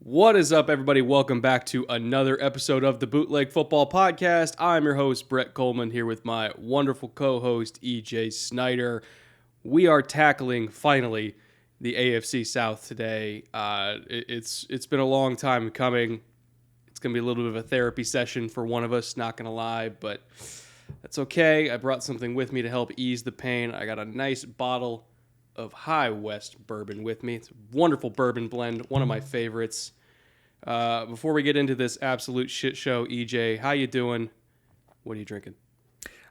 What is up, everybody? Welcome back to another episode of the Bootleg Football Podcast. I'm your host, Brett Coleman, here with my wonderful co-host, EJ Snyder. We are tackling, finally, the AFC South today. It's been a long time coming. It's going to be a little bit of a therapy session for one of us, not going to lie, but that's okay. I brought something with me to help ease the pain. I got a nice bottle of High West bourbon with me. It's a wonderful bourbon blend, one of my favorites. Before we get into this absolute shit show, EJ, how you doing? What are you drinking?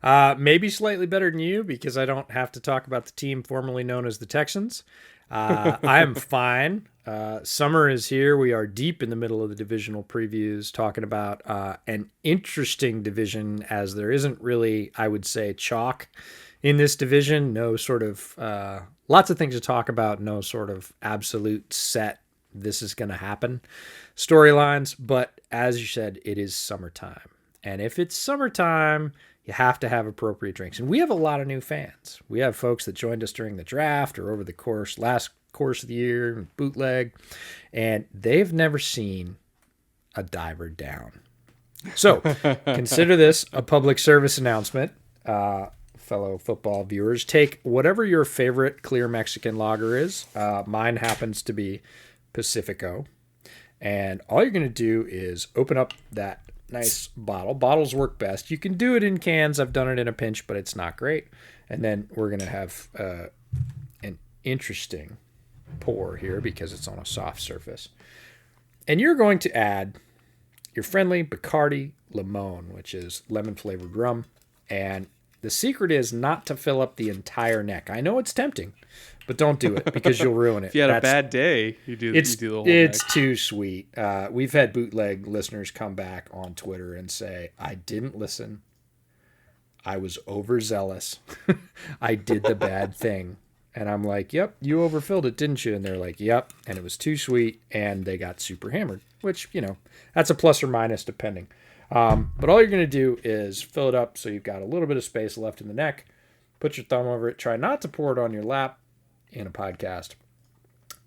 Maybe slightly better than you because I don't have to talk about the team formerly known as the Texans. I am fine. Summer is here. We are deep in the middle of the divisional previews, talking about an interesting division as there isn't really, I would say, chalk in this division. No sort of, lots of things to talk about. No sort of absolute set, this is going to happen storylines. But as you said, it is summertime. And if it's summertime, you have to have appropriate drinks. And we have a lot of new fans. We have folks that joined us during the draft or over the last course of the year, bootleg, and they've never seen a diver down. So consider this a public service announcement. Fellow football viewers, take whatever your favorite clear Mexican lager is. Mine happens to be Pacifico. And all you're going to do is open up that nice bottle. Bottles work best. You can do it in cans. I've done it in a pinch, but it's not great. And then we're going to have an interesting pour here because it's on a soft surface. And you're going to add your friendly Bacardi Limon, which is lemon-flavored rum. And the secret is not to fill up the entire neck. I know it's tempting, but don't do it because you'll ruin it. If you had a bad day, you do the whole It's neck. too sweet. We've had bootleg listeners come back on Twitter and say, I didn't listen. I was overzealous. I did the bad thing. And I'm like, yep, you overfilled it, didn't you? And they're like, yep. And it was too sweet. And they got super hammered, which, that's a plus or minus depending. But all you're going to do is fill it up so you've got a little bit of space left in the neck. Put your thumb over it. Try not to pour it on your lap in a podcast.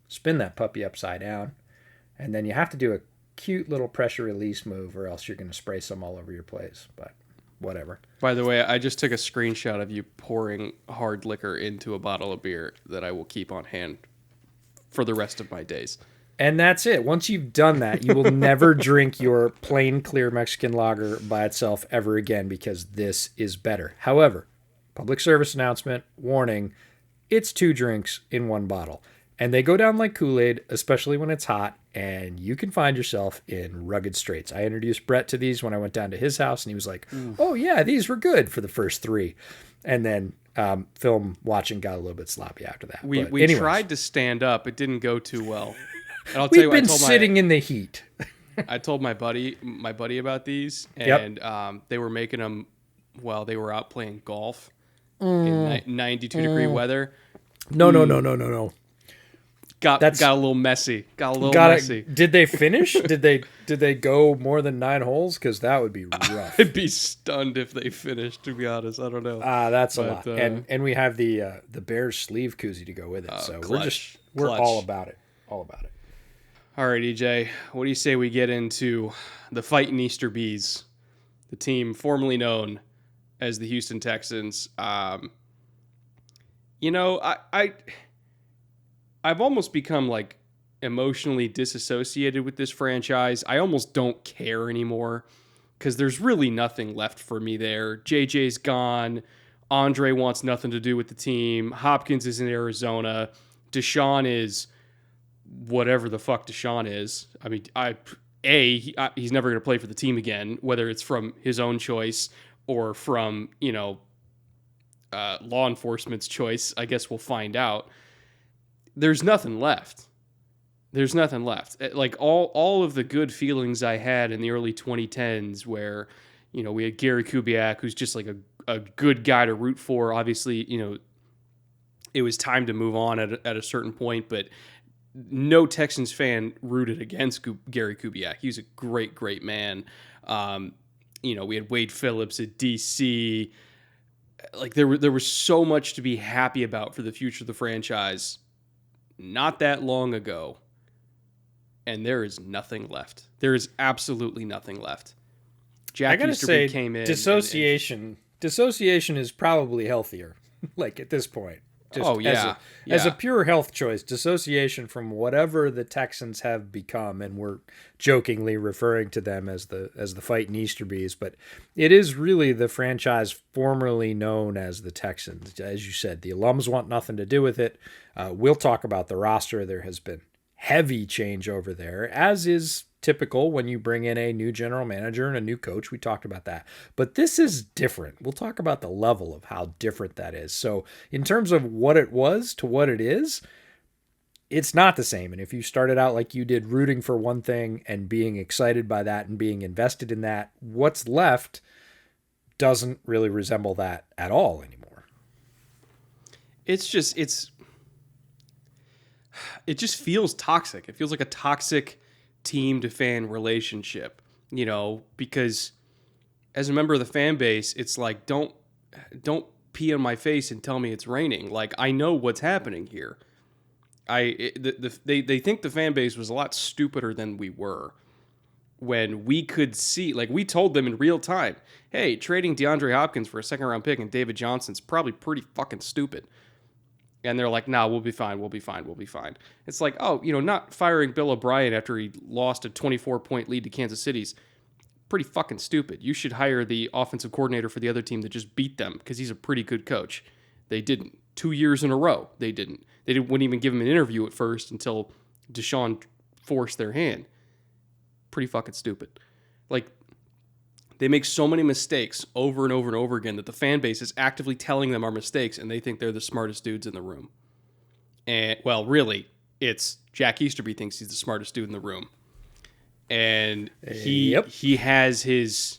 Spin that puppy upside down. And then you have to do a cute little pressure release move or else you're going to spray some all over your place. But whatever. By the way, I just took a screenshot of you pouring hard liquor into a bottle of beer that I will keep on hand for the rest of my days. And that's it. Once you've done that, you will never drink your plain clear Mexican lager by itself ever again because this is better. However, public service announcement, warning, it's 2 drinks in 1 bottle. And they go down like Kool-Aid, especially when it's hot, and you can find yourself in rugged straits. I introduced Brett to these when I went down to his house, and he was like, oh, yeah, these were good for the first 3. And then film watching got a little bit sloppy after that. We tried to stand up. It didn't go too well. And I'll tell We've you what, been sitting in the heat. I told my buddy about these, and they were making them while they were out playing golf in 92-degree weather. No. Got a little messy. Messy. Did they finish? Did they go more than 9 holes? Because that would be rough. I'd be stunned if they finished. To be honest, I don't know. That's a lot. And we have the Bears sleeve koozie to go with it. So we're all about it. All about it. All right, EJ, what do you say we get into the Fightin' Easter Bees, the team formerly known as the Houston Texans? I've almost become like emotionally disassociated with this franchise. I almost don't care anymore because there's really nothing left for me there. JJ's gone. Andre wants nothing to do with the team. Hopkins is in Arizona. Deshaun is whatever the fuck Deshaun is. I mean, he's never going to play for the team again, whether it's from his own choice or from, law enforcement's choice. I guess we'll find out. There's nothing left. Like all of the good feelings I had in the early 2010s where, we had Gary Kubiak, who's just like a good guy to root for. Obviously, it was time to move on at a certain point, but no Texans fan rooted against Gary Kubiak. He was a great, great man. We had Wade Phillips at DC. Like there was so much to be happy about for the future of the franchise not that long ago. and there is nothing left. There is absolutely nothing left. Jack I gotta Easterby say, came in. Dissociation is probably healthier. Like at this point, as a pure health choice, dissociation from whatever the Texans have become, and we're jokingly referring to them as the Fighting Easterbees, but it is really the franchise formerly known as the Texans. As you said, the alums want nothing to do with it. We'll talk about the roster. There has been heavy change over there, as is typical when you bring in a new general manager and a new coach. We talked about that. But this is different. We'll talk about the level of how different that is. So in terms of what it was to what it is, it's not the same. And if you started out like you did, rooting for one thing and being excited by that and being invested in that, what's left doesn't really resemble that at all anymore. It just feels toxic. It feels like a toxic team to fan relationship, because as a member of the fan base, it's like, don't pee on my face and tell me it's raining. Like, I know what's happening here. They think the fan base was a lot stupider than we were when we could see, like, we told them in real time, hey, trading DeAndre Hopkins for a second round pick and David Johnson's probably pretty fucking stupid. And they're like, nah, we'll be fine. It's like, not firing Bill O'Brien after he lost a 24-point lead to Kansas City's pretty fucking stupid. You should hire the offensive coordinator for the other team that just beat them because he's a pretty good coach. They didn't. 2 years in a row, they didn't. Wouldn't even give him an interview at first until Deshaun forced their hand. Pretty fucking stupid. Like, they make so many mistakes over and over and over again that the fan base is actively telling them are mistakes, and they think they're the smartest dudes in the room. And, well, really, it's Jack Easterby thinks he's the smartest dude in the room. And he has his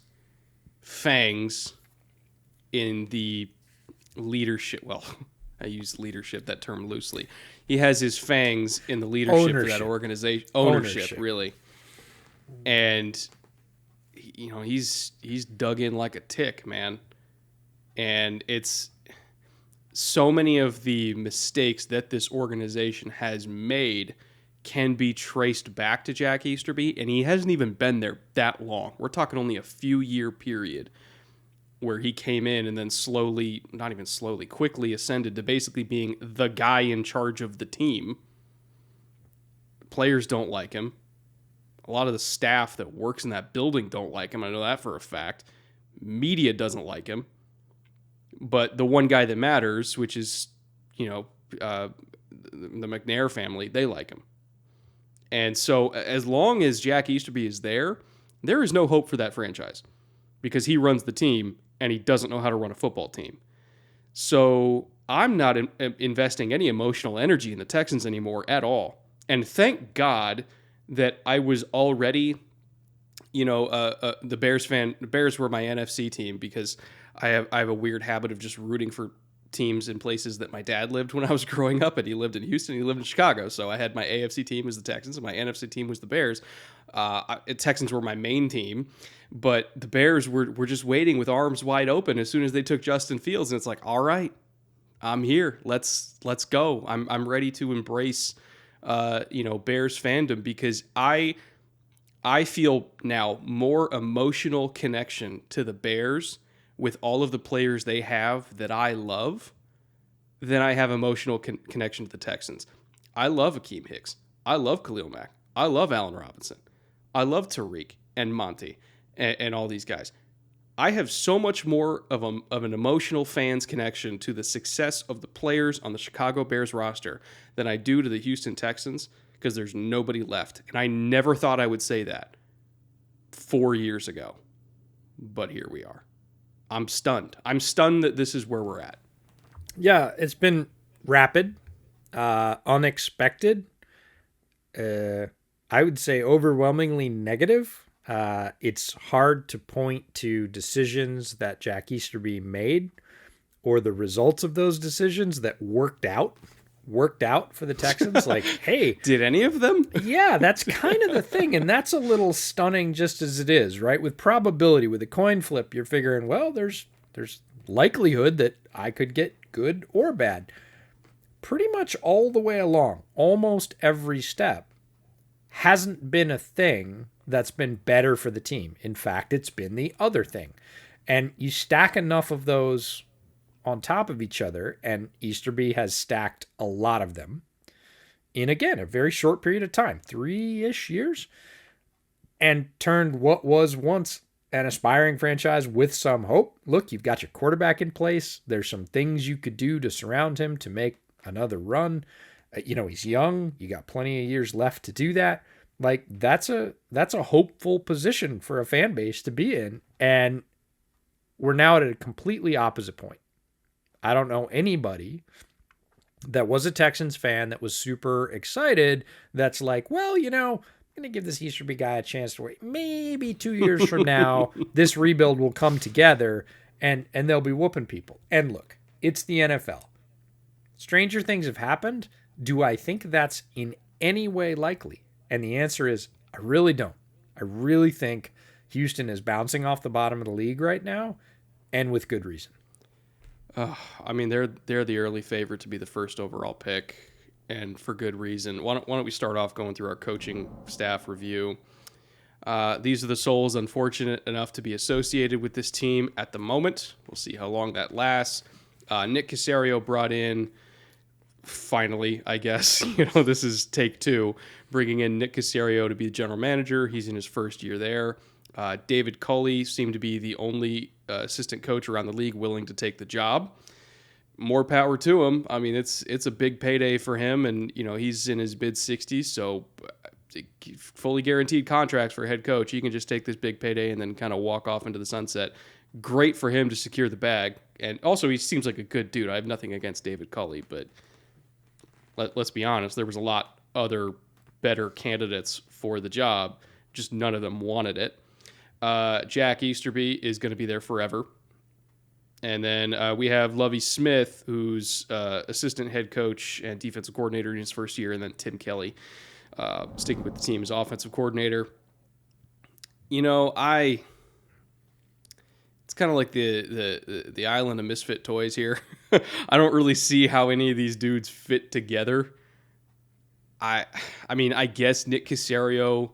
fangs in the leadership. Well, I use leadership, that term loosely. He has his fangs in the leadership for that organization. Ownership, really. And he's dug in like a tick, man. And it's so many of the mistakes that this organization has made can be traced back to Jack Easterby, and he hasn't even been there that long. We're talking only a few year period where he came in and then quickly ascended to basically being the guy in charge of the team. Players don't like him. A lot of the staff that works in that building don't like him. I know that for a fact. Media doesn't like him. But the one guy that matters, which is, the McNair family, they like him. And so as long as Jack Easterby is there is no hope for that franchise because he runs the team and he doesn't know how to run a football team. So I'm not investing any emotional energy in the Texans anymore at all. And thank God that I was already, the Bears fan. The Bears were my NFC team because I have a weird habit of just rooting for teams in places that my dad lived when I was growing up, and he lived in Houston, he lived in Chicago. So I had my AFC team was the Texans, and my NFC team was the Bears. Texans were my main team, but the Bears were just waiting with arms wide open as soon as they took Justin Fields, and it's like, all right, I'm here. Let's go. I'm ready to embrace Bears fandom because I feel now more emotional connection to the Bears with all of the players they have that I love than I have emotional connection to the Texans. I love Akeem Hicks. I love Khalil Mack. I love Allen Robinson. I love Tariq and Monty and all these guys. I have so much more of an emotional fans connection to the success of the players on the Chicago Bears roster than I do to the Houston Texans because there's nobody left. And I never thought I would say that 4 years ago. But here we are. I'm stunned. I'm stunned that this is where we're at. Yeah, it's been rapid, unexpected. I would say overwhelmingly negative. It's hard to point to decisions that Jack Easterby made or the results of those decisions that worked out for the Texans. Like, hey, did any of them? Yeah, that's kind of the thing. And that's a little stunning just as it is, right? With probability, with a coin flip, you're figuring, well, there's likelihood that I could get good or bad. Pretty much all the way along, almost every step, hasn't been a thing that's been better for the team. In fact, it's been the other thing. And you stack enough of those on top of each other, and Easterby has stacked a lot of them in, again, a very short period of time, 3-ish years, and turned what was once an aspiring franchise with some hope. Look, you've got your quarterback in place. There's some things you could do to surround him to make another run. He's young. You got plenty of years left to do that. Like, that's a hopeful position for a fan base to be in. And we're now at a completely opposite point. I don't know anybody that was a Texans fan that was super excited that's like, well, I'm going to give this Easterby guy a chance to wait. Maybe 2 years from now, this rebuild will come together and they'll be whooping people. And look, it's the NFL. Stranger things have happened. Do I think that's in any way likely? And the answer is, I really don't. I really think Houston is bouncing off the bottom of the league right now, and with good reason. They're the early favorite to be the first overall pick, and for good reason. Why don't we start off going through our coaching staff review? These are the souls unfortunate enough to be associated with this team at the moment. We'll see how long that lasts. Nick Caserio brought in, finally, I guess, this is take 2, bringing in Nick Caserio to be the general manager. He's in his first year there. David Culley seemed to be the only assistant coach around the league willing to take the job. More power to him. I mean, it's a big payday for him, and he's in his mid-60s, so fully guaranteed contracts for a head coach. He can just take this big payday and then kind of walk off into the sunset. Great for him to secure the bag, and also he seems like a good dude. I have nothing against David Culley, but let's be honest, there was a lot other better candidates for the job, just none of them wanted it. Jack Easterby is going to be there forever. And then we have Lovie Smith, who's assistant head coach and defensive coordinator in his first year, and then Tim Kelly sticking with the team as offensive coordinator. It's kind of like the island of misfit toys here. I don't really see how any of these dudes fit together. I guess Nick Caserio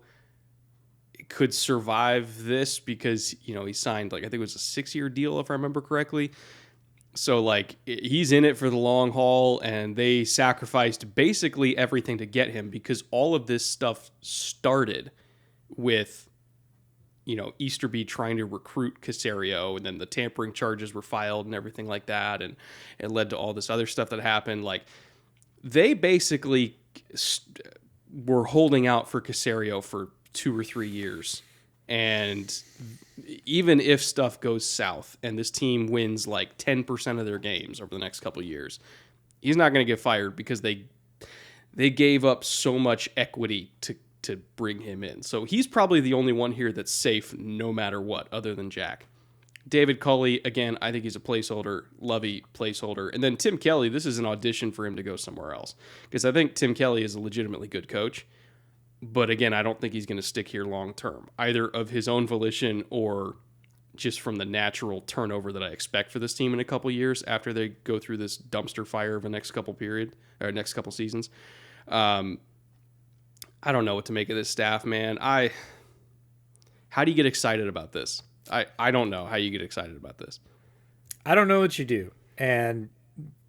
could survive this because, he signed, I think it was a 6-year deal, if I remember correctly. So, he's in it for the long haul, and they sacrificed basically everything to get him because all of this stuff started with, Easterby trying to recruit Caserio, and then the tampering charges were filed and everything like that, and it led to all this other stuff that happened. They basically were holding out for Caserio for 2 or 3 years. And even if stuff goes south and this team wins 10% of their games over the next couple of years, he's not going to get fired because they gave up so much equity to bring him in. So he's probably the only one here that's safe no matter what, other than Jack. David Culley, again, I think he's a placeholder. Lovey, placeholder. And then Tim Kelly, this is an audition for him to go somewhere else. Because I think Tim Kelly is a legitimately good coach. But again, I don't think he's going to stick here long term, either of his own volition or just from the natural turnover that I expect for this team in a couple years after they go through this dumpster fire of a next couple seasons. I don't know what to make of this staff, man. How do you get excited about this? I don't know how you get excited about this. I don't know what you do. And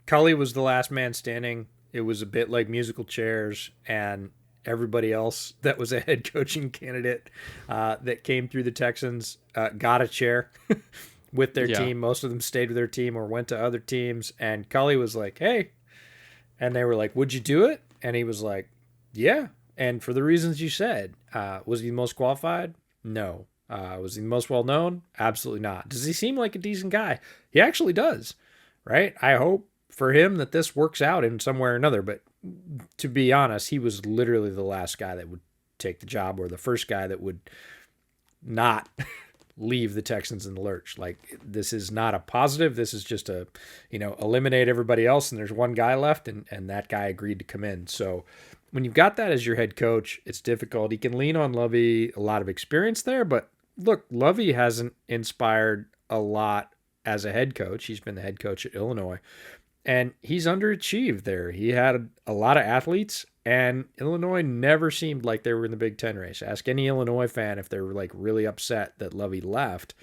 Cully was the last man standing. It was a bit like musical chairs, and everybody else that was a head coaching candidate that came through the Texans got a chair with their team. Most of them stayed with their team or went to other teams. And Cully was like, hey. And they were like, would you do it? And he was like, yeah. And for the reasons you said, was he the most qualified? No. Was he the most well-known? Absolutely not. Does he seem like a decent guy? He actually does, right? I hope for him that this works out in some way or another. But to be honest, he was literally the last guy that would take the job, or the first guy that would not leave the Texans in the lurch. This is not a positive. This is just eliminate everybody else, and there's one guy left, and that guy agreed to come in. So when you've got that as your head coach, it's difficult. He can lean on Lovey, a lot of experience there, but look, Lovey hasn't inspired a lot as a head coach. He's been the head coach at Illinois, and he's underachieved there. He had a lot of athletes, And Illinois never seemed like they were in the Big Ten race. Ask any Illinois fan if they're like really upset that Lovey left.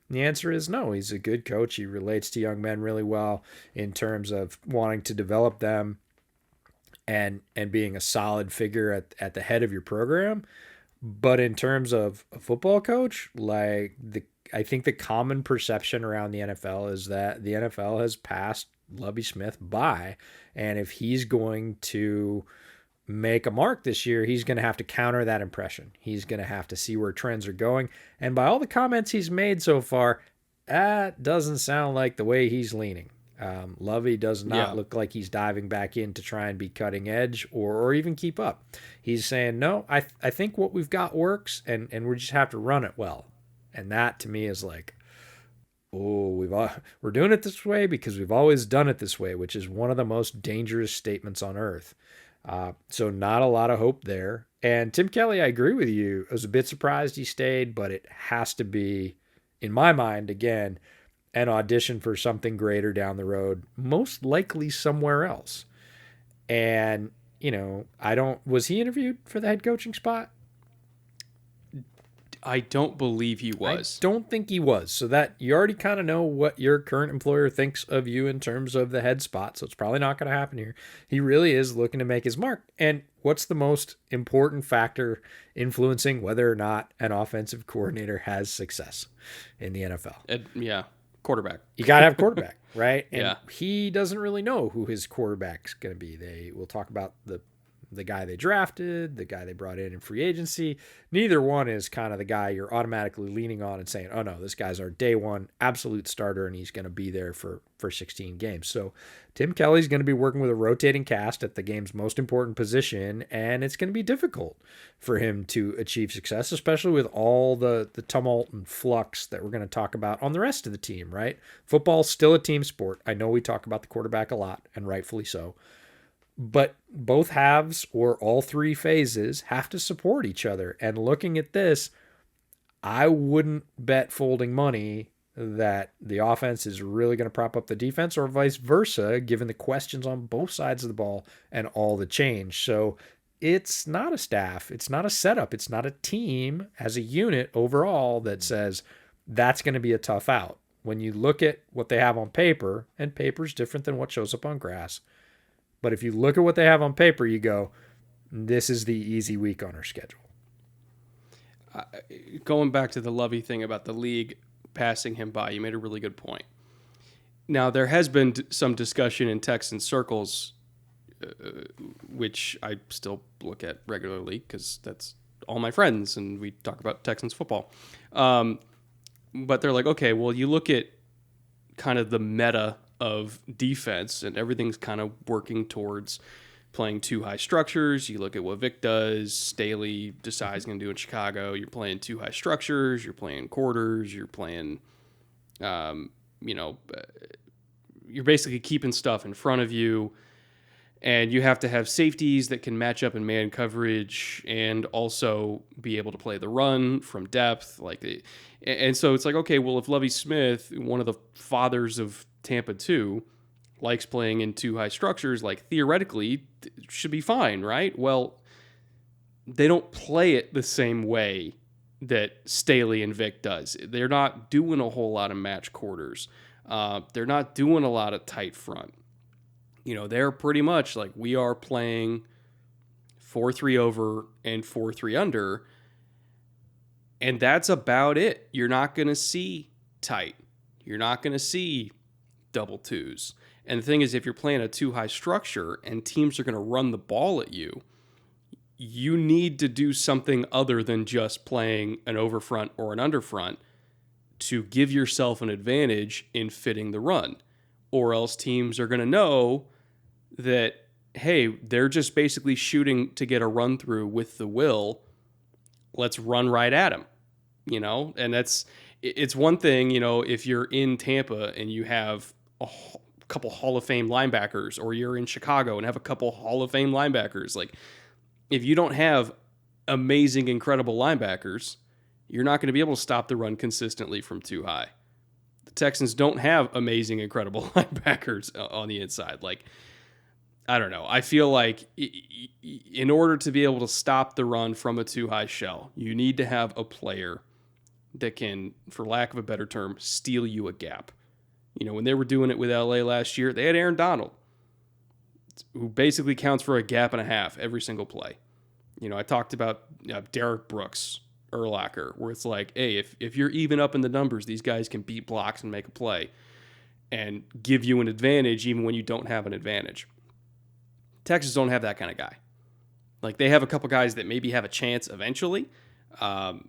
The answer is no. He's a good coach. He relates to young men really well in terms of wanting to develop them and being a solid figure at the head of your program. But in terms of a football coach, I think the common perception around the NFL is that the NFL has passed Lovie Smith by. And if he's going to make a mark this year, he's going to have to counter that impression. He's going to have to see where trends are going. And by all the comments he's made so far, that doesn't sound like the way he's leaning. Lovey does not look like he's diving back in to try and be cutting edge or even keep up. He's saying, no, I think what we've got works, and we just have to run it well. And that to me is like, oh, we're doing it this way because we've always done it this way, which is one of the most dangerous statements on earth. So not a lot of hope there. And Tim Kelly, I agree with you. I was a bit surprised he stayed, but it has to be, in my mind, again, an audition for something greater down the road, most likely somewhere else. And, was he interviewed for the head coaching spot? I don't believe he was. I don't think he was. So that you already kind of know what your current employer thinks of you in terms of the head spot. So it's probably not going to happen here. He really is looking to make his mark. And what's the most important factor influencing whether or not an offensive coordinator has success in the NFL? Quarterback. You got to have quarterback, right? And he doesn't really know who his quarterback's going to be. They will talk about the guy they drafted, the guy they brought in free agency. Neither one is kind of the guy you're automatically leaning on and saying, oh no, this guy's our day one absolute starter and he's going to be there for 16 games. So Tim Kelly's going to be working with a rotating cast at the game's most important position, and it's going to be difficult for him to achieve success, especially with all the tumult and flux that we're going to talk about on the rest of the team, right? Football's still a team sport. I know we talk about the quarterback a lot, and rightfully so. But both halves or all three phases have to support each other. And looking at this, I wouldn't bet folding money that the offense is really going to prop up the defense or vice versa, given the questions on both sides of the ball and all the change. So it's not a staff. It's not a setup. It's not a team as a unit overall that says that's going to be a tough out. When you look at what they have on paper, and paper's different than what shows up on grass, but if you look at what they have on paper, you go, this is the easy week on our schedule. Going back to the Lovey thing about the league passing him by, you made a really good point. Now, there has been some discussion in Texan circles, which I still look at regularly because that's all my friends, and we talk about Texans football. But they're like, okay, well, you look at kind of the meta of defense, and everything's kind of working towards playing two high structures. You look at what Vic does, Staley decides going to do in Chicago. You're playing two high structures. You're playing quarters. You're playing, you're basically keeping stuff in front of you, and you have to have safeties that can match up in man coverage and also be able to play the run from depth. And so it's like, okay, well, if Lovie Smith, one of the fathers of Tampa 2, likes playing in two high structures, theoretically it should be fine, right? Well, they don't play it the same way that Staley and Vic does. They're not doing a whole lot of match quarters. They're not doing a lot of tight front. They're pretty much like, we are playing 4-3 over and 4-3 under, and that's about it. You're not going to see tight. You're not going to see double twos. And the thing is, if you're playing a two high structure and teams are going to run the ball at you, you need to do something other than just playing an overfront or an underfront to give yourself an advantage in fitting the run. Or else teams are going to know that, hey, they're just basically shooting to get a run through with the will. Let's run right at them, and it's one thing, if you're in Tampa and you have a couple Hall of Fame linebackers, or you're in Chicago and have a couple Hall of Fame linebackers. If you don't have amazing, incredible linebackers, you're not going to be able to stop the run consistently from too high. The Texans don't have amazing, incredible linebackers on the inside. I don't know. I feel like in order to be able to stop the run from a too high shell, you need to have a player that can, for lack of a better term, steal you a gap. You know, when they were doing it with LA last year, they had Aaron Donald, who basically counts for a gap and a half every single play. You know, I talked about Derek Brooks, Urlacher, where it's like, hey, if you're even up in the numbers, these guys can beat blocks and make a play and give you an advantage even when you don't have an advantage. Texans don't have that kind of guy. Like, they have a couple guys that maybe have a chance eventually. But,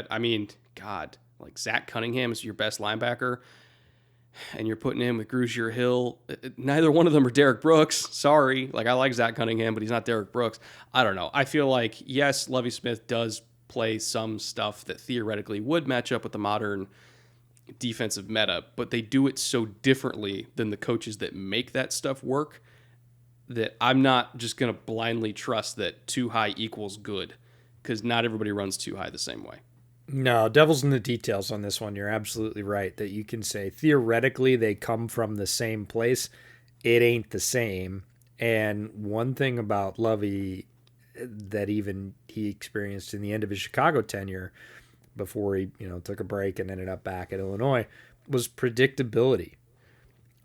I mean, God, like Zach Cunningham is your best linebacker, and you're putting him with Grugier Hill. Neither one of them are Derek Brooks. Sorry. Like, I like Zach Cunningham, but he's not Derek Brooks. I don't know. I feel like, yes, Lovie Smith does play some stuff that theoretically would match up with the modern defensive meta, but they do it so differently than the coaches that make that stuff work that I'm not just going to blindly trust that too high equals good, because not everybody runs too high the same way. No, devil's in the details on this one. You're absolutely right that you can say theoretically they come from the same place. It ain't the same. And one thing about Lovey that even he experienced in the end of his Chicago tenure before he, took a break and ended up back at Illinois was predictability,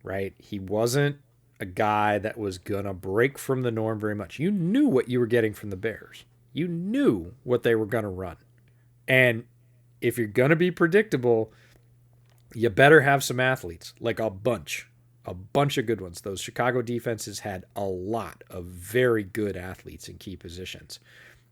right? He wasn't a guy that was going to break from the norm very much. You knew what you were getting from the Bears. You knew what they were going to run. And if you're going to be predictable, you better have some athletes, like a bunch of good ones. Those Chicago defenses had a lot of very good athletes in key positions.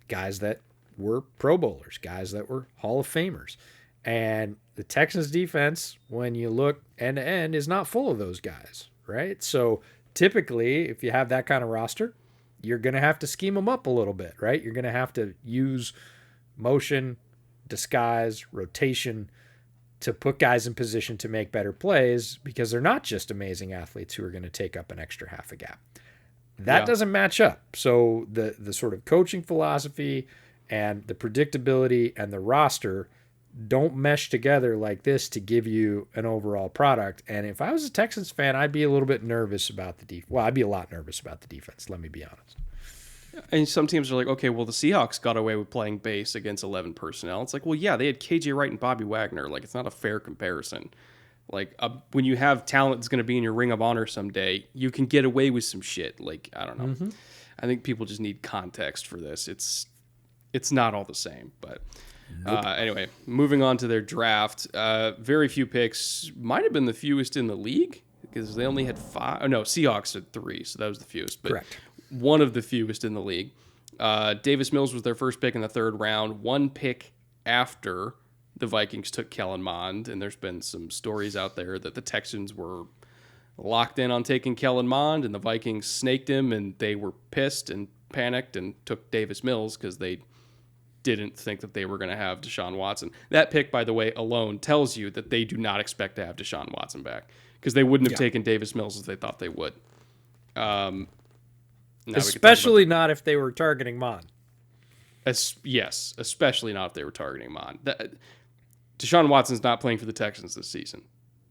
Guys that were Pro Bowlers, guys that were Hall of Famers. And the Texans defense, when you look end to end, is not full of those guys, right? So typically, if you have that kind of roster, you're going to have to scheme them up a little bit, right? You're going to have to use motion, disguise, rotation to put guys in position to make better plays, because they're not just amazing athletes who are going to take up an extra half a gap. That doesn't match up. So the sort of coaching philosophy and the predictability and the roster don't mesh together like this to give you an overall product. And if I was a Texans fan, I'd be a little bit nervous about the defense. Well, I'd be a lot nervous about the defense, let me be honest. And some teams are like, okay, well, the Seahawks got away with playing base against 11 personnel. It's like, well, yeah, they had KJ Wright and Bobby Wagner. Like, it's not a fair comparison. Like, when you have talent that's going to be in your Ring of Honor someday, you can get away with some shit. Like, I don't know. Mm-hmm. I think people just need context for this. It's not all the same. But anyway, moving on to their draft. Very few picks. Might have been the fewest in the league, because they only had 5. Oh, no, Seahawks had 3, so that was the fewest. But correct. One of the fewest in the league. Davis Mills was their first pick in the 3rd round, one pick after the Vikings took Kellen Mond, and there's been some stories out there that the Texans were locked in on taking Kellen Mond, and the Vikings snaked him, and they were pissed and panicked and took Davis Mills because they didn't think that they were going to have Deshaun Watson. That pick, by the way, alone tells you that they do not expect to have Deshaun Watson back, because they wouldn't have taken Davis Mills as they thought they would. Especially not if they were targeting Mond. Yes, especially not if they were targeting Mond. Deshaun Watson's not playing for the Texans this season.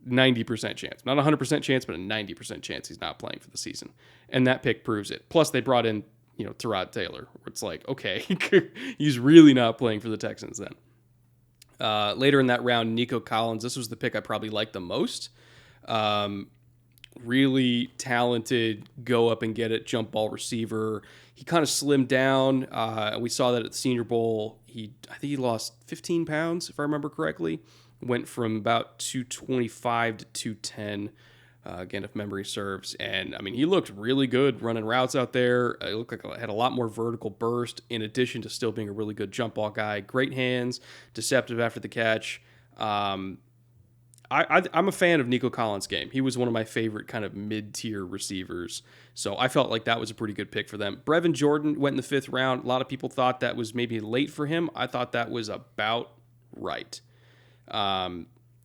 90% chance. Not 100% chance, but a 90% chance he's not playing for the season. And that pick proves it. Plus, they brought in, Tyrod Taylor, where it's like, okay, he's really not playing for the Texans then. Later in that round, Nico Collins. This was the pick I probably liked the most. Really talented, go up and get it, jump ball receiver. He kind of slimmed down. We saw that at the Senior Bowl. I think he lost 15 pounds, if I remember correctly. Went from about 225 to 210, again, if memory serves. And, I mean, he looked really good running routes out there. It looked like he had a lot more vertical burst, in addition to still being a really good jump ball guy. Great hands, deceptive after the catch. I'm a fan of Nico Collins' game. He was one of my favorite kind of mid-tier receivers. So I felt like that was a pretty good pick for them. Brevin Jordan went in the 5th round. A lot of people thought that was maybe late for him. I thought that was about right.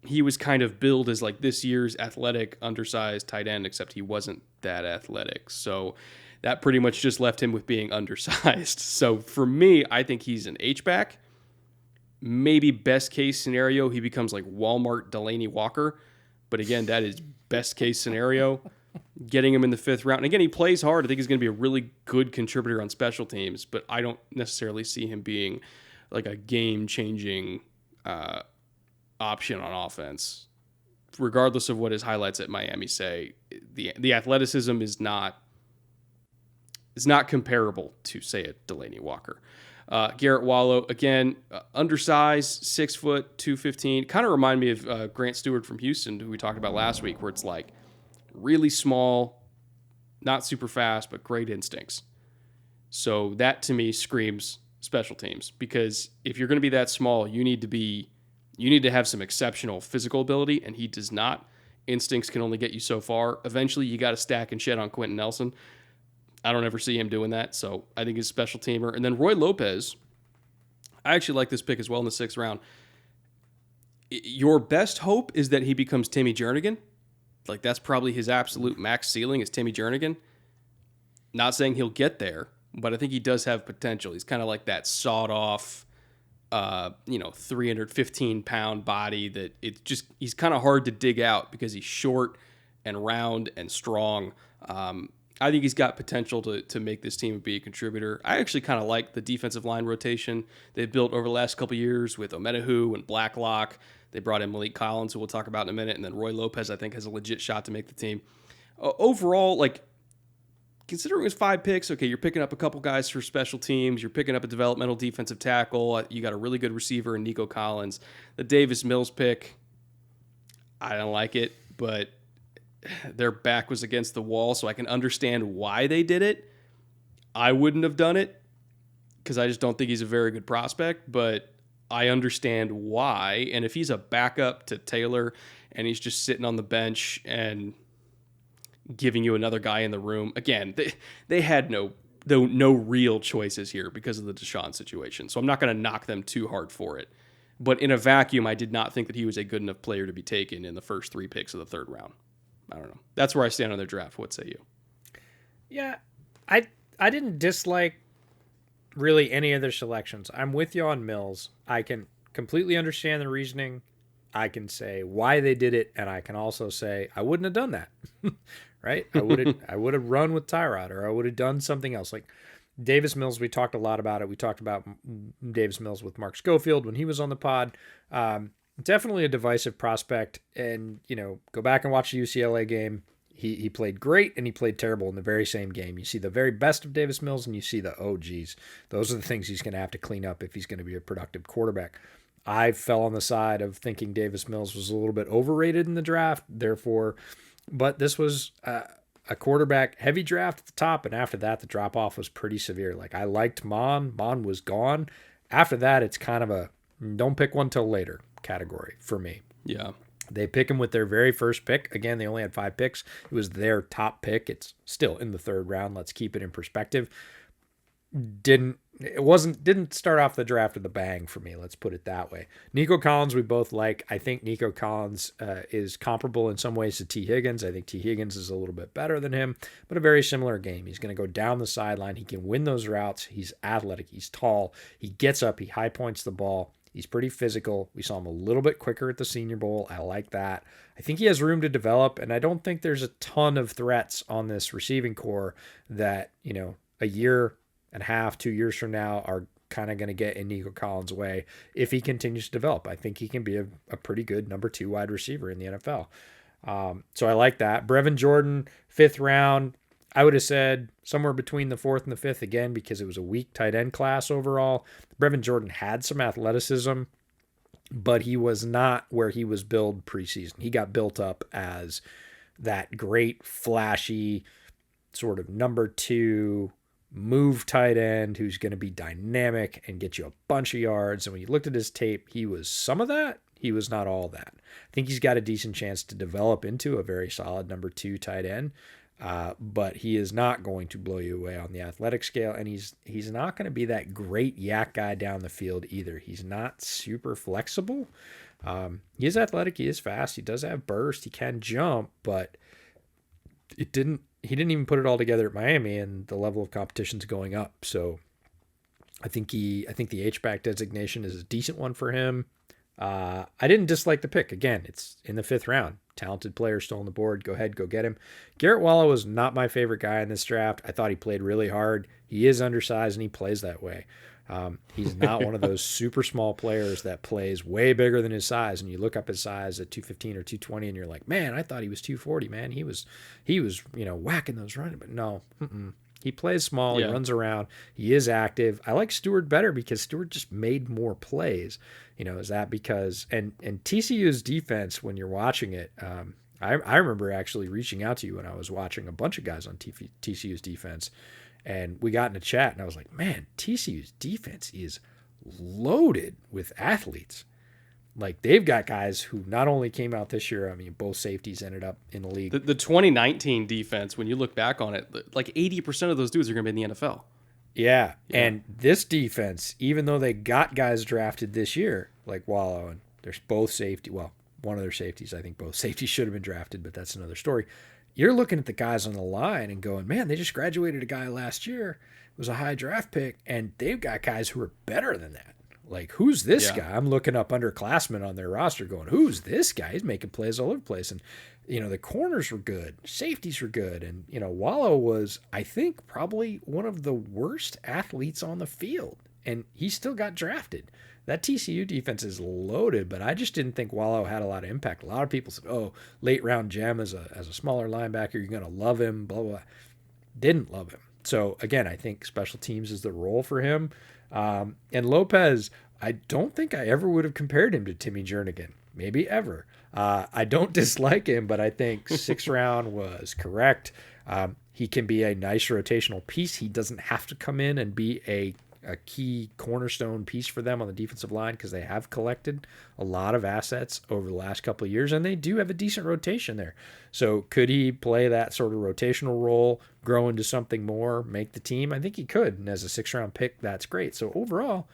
He was kind of billed as like this year's athletic, undersized tight end, except he wasn't that athletic. So that pretty much just left him with being undersized. So for me, I think he's an H-back. Maybe best case scenario, he becomes like Walmart Delaney Walker. But again, that is best case scenario. getting him in the 5th round. And again, he plays hard. I think he's going to be a really good contributor on special teams, but I don't necessarily see him being like a game-changing option on offense. Regardless of what his highlights at Miami say, the athleticism is not comparable to, say, a Delaney Walker. Garrett Wallow, again, undersized, 6 foot, 215. Kind of remind me of Grant Stewart from Houston, who we talked about last week, where it's like really small, not super fast, but great instincts. So that to me screams special teams, because if you're going to be that small, you need to have some exceptional physical ability, and he does not. Instincts can only get you so far. Eventually, you got to stack and shed on Quentin Nelson. I don't ever see him doing that, so I think he's a special teamer. And then Roy Lopez, I actually like this pick as well in the 6th round. Your best hope is that he becomes Timmy Jernigan. Like, that's probably his absolute max ceiling is Timmy Jernigan. Not saying he'll get there, but I think he does have potential. He's kind of like that sawed-off, 315-pound body that he's kind of hard to dig out because he's short and round and strong. I think he's got potential to make this team be a contributor. I actually kind of like the defensive line rotation they've built over the last couple of years with Omedehu and Blacklock. They brought in Malik Collins, who we'll talk about in a minute, and then Roy Lopez, I think, has a legit shot to make the team. Overall, like, considering it was 5 picks, okay, you're picking up a couple guys for special teams. You're picking up a developmental defensive tackle. You got a really good receiver in Nico Collins. The Davis Mills pick, I don't like it, but their back was against the wall, so I can understand why they did it. I wouldn't have done it because I just don't think he's a very good prospect, but I understand why. And if he's a backup to Taylor and he's just sitting on the bench and giving you another guy in the room, again, they had no real choices here because of the Deshaun situation. So I'm not going to knock them too hard for it. But in a vacuum, I did not think that he was a good enough player to be taken in the first 3 picks of the 3rd round. I don't know. That's where I stand on their draft. What say you? Yeah, I didn't dislike really any of their selections. I'm with you on Mills. I can completely understand the reasoning. I can say why they did it, and I can also say I wouldn't have done that. Right? I would have run with Tyrod, or I would have done something else. Like Davis Mills, we talked a lot about it. We talked about Davis Mills with Mark Schofield when he was on the pod. Definitely a divisive prospect, and go back and watch the UCLA game. He played great and he played terrible in the very same game. You see the very best of Davis Mills and you see those are the things he's going to have to clean up if he's going to be a productive quarterback. I fell on the side of thinking Davis Mills was a little bit overrated in the draft, but this was a quarterback heavy draft at the top, and after that the drop off was pretty severe. Like, I liked Mon was gone. After that, it's kind of a don't pick one till later category for me. Yeah. They pick him with their very first pick. Again, they only had 5 picks. It was their top pick. It's still in the 3rd round. Let's keep it in perspective. Didn't start off the draft with a bang for me. Let's put it that way. Nico Collins, we both like. I think Nico Collins is comparable in some ways to T. Higgins. I think T. Higgins is a little bit better than him, but a very similar game. He's going to go down the sideline. He can win those routes. He's athletic. He's tall. He gets up. He high points the ball. He's pretty physical. We saw him a little bit quicker at the Senior Bowl. I like that. I think he has room to develop, and I don't think there's a ton of threats on this receiving core that, a year and a half, 2 years from now are kind of going to get in Nico Collins' way if he continues to develop. I think he can be a pretty good number 2 wide receiver in the NFL. So I like that. Brevin Jordan, 5th round. I would have said somewhere between the 4th and the 5th again because it was a weak tight end class overall. Brevin Jordan had some athleticism, but he was not where he was billed preseason. He got built up as that great, flashy, sort of number 2 move tight end who's going to be dynamic and get you a bunch of yards. And when you looked at his tape, he was some of that. He was not all that. I think he's got a decent chance to develop into a very solid number 2 tight end. But he is not going to blow you away on the athletic scale, and he's not going to be that great yak guy down the field either. He's not super flexible. He is athletic, he is fast, he does have burst, he can jump, but he didn't even put it all together at Miami, and the level of competition's going up. So I think the H-back designation is a decent one for him. I didn't dislike the pick. Again, it's in the 5th round. Talented player still on the board. Go ahead, go get him. Garrett Wallow was not my favorite guy in this draft. I thought he played really hard. He is undersized and he plays that way. He's not one of those super small players that plays way bigger than his size. And you look up his size at 215 or 220 and you're like, man, I thought he was 240, man. He was, whacking those running, but no, he plays small. He runs around. He is active. I like Stewart better because Stewart just made more plays. Is that because, and TCU's defense, when you're watching it, I remember actually reaching out to you when I was watching a bunch of guys on TCU's defense. And we got in a chat, and I was like, man, TCU's defense is loaded with athletes. Like, they've got guys who not only came out this year, I mean, both safeties ended up in the league. The 2019 defense, when you look back on it, like 80% of those dudes are going to be in the NFL. Yeah, and this defense, even though they got guys drafted this year, like Wallow, and there's both safety, well, one of their safeties, I think both safeties should have been drafted, but that's another story. You're looking at the guys on the line and going, man, they just graduated a guy last year. It was a high draft pick, and they've got guys who are better than that. Like, who's this guy? I'm looking up underclassmen on their roster going, who's this guy? He's making plays all over the place. And, the corners were good. Safeties were good. And, Wallow was, I think, probably one of the worst athletes on the field. And he still got drafted. That TCU defense is loaded, but I just didn't think Wallow had a lot of impact. A lot of people said, oh, late round gem as a smaller linebacker, you're going to love him, blah, blah, blah. Didn't love him. So, again, I think special teams is the role for him. And Lopez, I don't think I ever would have compared him to Timmy Jernigan. Maybe ever. I don't dislike him, but I think 6th round was correct. He can be a nice rotational piece. He doesn't have to come in and be a key cornerstone piece for them on the defensive line because they have collected a lot of assets over the last couple of years, and they do have a decent rotation there. So could he play that sort of rotational role, grow into something more, make the team? I think he could, and as a 6th round pick, that's great. So overall,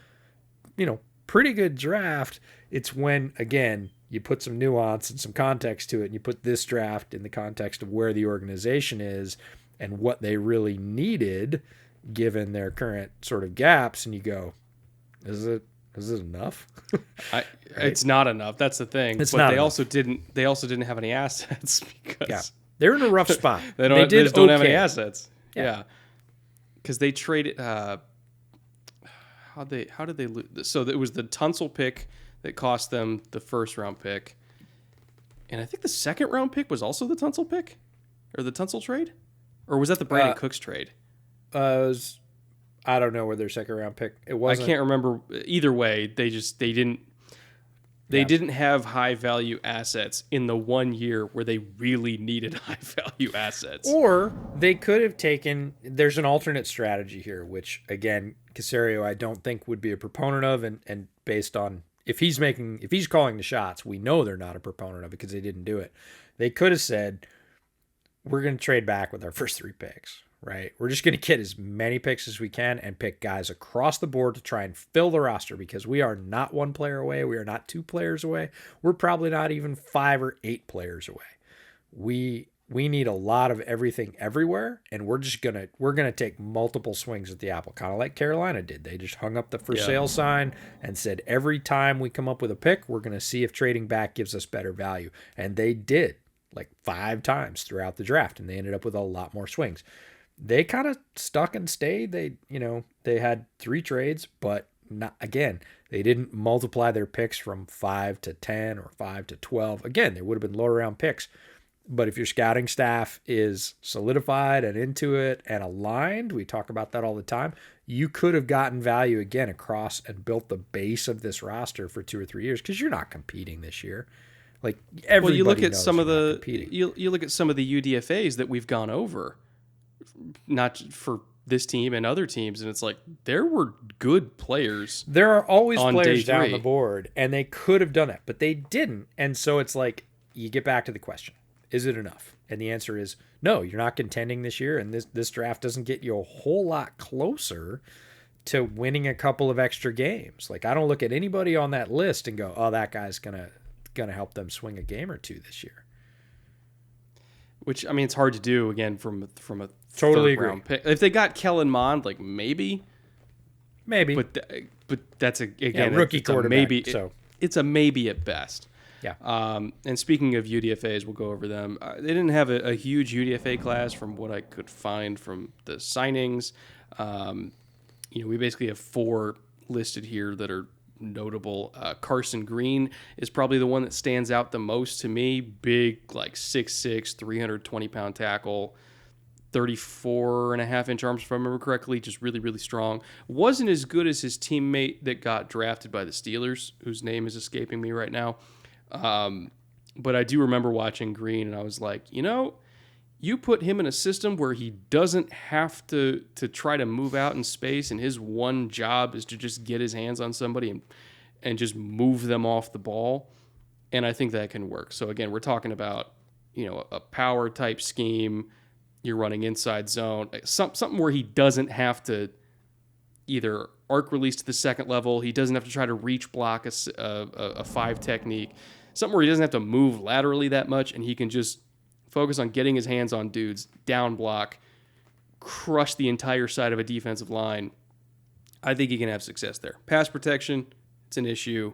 pretty good draft. It's when, again, you put some nuance and some context to it, and you put this draft in the context of where the organization is and what they really needed given their current sort of gaps, and you go, is it enough? Right? It's not enough. That's the thing. But they also didn't have any assets because they're in a rough spot. they just don't have any assets. Yeah. Because they traded how did they lose? So it was the Tunsil pick that cost them the 1st round pick. And I think the 2nd round pick was also the Tunsil pick? Or the Tunsil trade? Or was that the Brandon Cooks trade? I don't know where their 2nd round pick. It wasn't. I can't remember. Either way, they didn't have high value assets in the 1 year where they really needed high value assets. Or they could have taken. There's an alternate strategy here, which again, Caserio I don't think would be a proponent of, and based on if he's calling the shots, we know they're not a proponent of it because they didn't do it. They could have said, we're going to trade back with our first 3 picks. Right, we're just going to get as many picks as we can and pick guys across the board to try and fill the roster because we are not 1 player away. We are not 2 players away. We're probably not even 5 or 8 players away. We need a lot of everything everywhere, and we're gonna take multiple swings at the apple, kind of like Carolina did. They just hung up the for sale sign and said every time we come up with a pick, we're going to see if trading back gives us better value, and they did like 5 times throughout the draft, and they ended up with a lot more swings. They kind of stuck and stayed. They had 3 trades, but not, again, they didn't multiply their picks from 5 to 10 or 5 to 12. Again, they would have been lower round picks. But if your scouting staff is solidified and into it and aligned, we talk about that all the time, you could have gotten value again across and built the base of this roster for 2 or 3 years because you're not competing this year. Like everybody you look at knows some of the you look at some of the UDFAs that we've gone over. Not for this team and other teams, and it's like there were good players. There are always players down the board, and they could have done it, but they didn't. And so it's like you get back to the question: is it enough? And the answer is no. You're not contending this year, and this draft doesn't get you a whole lot closer to winning a couple of extra games. Like I don't look at anybody on that list and go, "Oh, that guy's gonna help them swing a game or 2 this year." Which I mean, it's hard to do again from a totally agree. Round pick. If they got Kellen Mond, like maybe, but that's rookie quarterback. Maybe so it's a maybe at best. Yeah. And speaking of UDFAs, we'll go over them. They didn't have a huge UDFA class from what I could find from the signings. We basically have 4 listed here that are notable. Carson Green is probably the one that stands out the most to me. Big, like 6'6", 320-pound tackle, 34.5-inch arms, if I remember correctly, just really, really strong. Wasn't as good as his teammate that got drafted by the Steelers, whose name is escaping me right now. But I do remember watching Green, and I was like, you put him in a system where he doesn't have to try to move out in space, and his one job is to just get his hands on somebody and just move them off the ball. And I think that can work. So again, we're talking about, a power type scheme. You're running inside zone, something where he doesn't have to either arc release to the second level. He doesn't have to try to reach block a 5 technique, something where he doesn't have to move laterally that much, and he can just focus on getting his hands on dudes, down block, crush the entire side of a defensive line. I think he can have success there. Pass protection, it's an issue.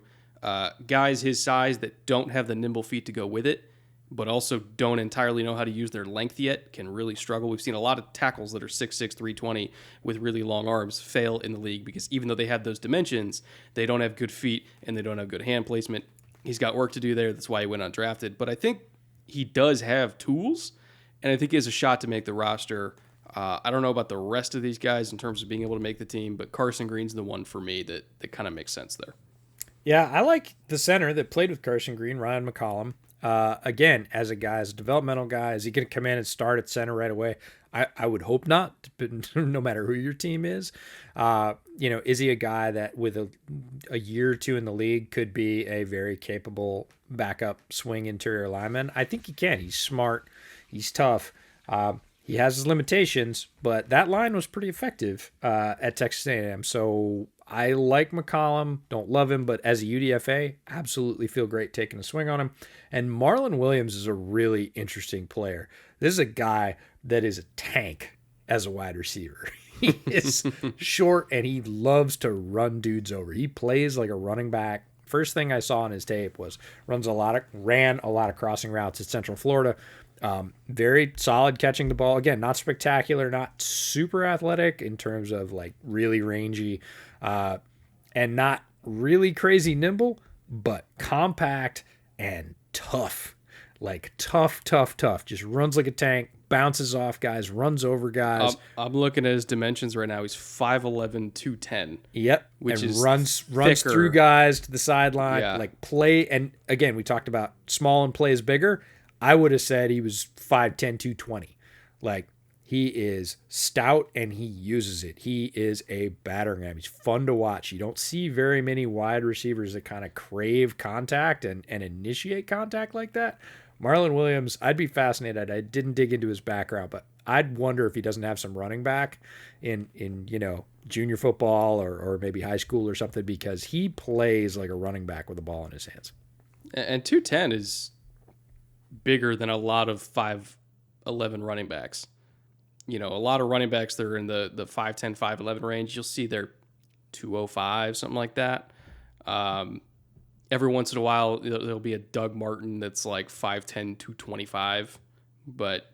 Guys his size that don't have the nimble feet to go with it, but also don't entirely know how to use their length yet, can really struggle. We've seen a lot of tackles that are 6'6", 320 with really long arms fail in the league because even though they have those dimensions, they don't have good feet and they don't have good hand placement. He's got work to do there. That's why he went undrafted. But I think he does have tools, and I think he has a shot to make the roster. I don't know about the rest of these guys in terms of being able to make the team, but Carson Green's the one for me that kind of makes sense there. Yeah, I like the center that played with Carson Green, Ryan McCollum. Again, as a developmental guy, is he going to come in and start at center right away? I would hope not, but no matter who your team is. Is he a guy that with a year or two in the league could be a very capable backup swing interior lineman? I think he can. He's smart. He's tough. He has his limitations, but that line was pretty effective at Texas A&M. So I like McCollum. Don't love him, but as a UDFA, absolutely feel great taking a swing on him. And Marlon Williams is a really interesting player. This is a guy that is a tank as a wide receiver. He is short, and he loves to run dudes over. He plays like a running back. First thing I saw on his tape was ran a lot of crossing routes at Central Florida. Very solid catching the ball. Again, not spectacular, not super athletic in terms of like really rangy, and not really crazy nimble, but compact and tough. Like tough. Just runs like a tank, bounces off guys, runs over guys. I'm looking at his dimensions right now. He's 5'11", 210. Yep. Which and is runs thicker. Through guys to the sideline. Yeah. Like play. And again, we talked about small and plays bigger. I would have said he was 5'10", 220. Like, he is stout and he uses it. He is a battering ram. He's fun to watch. You don't see very many wide receivers that kind of crave contact and initiate contact like that. Marlon Williams, I'd be fascinated. I didn't dig into his background, but I'd wonder if he doesn't have some running back in junior football or maybe high school or something, because he plays like a running back with a ball in his hands. And 210 is bigger than a lot of 5'11" running backs. A lot of running backs that are in the 5'10", 5'11" range, you'll see they're 205, something like that. Every once in a while, there'll be a Doug Martin that's like 5'10", 225. But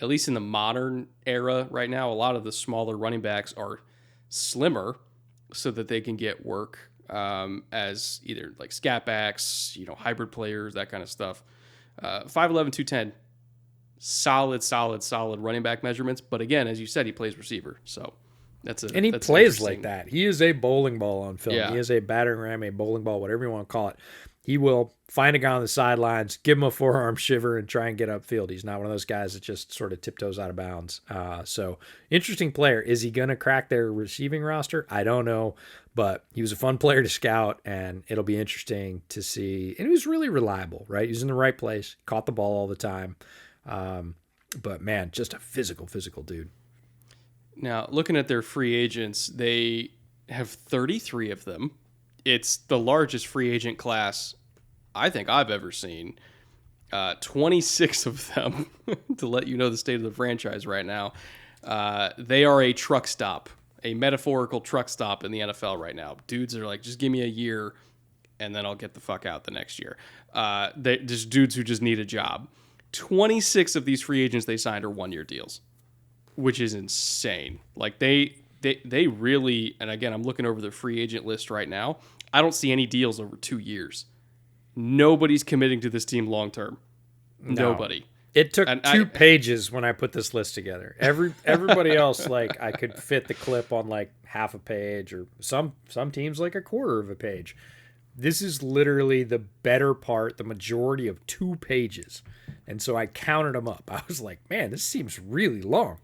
at least in the modern era right now, a lot of the smaller running backs are slimmer so that they can get work as either like scat backs, hybrid players, that kind of stuff. 5'11", 210, solid running back measurements. But again, as you said, he plays receiver. So he plays like that. He is a bowling ball on film. Yeah. He is a battering ram, a bowling ball, whatever you want to call it. He will find a guy on the sidelines, give him a forearm shiver, and try and get upfield. He's not one of those guys that just sort of tiptoes out of bounds. So interesting player. Is he going to crack their receiving roster? I don't know, but he was a fun player to scout, and it'll be interesting to see. And he was really reliable, right? He was in the right place, caught the ball all the time. But man, just a physical dude. Now, looking at their free agents, they have 33 of them. It's the largest free agent class I think I've ever seen. 26 of them, to let you know the state of the franchise right now. They are a truck stop, a metaphorical truck stop in the NFL right now. Dudes are like, just give me a year. and then I'll get the fuck out the next year. They just dudes who just need a job. 26 of these free agents they signed are 1-year deals, which is insane. Like they really, and again, I'm looking over the free agent list right now. I don't see any deals over 2 years. Nobody's committing to this team long term. No. Nobody. It took two pages when I put this list together. Everybody else, like, I could fit the clip on like half a page, or some teams like a quarter of a page. This is literally the better part, the majority of 2 pages. And so I counted them up. I was like, man, this seems really long.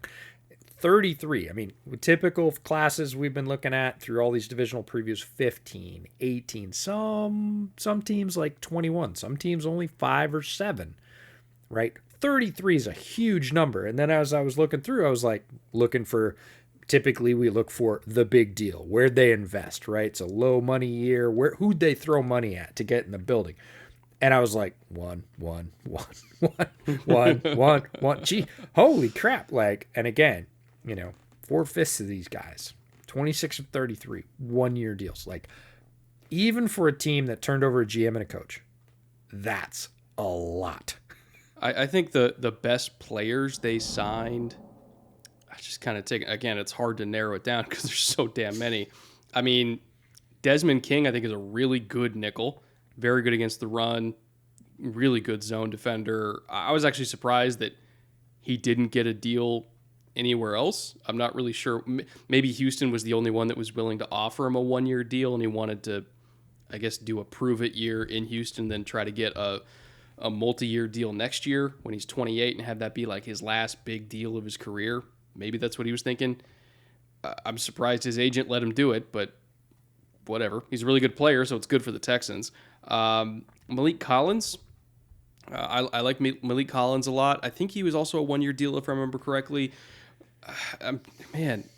33. I mean, with typical classes we've been looking at through all these divisional previews, 15, 18, some teams like 21, some teams only 5 or 7, right? 33 is a huge number. And then as I was looking through, I was like looking for, typically we look for the big deal. Where'd they invest, right? It's a low money year. Who'd they throw money at to get in the building? And I was like, one. Gee, holy crap. Like, and again, 4/5 of these guys, 26 of 33, 1-year deals. Like, even for a team that turned over a GM and a coach, that's a lot. I think the best players they signed, I just kind of take, again, it's hard to narrow it down because there's so damn many. I mean, Desmond King, I think, is a really good nickel, very good against the run, really good zone defender. I was actually surprised that he didn't get a deal anywhere else. I'm not really sure. Maybe Houston was the only one that was willing to offer him a 1-year deal, and he wanted to, I guess, do a prove-it year in Houston, then try to get a multi-year deal next year when he's 28 and have that be like his last big deal of his career. Maybe that's what he was thinking. I'm surprised his agent let him do it, but whatever. He's a really good player, so it's good for the Texans. Malik Collins, I like Malik Collins a lot. I think he was also a 1-year deal, if I remember correctly. Man,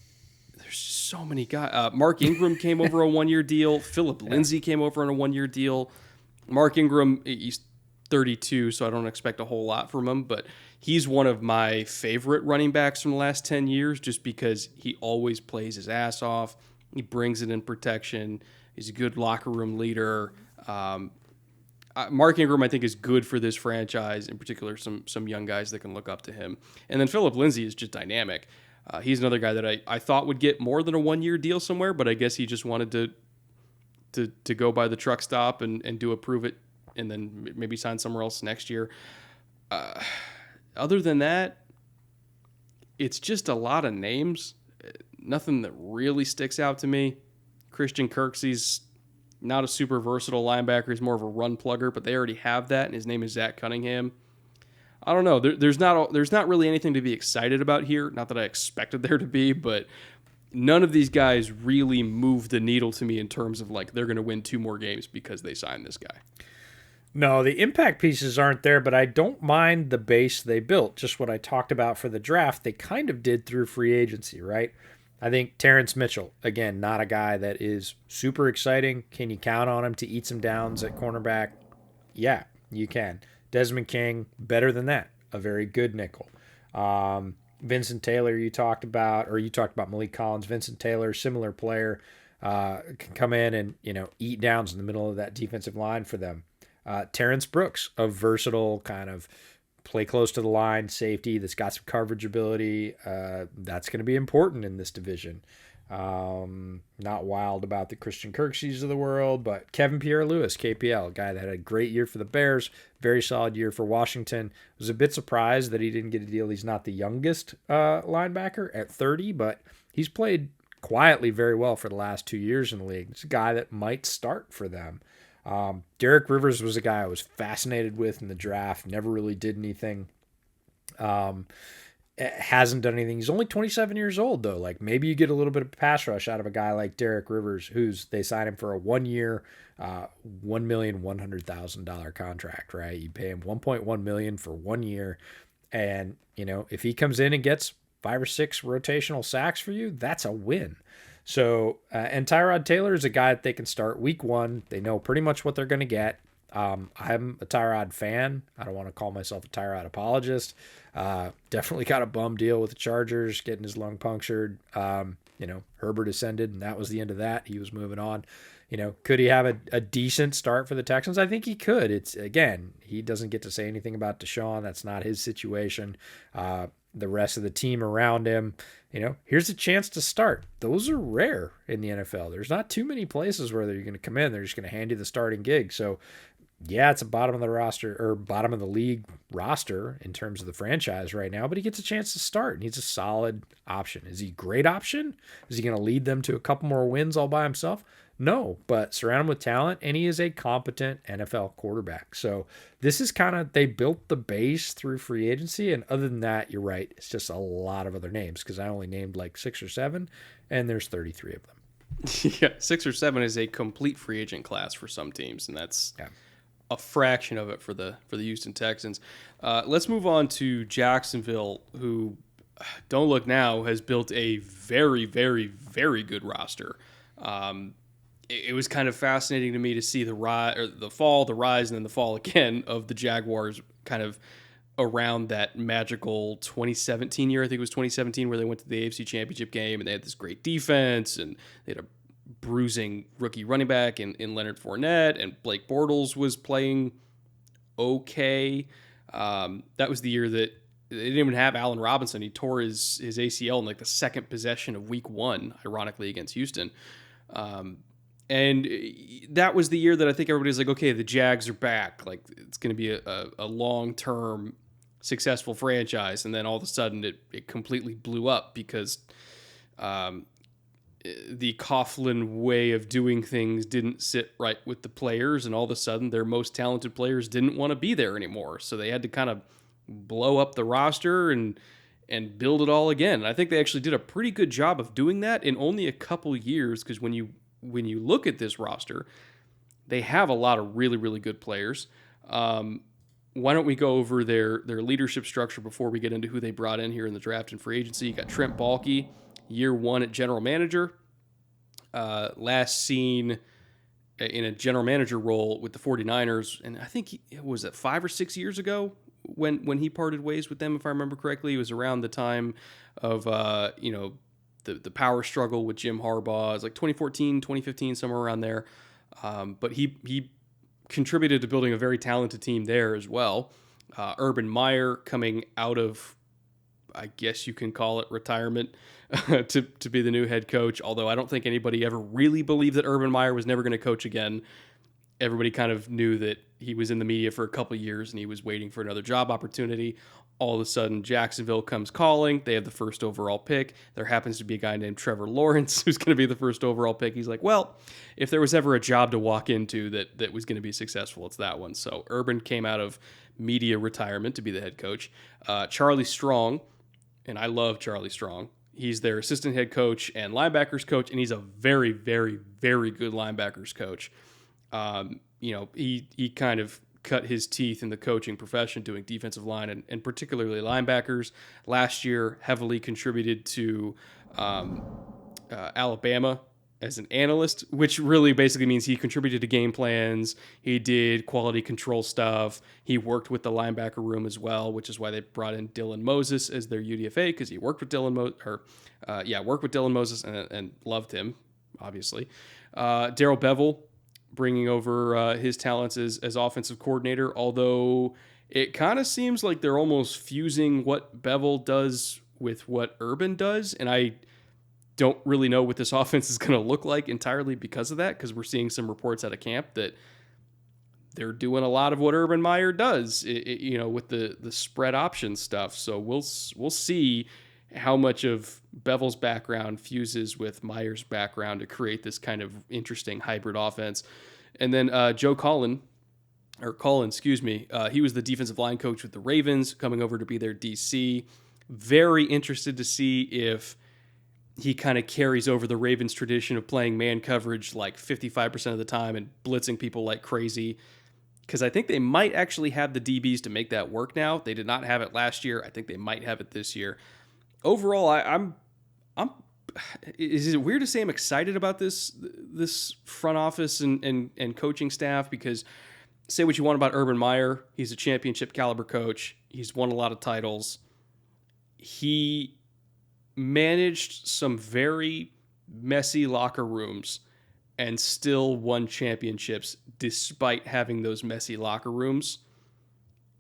there's so many guys. Mark Ingram came over a 1-year deal. Philip Lindsay came over on a 1-year deal. Mark Ingram, he's 32, so I don't expect a whole lot from him, but he's one of my favorite running backs from the last 10 years just because he always plays his ass off. He brings it in protection. He's a good locker room leader. Mark Ingram, I think, is good for this franchise, in particular some young guys that can look up to him. And then Philip Lindsay is just dynamic. He's another guy that I thought would get more than a 1-year deal somewhere, but I guess he just wanted to go by the truck stop and do a prove it and then maybe sign somewhere else next year. Other than that, it's just a lot of names. Nothing that really sticks out to me. Christian Kirksey's not a super versatile linebacker. He's more of a run plugger, but they already have that, and his name is Zach Cunningham. I don't know. There's not really anything to be excited about here. Not that I expected there to be, but none of these guys really move the needle to me in terms of like they're going to win 2 more games because they signed this guy. No, the impact pieces aren't there, but I don't mind the base they built. Just what I talked about for the draft, they kind of did through free agency, right? I think Terrence Mitchell, again, not a guy that is super exciting. Can you count on him to eat some downs at cornerback? Yeah, you can. Desmond King, better than that. A very good nickel. Vincent Taylor, you talked about Malik Collins. Vincent Taylor, similar player, can come in and eat downs in the middle of that defensive line for them. Terrence Brooks, a versatile kind of play close to the line safety that's got some coverage ability. That's going to be important in this division. Not wild about the Christian Kirksey's of the world, but Kevin Pierre-Louis, KPL, a guy that had a great year for the Bears, very solid year for Washington. Was a bit surprised that he didn't get a deal. He's not the youngest linebacker at 30, but he's played quietly very well for the last 2 years in the league. It's a guy that might start for them. Derek Rivers was a guy I was fascinated with in the draft. Never really did anything. Hasn't done anything. He's only 27 years old though. Like maybe you get a little bit of pass rush out of a guy like Derek Rivers, they signed him for a 1-year, $1,100,000 contract, right? You pay him $1.1 million for 1 year. And if he comes in and gets 5 or 6 rotational sacks for you, that's a win. So, and Tyrod Taylor is a guy that they can start week 1. They know pretty much what they're going to get. I'm a Tyrod fan. I don't want to call myself a Tyrod apologist. Definitely got a bum deal with the Chargers, getting his lung punctured. Herbert ascended, and that was the end of that. He was moving on. Could he have a decent start for the Texans? I think he could. It's, again, he doesn't get to say anything about Deshaun. That's not his situation. The rest of the team around him, here's a chance to start. Those are rare in the NFL. There's not too many places where they're going to come in. They're just going to hand you the starting gig. So, yeah, it's a bottom of the roster or bottom of the league roster in terms of the franchise right now, but he gets a chance to start and he's a solid option. Is he a great option? Is he going to lead them to a couple more wins all by himself? No, but surround him with talent, and he is a competent NFL quarterback. So this is they built the base through free agency, and other than that, you're right, it's just a lot of other names because I only named like 6 or 7, and there's 33 of them. Yeah, 6 or 7 is a complete free agent class for some teams, and that's a fraction of it for the Houston Texans. Let's move on to Jacksonville, who, don't look now, has built a very, very, very good roster. It was kind of fascinating to me to see the rise, or the fall, the rise, and then the fall again of the Jaguars kind of around that magical 2017 year. I think it was 2017 where they went to the AFC Championship game and they had this great defense and they had a bruising rookie running back in Leonard Fournette, and Blake Bortles was playing okay. That was the year that they didn't even have Allen Robinson. He tore his ACL in like the second possession of week 1, ironically, against Houston. And that was the year that I think everybody's like, okay, the Jags are back. Like, it's going to be a long-term successful franchise. And then all of a sudden it completely blew up because the Coughlin way of doing things didn't sit right with the players. And all of a sudden their most talented players didn't want to be there anymore. So they had to kind of blow up the roster and build it all again. And I think they actually did a pretty good job of doing that in only a couple years, because when you look at this roster, they have a lot of really, really good players. Why don't we go over their leadership structure before we get into who they brought in here in the draft and free agency? You got Trent Baalke, year 1 at general manager. Last seen in a general manager role with the 49ers, and I think it was 5 or 6 years ago when he parted ways with them, if I remember correctly. It was around the time of the power struggle with Jim Harbaugh. It was like 2014, 2015, somewhere around there. But he contributed to building a very talented team there as well. Urban Meyer coming out of, I guess you can call it, retirement to be the new head coach, although I don't think anybody ever really believed that Urban Meyer was never going to coach again. Everybody kind of knew that he was in the media for a couple of years and he was waiting for another job opportunity. All of a sudden, Jacksonville comes calling. They have the first overall pick. There happens to be a guy named Trevor Lawrence who's going to be the first overall pick. He's like, well, if there was ever a job to walk into that was going to be successful, it's that one. So Urban came out of media retirement to be the head coach. Charlie Strong, and I love Charlie Strong. He's their assistant head coach and linebackers coach, and he's a very, very, very good linebackers coach. He kind of cut his teeth in the coaching profession doing defensive line and particularly linebackers. Last year, heavily contributed to Alabama as an analyst, which really basically means he contributed to game plans. He did quality control stuff. He worked with the linebacker room as well, which is why they brought in Dylan Moses as their UDFA, because he worked with Dylan Moses and loved him, obviously. Darrell Bevell, bringing over his talents as offensive coordinator, although it kind of seems like they're almost fusing what Bevell does with what Urban does, and I don't really know what this offense is going to look like entirely because of that, because we're seeing some reports out of camp that they're doing a lot of what Urban Meyer does, with the spread option stuff. So we'll see how much of Bevell's background fuses with Meyer's background to create this kind of interesting hybrid offense. And then Joe Collins, he was the defensive line coach with the Ravens, coming over to be their DC. Very interested to see if he kind of carries over the Ravens tradition of playing man coverage like 55% of the time and blitzing people like crazy, because I think they might actually have the DBs to make that work now. They did not have it last year. I think they might have it this year. Overall, I'm is it weird to say I'm excited about this front office and coaching staff? Because say what you want about Urban Meyer, he's a championship caliber coach. He's won a lot of titles. He managed some very messy locker rooms and still won championships despite having those messy locker rooms.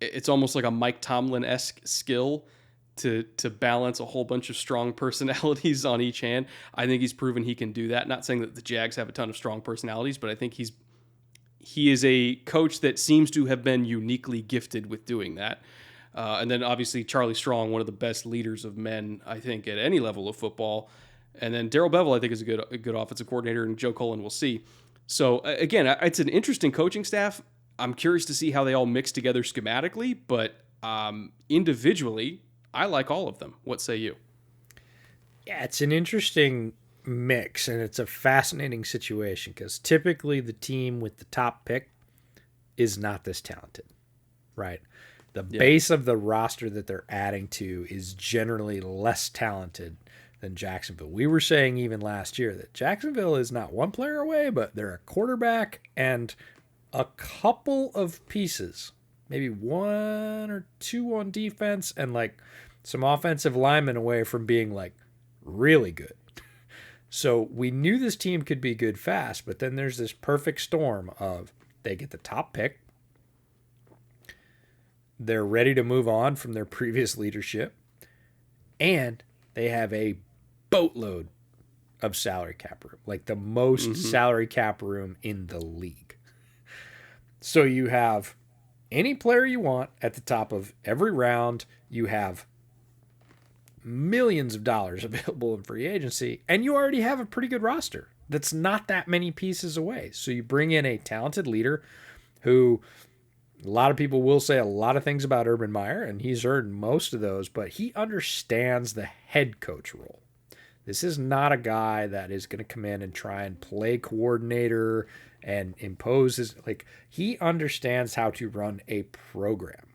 It's almost like a Mike Tomlin-esque skill to balance a whole bunch of strong personalities on each hand. I think he's proven he can do that. Not saying that the Jags have a ton of strong personalities, but I think he is a coach that seems to have been uniquely gifted with doing that. And then obviously Charlie Strong, one of the best leaders of men, I think, at any level of football. And then Darrell Bevel, I think, is a good offensive coordinator, and Joe Cullen we'll see. So again, it's an interesting coaching staff. I'm curious to see how they all mix together schematically, but individually, I like all of them. What say you? Yeah, it's an interesting mix, and it's a fascinating situation because typically the team with the top pick is not this talented, right? The base of the roster that they're adding to is generally less talented than Jacksonville. We were saying even last year that Jacksonville is not one player away, but they're a quarterback and a couple of pieces, maybe one or two on defense, and like some offensive linemen away from being like really good. So we knew this team could be good fast, but then there's this perfect storm of they get the top pick, they're ready to move on from their previous leadership, and they have a boatload of salary cap room, like the most salary cap room in the league. So you have any player you want at the top of every round. You have millions of dollars available in free agency, and you already have a pretty good roster that's not that many pieces away. So you bring in a talented leader who a lot of people will say a lot of things about Urban Meyer, and he's earned most of those, but he understands the head coach role. This is not a guy that is going to come in and try and play coordinator and impose his, like, he understands how to run a program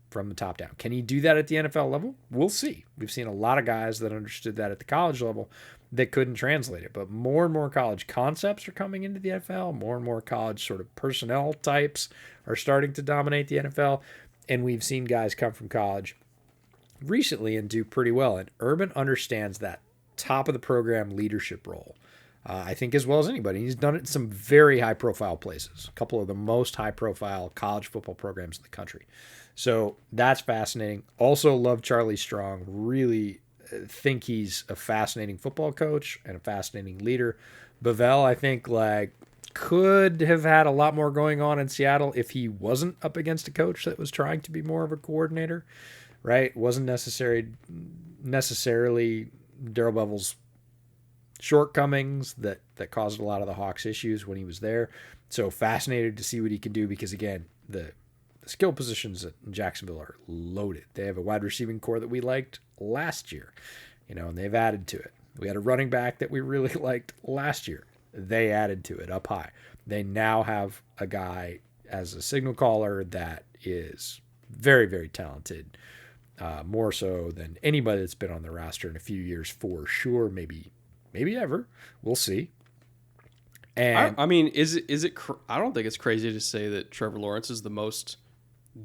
from the top down. Can he do that at the NFL level? We'll see. We've seen a lot of guys that understood that at the college level that couldn't translate it, but more and more college concepts are coming into the NFL. More and more college sort of personnel types are starting to dominate the NFL, and we've seen guys come from college recently and do pretty well, and Urban understands that top of the program leadership role, I think, as well as anybody. He's done it in some very high-profile places, a couple of the most high-profile college football programs in the country. So that's fascinating. Also love Charlie Strong. Really think he's a fascinating football coach and a fascinating leader. Bevell, I think, like, could have had a lot more going on in Seattle if he wasn't up against a coach that was trying to be more of a coordinator, right? Wasn't necessarily Darrell Bevel's shortcomings that caused a lot of the Hawks' issues when he was there. So fascinated to see what he can do because, again, the skill positions in Jacksonville are loaded. They have a wide receiving core that we liked last year, and they've added to it. We had a running back that we really liked last year. They added to it up high. They now have a guy as a signal caller that is very, very talented, more so than anybody that's been on the roster in a few years for sure, maybe ever. We'll see. And I mean, is it? I don't think it's crazy to say that Trevor Lawrence is the most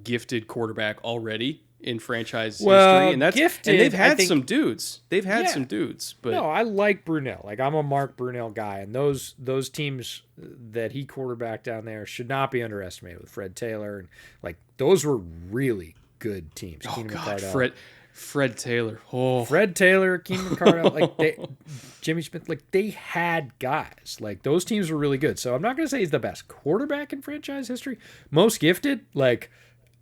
gifted quarterback already in franchise history, and that's gifted, and they've had some dudes. They've had some dudes, but no, I like Brunell. Like, I'm a Mark Brunell guy, and those teams that he quarterbacked down there should not be underestimated with Fred Taylor, and like those were really good teams. Oh God, Fred Taylor. Oh, Fred Taylor, Keenan McCardell, like Jimmy Smith, like they had guys. Like those teams were really good. So I'm not going to say he's the best quarterback in franchise history. Most gifted, like,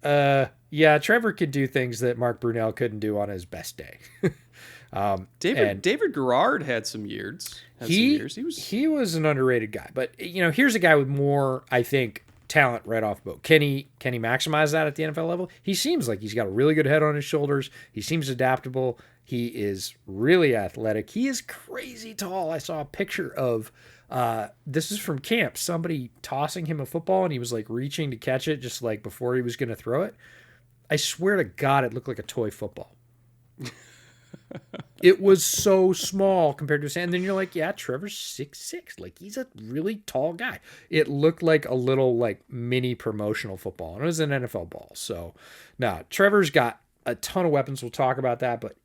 yeah, Trevor could do things that Mark Brunell couldn't do on his best day. David Garrard had some years. He was an underrated guy. But here's a guy with more, I think, talent right off the boat. Can he maximize that at the NFL level? He seems like he's got a really good head on his shoulders. He seems adaptable. He is really athletic. He is crazy tall. I saw a picture of this is from camp, somebody tossing him a football and he was like reaching to catch it just like before he was going to throw it. I swear to God, it looked like a toy football. It was so small compared to his hand. And then you're like, yeah, Trevor's 6'6". Like, he's a really tall guy. It looked like a little, like, mini promotional football. And it was an NFL ball. So, no, Trevor's got a ton of weapons. We'll talk about that. But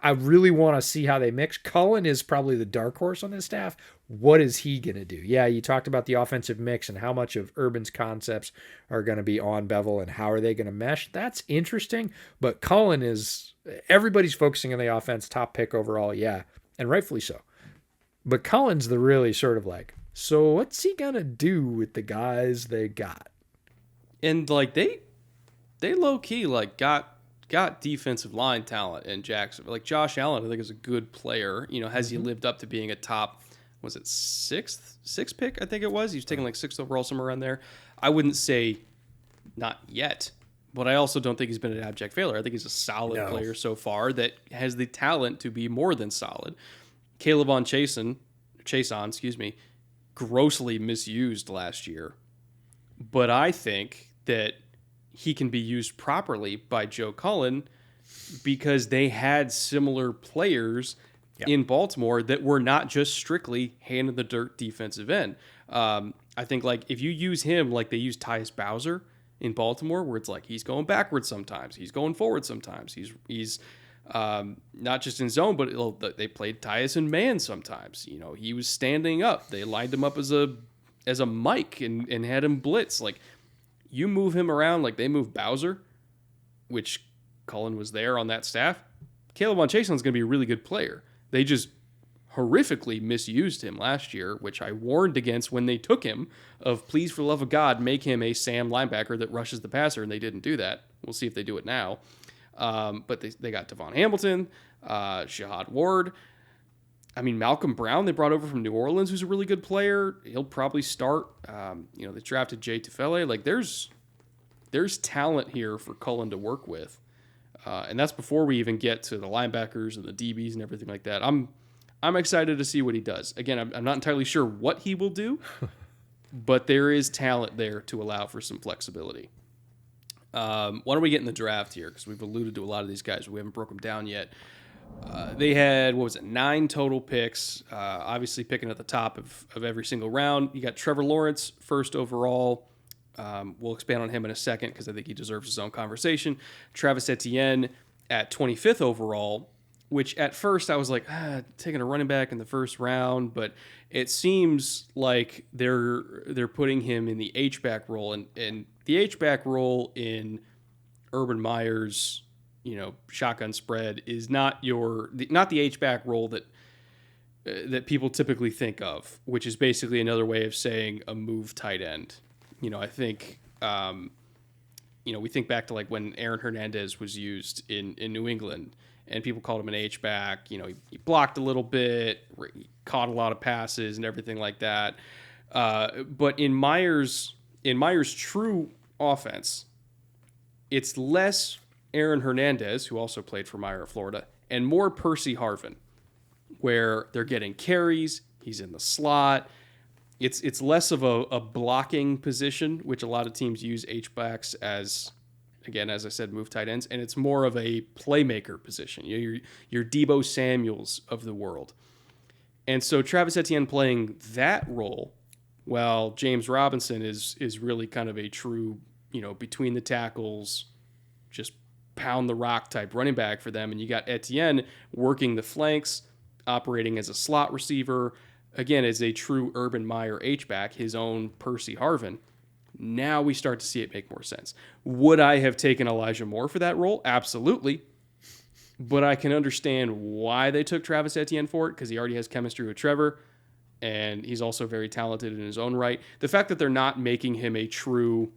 I really want to see how they mix. Cullen is probably the dark horse on this staff. what is he going to do? Yeah, you talked about the offensive mix and how much of Urban's concepts are going to be on Bevel and how are they going to mesh. That's interesting, but Cullen is, everybody's focusing on the offense, top pick overall, yeah, and rightfully so. But Cullen's the really sort of like, so what's he going to do with the guys they got? And like they low key like got defensive line talent in Jacksonville. Like Josh Allen, I think is a good player. You know, has he lived up to being a top, was it sixth pick? I think it was. He was taken like sixth overall, somewhere around there. I wouldn't say not yet, but I also don't think he's been an abject failure. I think he's a solid player so far that has the talent to be more than solid. Caleb Chason, grossly misused last year, but I think that he can be used properly by Joe Cullen because they had similar players in Baltimore that were not just strictly hand in the dirt defensive end. I think like if you use him like they use Tyus Bowser in Baltimore, where it's like he's going backwards sometimes, he's going forward sometimes, he's not just in zone, but they played Tyus in man sometimes. You know, he was standing up. They lined him up as a Mike and had him blitz. Like you move him around like they moved Bowser, which Cullen was there on that staff. Caleb Chason's going to be a really good player. They just horrifically misused him last year, which I warned against when they took him, of please, for the love of God, make him a Sam linebacker that rushes the passer, and they didn't do that. We'll see if they do it now. But they got Devon Hamilton, Shahad Ward. I mean, Malcolm Brown they brought over from New Orleans, who's a really good player. He'll probably start. They drafted Jay Tufele. Like, there's talent here for Cullen to work with. And that's before we even get to the linebackers and the DBs and everything like that. I'm excited to see what he does. Again, I'm not entirely sure what he will do, but there is talent there to allow for some flexibility. Why don't we get in the draft here? Because we've alluded to a lot of these guys. We haven't broken them down yet. They had, 9 total picks, obviously picking at the top of every single round. You got Trevor Lawrence, first overall. We'll expand on him in a second because I think he deserves his own conversation. Travis Etienne at 25th overall, which at first I was like, taking a running back in the first round, but it seems like they're putting him in the H-back role, and the H-back role in Urban Meyer's, shotgun spread is not the H-back role that people typically think of, which is basically another way of saying a move tight end. I think, we think back to like when Aaron Hernandez was used in New England, and people called him an H-back. He blocked a little bit, he caught a lot of passes and everything like that. But in Meyer's true offense, it's less Aaron Hernandez, who also played for Meyer at Florida, and more Percy Harvin, where they're getting carries, he's in the slot. It's less of a blocking position, which a lot of teams use H-backs as, again, as I said, move tight ends, and it's more of a playmaker position. Your Deebo Samuels of the world. And so Travis Etienne playing that role, while James Robinson is really kind of a true, between the tackles, just pound the rock type running back for them. And you got Etienne working the flanks, operating as a slot receiver, again, as a true Urban Meyer H-back, his own Percy Harvin. Now we start to see it make more sense. Would I have taken Elijah Moore for that role? Absolutely. But I can understand why they took Travis Etienne for it, because he already has chemistry with Trevor, and he's also very talented in his own right. The fact that they're not making him the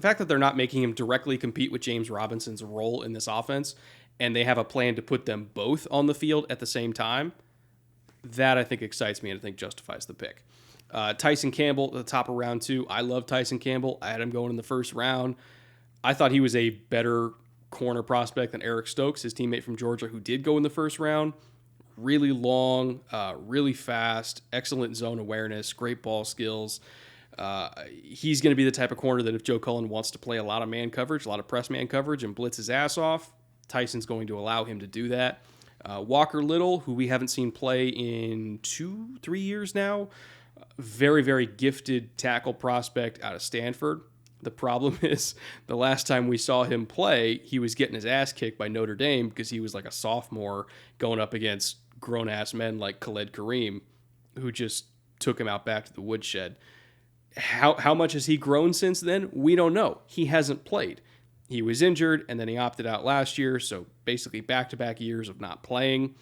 fact that they're not making him directly compete with James Robinson's role in this offense, and they have a plan to put them both on the field at the same time, that I think excites me and I think justifies the pick. Tyson Campbell at the top of round 2. I love Tyson Campbell. I had him going in the first round. I thought he was a better corner prospect than Eric Stokes, his teammate from Georgia, who did go in the first round. Really long, really fast, excellent zone awareness, great ball skills. He's going to be the type of corner that if Joe Cullen wants to play a lot of man coverage, a lot of press man coverage, and blitz his ass off, Tyson's going to allow him to do that. Walker Little, who we haven't seen play in 2-3 years now, very, very gifted tackle prospect out of Stanford. The problem is the last time we saw him play, he was getting his ass kicked by Notre Dame because he was like a sophomore going up against grown-ass men like Khalid Kareem, who just took him out back to the woodshed. How much has he grown since then? We don't know. He hasn't played. He was injured, and then he opted out last year, so basically back-to-back years of not playing.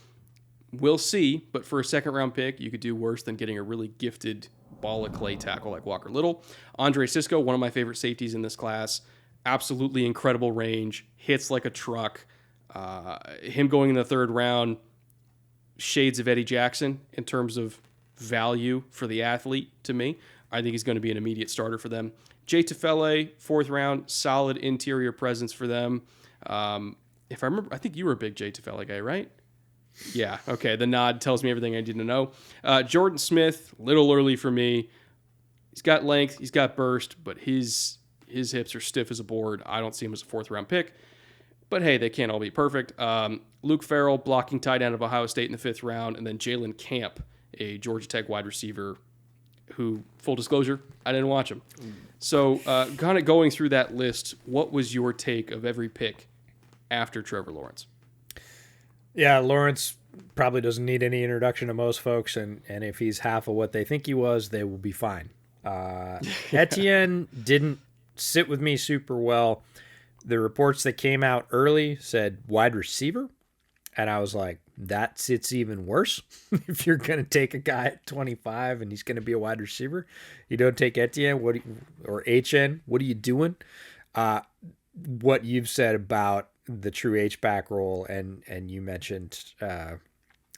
We'll see, but for a second-round pick, you could do worse than getting a really gifted ball of clay tackle like Walker Little. Andre Sisco, one of my favorite safeties in this class. Absolutely incredible range. Hits like a truck. Him going in the third round, shades of Eddie Jackson in terms of value for the athlete to me. I think he's going to be an immediate starter for them. Jay Tufele, fourth round, solid interior presence for them. If I remember, I think you were a big Jay Tufele guy, right? Yeah, okay. The nod tells me everything I need to know. Jordan Smith, little early for me. He's got length, he's got burst, but his hips are stiff as a board. I don't see him as a fourth-round pick. But hey, they can't all be perfect. Luke Farrell, blocking tight end of Ohio State in the fifth round, and then Jalen Camp, a Georgia Tech wide receiver who, full disclosure, I didn't watch him. So kind of going through that list, what was your take of every pick after Trevor Lawrence? Yeah, Lawrence probably doesn't need any introduction to most folks, and if he's half of what they think he was, they will be fine. Etienne didn't sit with me super well. The reports that came out early said wide receiver, and I was like, that sits even worse. If you're going to take a guy at 25 and he's going to be a wide receiver, you don't take Etienne or HN. What are you doing? What you've said about the true H-back role, and you mentioned,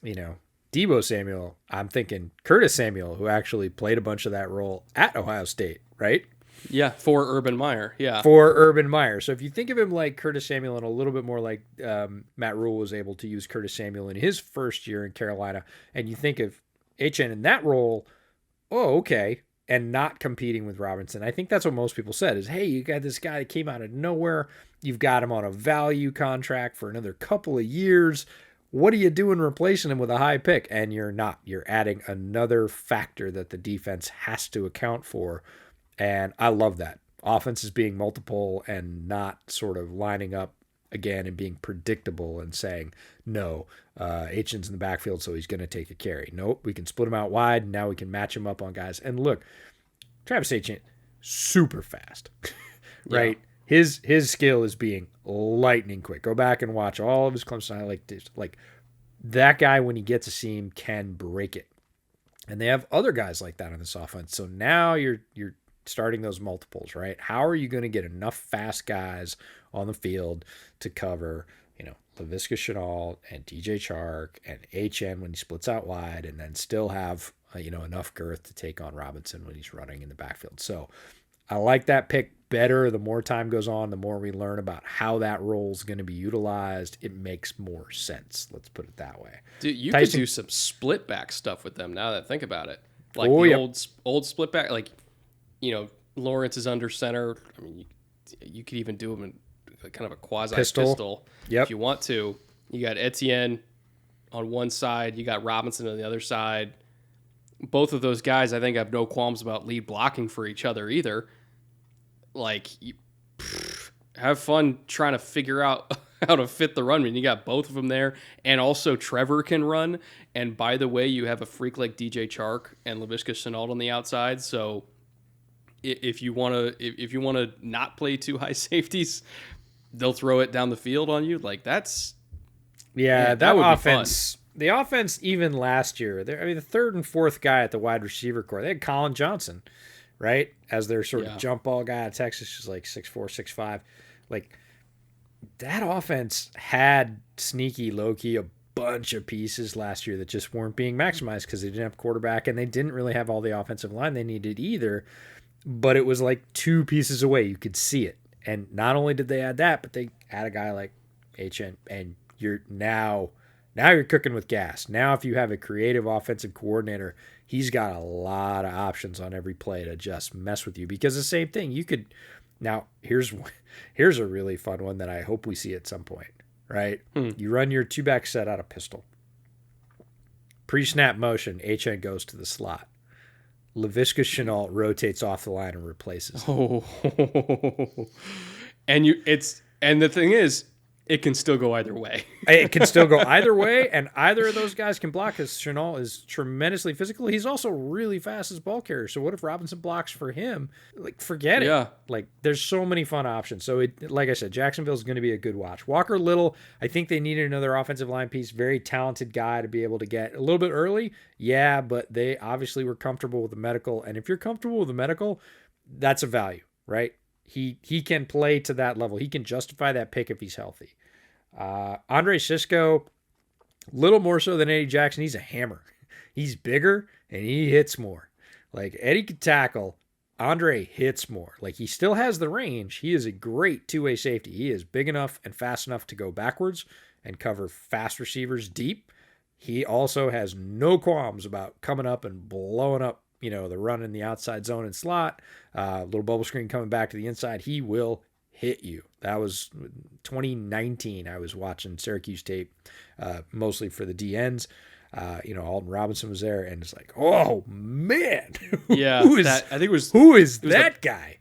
Deebo Samuel. I'm thinking Curtis Samuel, who actually played a bunch of that role at Ohio State, right? Yeah, for Urban Meyer. Yeah. For Urban Meyer. So if you think of him like Curtis Samuel and a little bit more like Matt Rule was able to use Curtis Samuel in his first year in Carolina, and you think of HN in that role, oh, okay, and not competing with Robinson. I think that's what most people said is, hey, you got this guy that came out of nowhere. You've got him on a value contract for another couple of years. What are you doing replacing him with a high pick? And you're not. You're adding another factor that the defense has to account for. And I love that. Offense is being multiple and not sort of lining up again and being predictable and saying, no, H.N.'s in the backfield, so he's going to take a carry. Nope, we can split him out wide, and now we can match him up on guys. And look, Travis Etienne, super fast, right? Yeah. His skill is being lightning quick. Go back and watch all of his Clemson highlights. Like that guy, when he gets a seam, can break it. And they have other guys like that on this offense. So now you're starting those multiples, right? How are you going to get enough fast guys on the field to cover, Laviska Shenault and DJ Chark and HN when he splits out wide, and then still have, enough girth to take on Robinson when he's running in the backfield. So I like that pick better. The more time goes on, the more we learn about how that role is going to be utilized. It makes more sense. Let's put it that way. Dude, you could do some split back stuff with them now that I think about it. Like old split back, like, Lawrence is under center. I mean, you could even do him in kind of a quasi pistol if you want to. You got Etienne on one side. You got Robinson on the other side. Both of those guys, I think, have no qualms about lead blocking for each other either. Like, have fun trying to figure out how to fit the run. I mean, you got both of them there, and also Trevor can run. And by the way, you have a freak like DJ Chark and Laviska Shenault on the outside. So if you want to not play two high safeties, they'll throw it down the field on you. Like that would offense. Be fun. The offense, even last year, the third and fourth guy at the wide receiver core, they had Colin Johnson, right, as their sort of jump ball guy at Texas, who's like 6'4", 6'5". Like, that offense had sneaky, low-key, a bunch of pieces last year that just weren't being maximized because they didn't have quarterback, and they didn't really have all the offensive line they needed either. But it was like two pieces away. You could see it. And not only did they add that, but they add a guy like HN, and you're now you're cooking with gas. Now if you have a creative offensive coordinator, he's got a lot of options on every play to just mess with you. Because the same thing, you could now here's a really fun one that I hope we see at some point, right? You run your two-back set out of pistol. Pre-snap motion, HN goes to the slot. Laviska Shenault rotates off the line and replaces him. And the thing is, it can still go either way. It can still go either way, and either of those guys can block because Chenault is tremendously physical. He's also really fast as ball carrier. So what if Robinson blocks for him? Like, forget it. Yeah. Like, there's so many fun options. So, like I said, Jacksonville's going to be a good watch. Walker Little, I think they needed another offensive line piece. Very talented guy to be able to get a little bit early. Yeah, but they obviously were comfortable with the medical. And if you're comfortable with the medical, that's a value, right? He can play to that level. He can justify that pick if he's healthy. Andre Sisco, little more so than Eddie Jackson. He's a hammer. He's bigger and he hits more. Like, Eddie could tackle. Andre hits more. Like, he still has the range. He is a great two-way safety. He is big enough and fast enough to go backwards and cover fast receivers deep. He also has no qualms about coming up and blowing up, the run in the outside zone and slot. Little bubble screen coming back to the inside. He will hit you. That was 2019. I was watching Syracuse tape, mostly for the DNs. Alton Robinson was there, and it's like, oh man, yeah. who is that guy?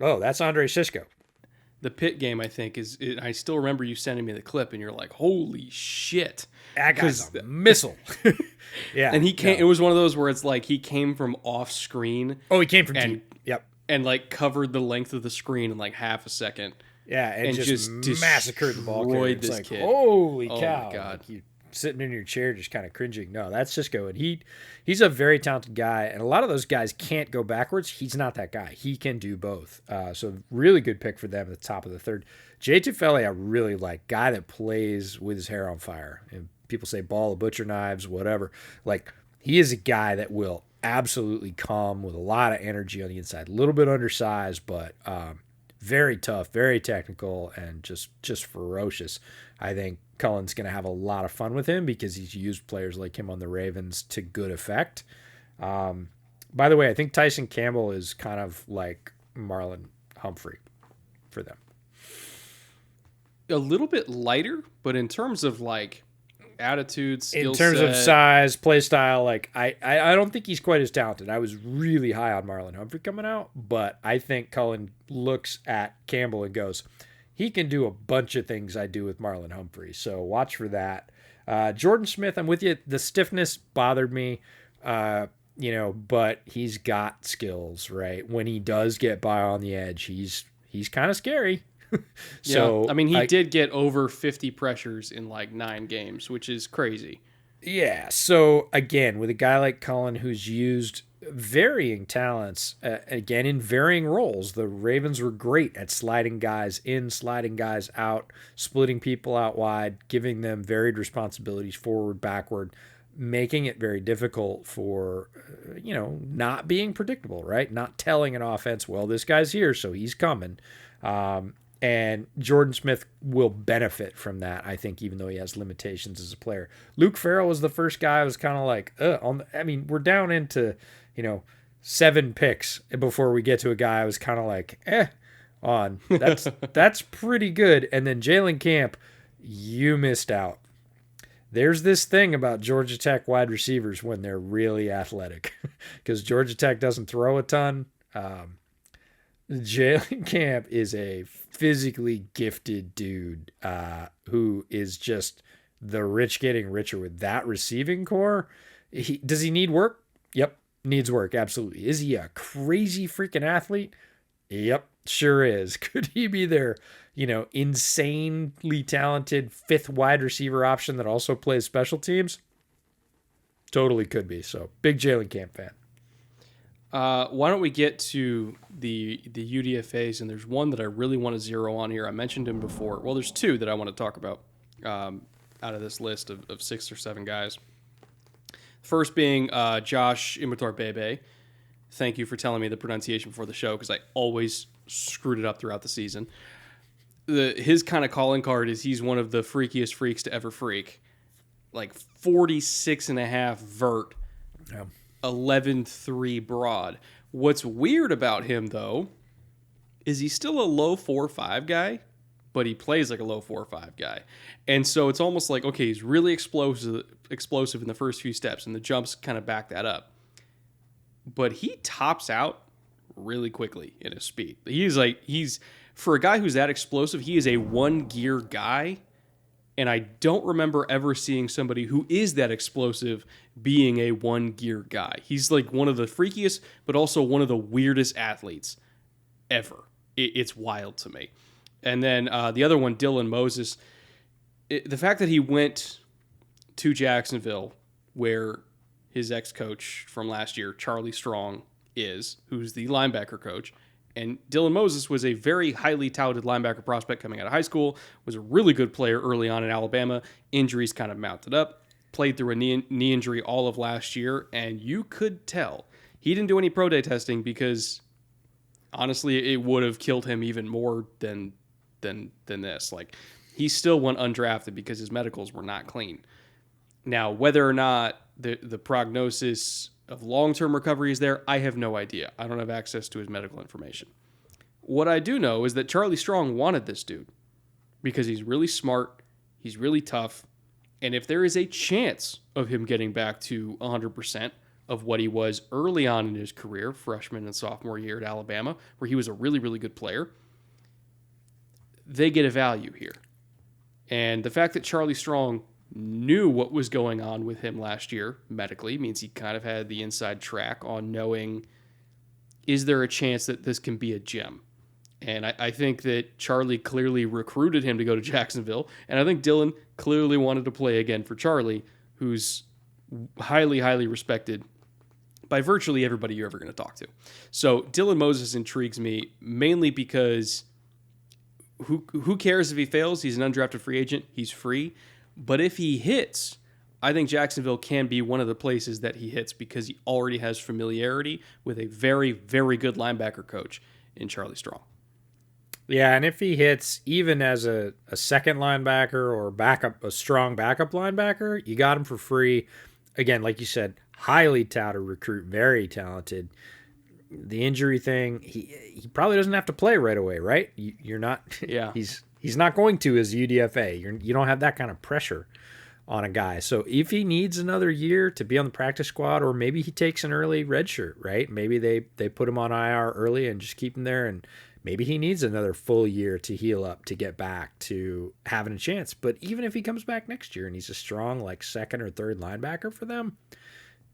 Oh, that's Andre Sisco. The Pitt game, I think, I still remember you sending me the clip, and you're like, holy shit. That guy's a missile. Yeah. And he came, it was one of those where it's like he came from off screen. Oh, he came from deep. Yep. And like covered the length of the screen in like half a second. Yeah, and just massacred the ball carrier. It's like, kid. Holy cow. My God. Like, you sitting in your chair just kind of cringing. No, that's Sisco. And he's a very talented guy. And a lot of those guys can't go backwards. He's not that guy. He can do both. So really good pick for them at the top of the third. Jay Tufele, I really like. Guy that plays with his hair on fire. And people say ball of butcher knives, whatever. Like, he is a guy that will absolutely come with a lot of energy on the inside. A little bit undersized, but very tough, very technical, and just ferocious. I think Cullen's going to have a lot of fun with him because he's used players like him on the Ravens to good effect. By the way, I think Tyson Campbell is kind of like Marlon Humphrey for them. A little bit lighter, but in terms of like attitude, skill set. In terms of size, play style, like I don't think he's quite as talented. I was really high on Marlon Humphrey coming out, but I think Cullen looks at Campbell and goes, he can do a bunch of things I do with Marlon Humphrey. So watch for that. Jordan Smith, I'm with you. The stiffness bothered me, but he's got skills, right? When he does get by on the edge, he's kind of scary. So yeah, I mean, he did get over 50 pressures in like 9 games, which is crazy. Yeah. So again, with a guy like Cullen who's used varying talents, again in varying roles, the Ravens were great at sliding guys in, sliding guys out, splitting people out wide, giving them varied responsibilities forward, backward, making it very difficult for, not being predictable, right? Not telling an offense, well, this guy's here, so he's coming. And Jordan Smith will benefit from that, I think, even though he has limitations as a player. Luke Farrell was the first guy I was kind of like, we're down into, 7 picks before we get to a guy I was kind of like, on. That's pretty good. And then Jalen Camp, you missed out. There's this thing about Georgia Tech wide receivers when they're really athletic because Georgia Tech doesn't throw a ton. Jalen Camp is a physically gifted dude who is just the rich getting richer with that receiving core. Does he need work? Yep, needs work, absolutely. Is he a crazy freaking athlete? Yep, sure is. Could he be their, insanely talented 5th wide receiver option that also plays special teams? Totally could be. So, big Jalen Camp fan. Why don't we get to the UDFAs, and there's one that I really want to zero on here. I mentioned him before. Well, there's 2 that I want to talk about out of this list of 6 or 7 guys. First being Josh Imatorbhebhe. Thank you for telling me the pronunciation before the show because I always screwed it up throughout the season. His kind of calling card is he's one of the freakiest freaks to ever freak. Like 46.5 vert. Yeah. 11.3 broad. What's weird about him, though, is he's still a low 4.5 guy, but he plays like a low 4.5 guy. And so it's almost like, okay, he's really explosive in the first few steps, and the jumps kind of back that up. But he tops out really quickly in his speed. He's for a guy who's that explosive, he is a one-gear guy. And I don't remember ever seeing somebody who is that explosive being a one-gear guy. He's like one of the freakiest, but also one of the weirdest athletes ever. It's wild to me. And then the other one, Dylan Moses, the fact that he went to Jacksonville, where his ex-coach from last year, Charlie Strong, who's the linebacker coach, and Dylan Moses was a very highly touted linebacker prospect coming out of high school, was a really good player early on in Alabama. Injuries kind of mounted up, played through a knee injury all of last year, and you could tell he didn't do any pro day testing because, honestly, it would have killed him even more than this. Like, he still went undrafted because his medicals were not clean. Now, whether or not the prognosis of long-term recovery is there, I have no idea. I don't have access to his medical information. What I do know is that Charlie Strong wanted this dude because he's really smart, he's really tough, and if there is a chance of him getting back to 100% of what he was early on in his career, freshman and sophomore year at Alabama, where he was a really, really good player, they get a value here. And the fact that Charlie Strong knew what was going on with him last year medically means he kind of had the inside track on knowing, is there a chance that this can be a gem? And I think that Charlie clearly recruited him to go to Jacksonville, and I think Dylan clearly wanted to play again for Charlie, who's highly, highly respected by virtually everybody you're ever going to talk to. So Dylan Moses intrigues me mainly because who cares if he fails? He's an undrafted free agent. He's free. But if he hits, I think Jacksonville can be one of the places that he hits because he already has familiarity with a very, very good linebacker coach in Charlie Strong. Yeah, and if he hits even as a second linebacker or a strong backup linebacker, you got him for free. Again, like you said, highly touted recruit, very talented. The injury thing, he probably doesn't have to play right away, right? You're not. Yeah. He's not going to as UDFA. You don't have that kind of pressure on a guy. So if he needs another year to be on the practice squad, or maybe he takes an early red shirt, right? Maybe they put him on IR early and just keep him there, and maybe he needs another full year to heal up to get back to having a chance. But even if he comes back next year and he's a strong like second or third linebacker for them,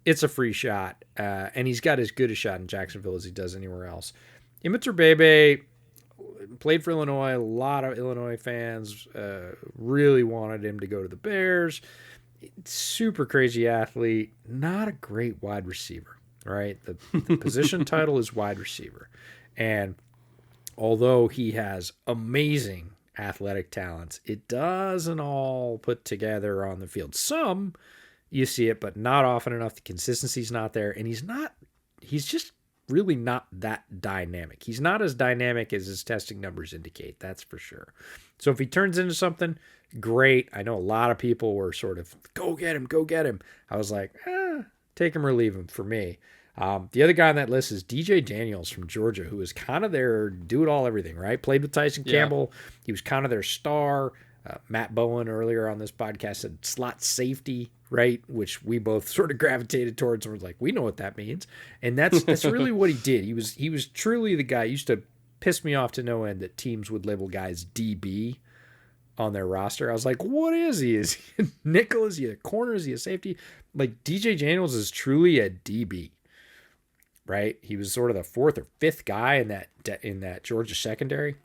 it's a free shot. And he's got as good a shot in Jacksonville as he does anywhere else. Immature Bebe played for Illinois. A lot of Illinois fans really wanted him to go to the Bears. Super crazy athlete. Not a great wide receiver, right? The position title is wide receiver. And although he has amazing athletic talents, it doesn't all put together on the field. Some, you see it, but not often enough. The consistency's not there. And he's just really not that dynamic. He's not as dynamic as his testing numbers indicate, that's for sure. So if he turns into something, great. I know a lot of people were sort of, go get him. I was like, take him or leave him for me. The other guy on that list is DJ Daniels from Georgia, who was kind of their do-it-all everything, right? Played with Tyson Campbell. He was kind of their star. Matt Bowen earlier on this podcast said slot safety, right? Which we both sort of gravitated towards and was like, we know what that means. And that's really what he did. He was truly the guy. It used to piss me off to no end that teams would label guys DB on their roster. I was like, what is he? Is he a nickel? Is he a corner? Is he a safety? Like, DJ Daniels is truly a DB, right? He was sort of the fourth or fifth guy in that Georgia secondary.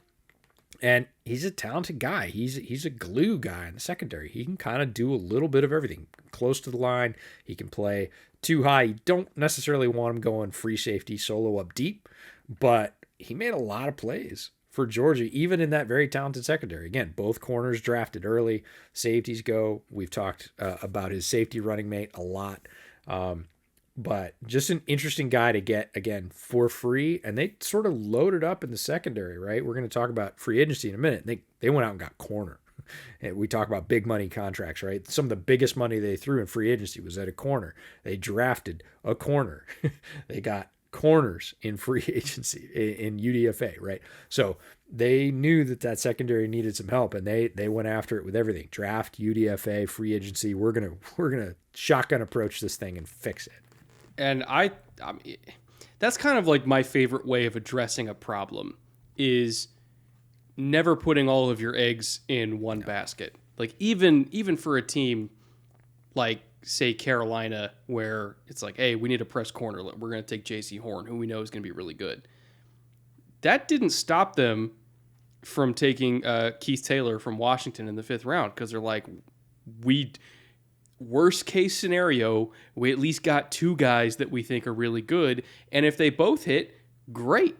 And he's a talented guy. He's a glue guy in the secondary. He can kind of do a little bit of everything. Close to the line. He can play too high. You don't necessarily want him going free safety solo up deep, but he made a lot of plays for Georgia, even in that very talented secondary. Again, both corners drafted early. Safeties go. We've talked about his safety running mate a lot. But just an interesting guy to get, again, for free. And they sort of loaded up in the secondary, right? We're going to talk about free agency in a minute. They went out and got corner. And we talk about big money contracts, right? Some of the biggest money they threw in free agency was at a corner. They drafted a corner. They got corners in free agency, in UDFA, right? So they knew that secondary needed some help, and they went after it with everything. Draft, UDFA, free agency. We're gonna shotgun approach this thing and fix it. And That's kind of like my favorite way of addressing a problem is never putting all of your eggs in one basket. Like even for a team like, say, Carolina, where it's like, hey, we need a press corner. We're going to take J.C. Horn, who we know is going to be really good. That didn't stop them from taking Keith Taylor from Washington in the 5th round, because they're like, worst case scenario, we at least got 2 guys that we think are really good, and if they both hit, great.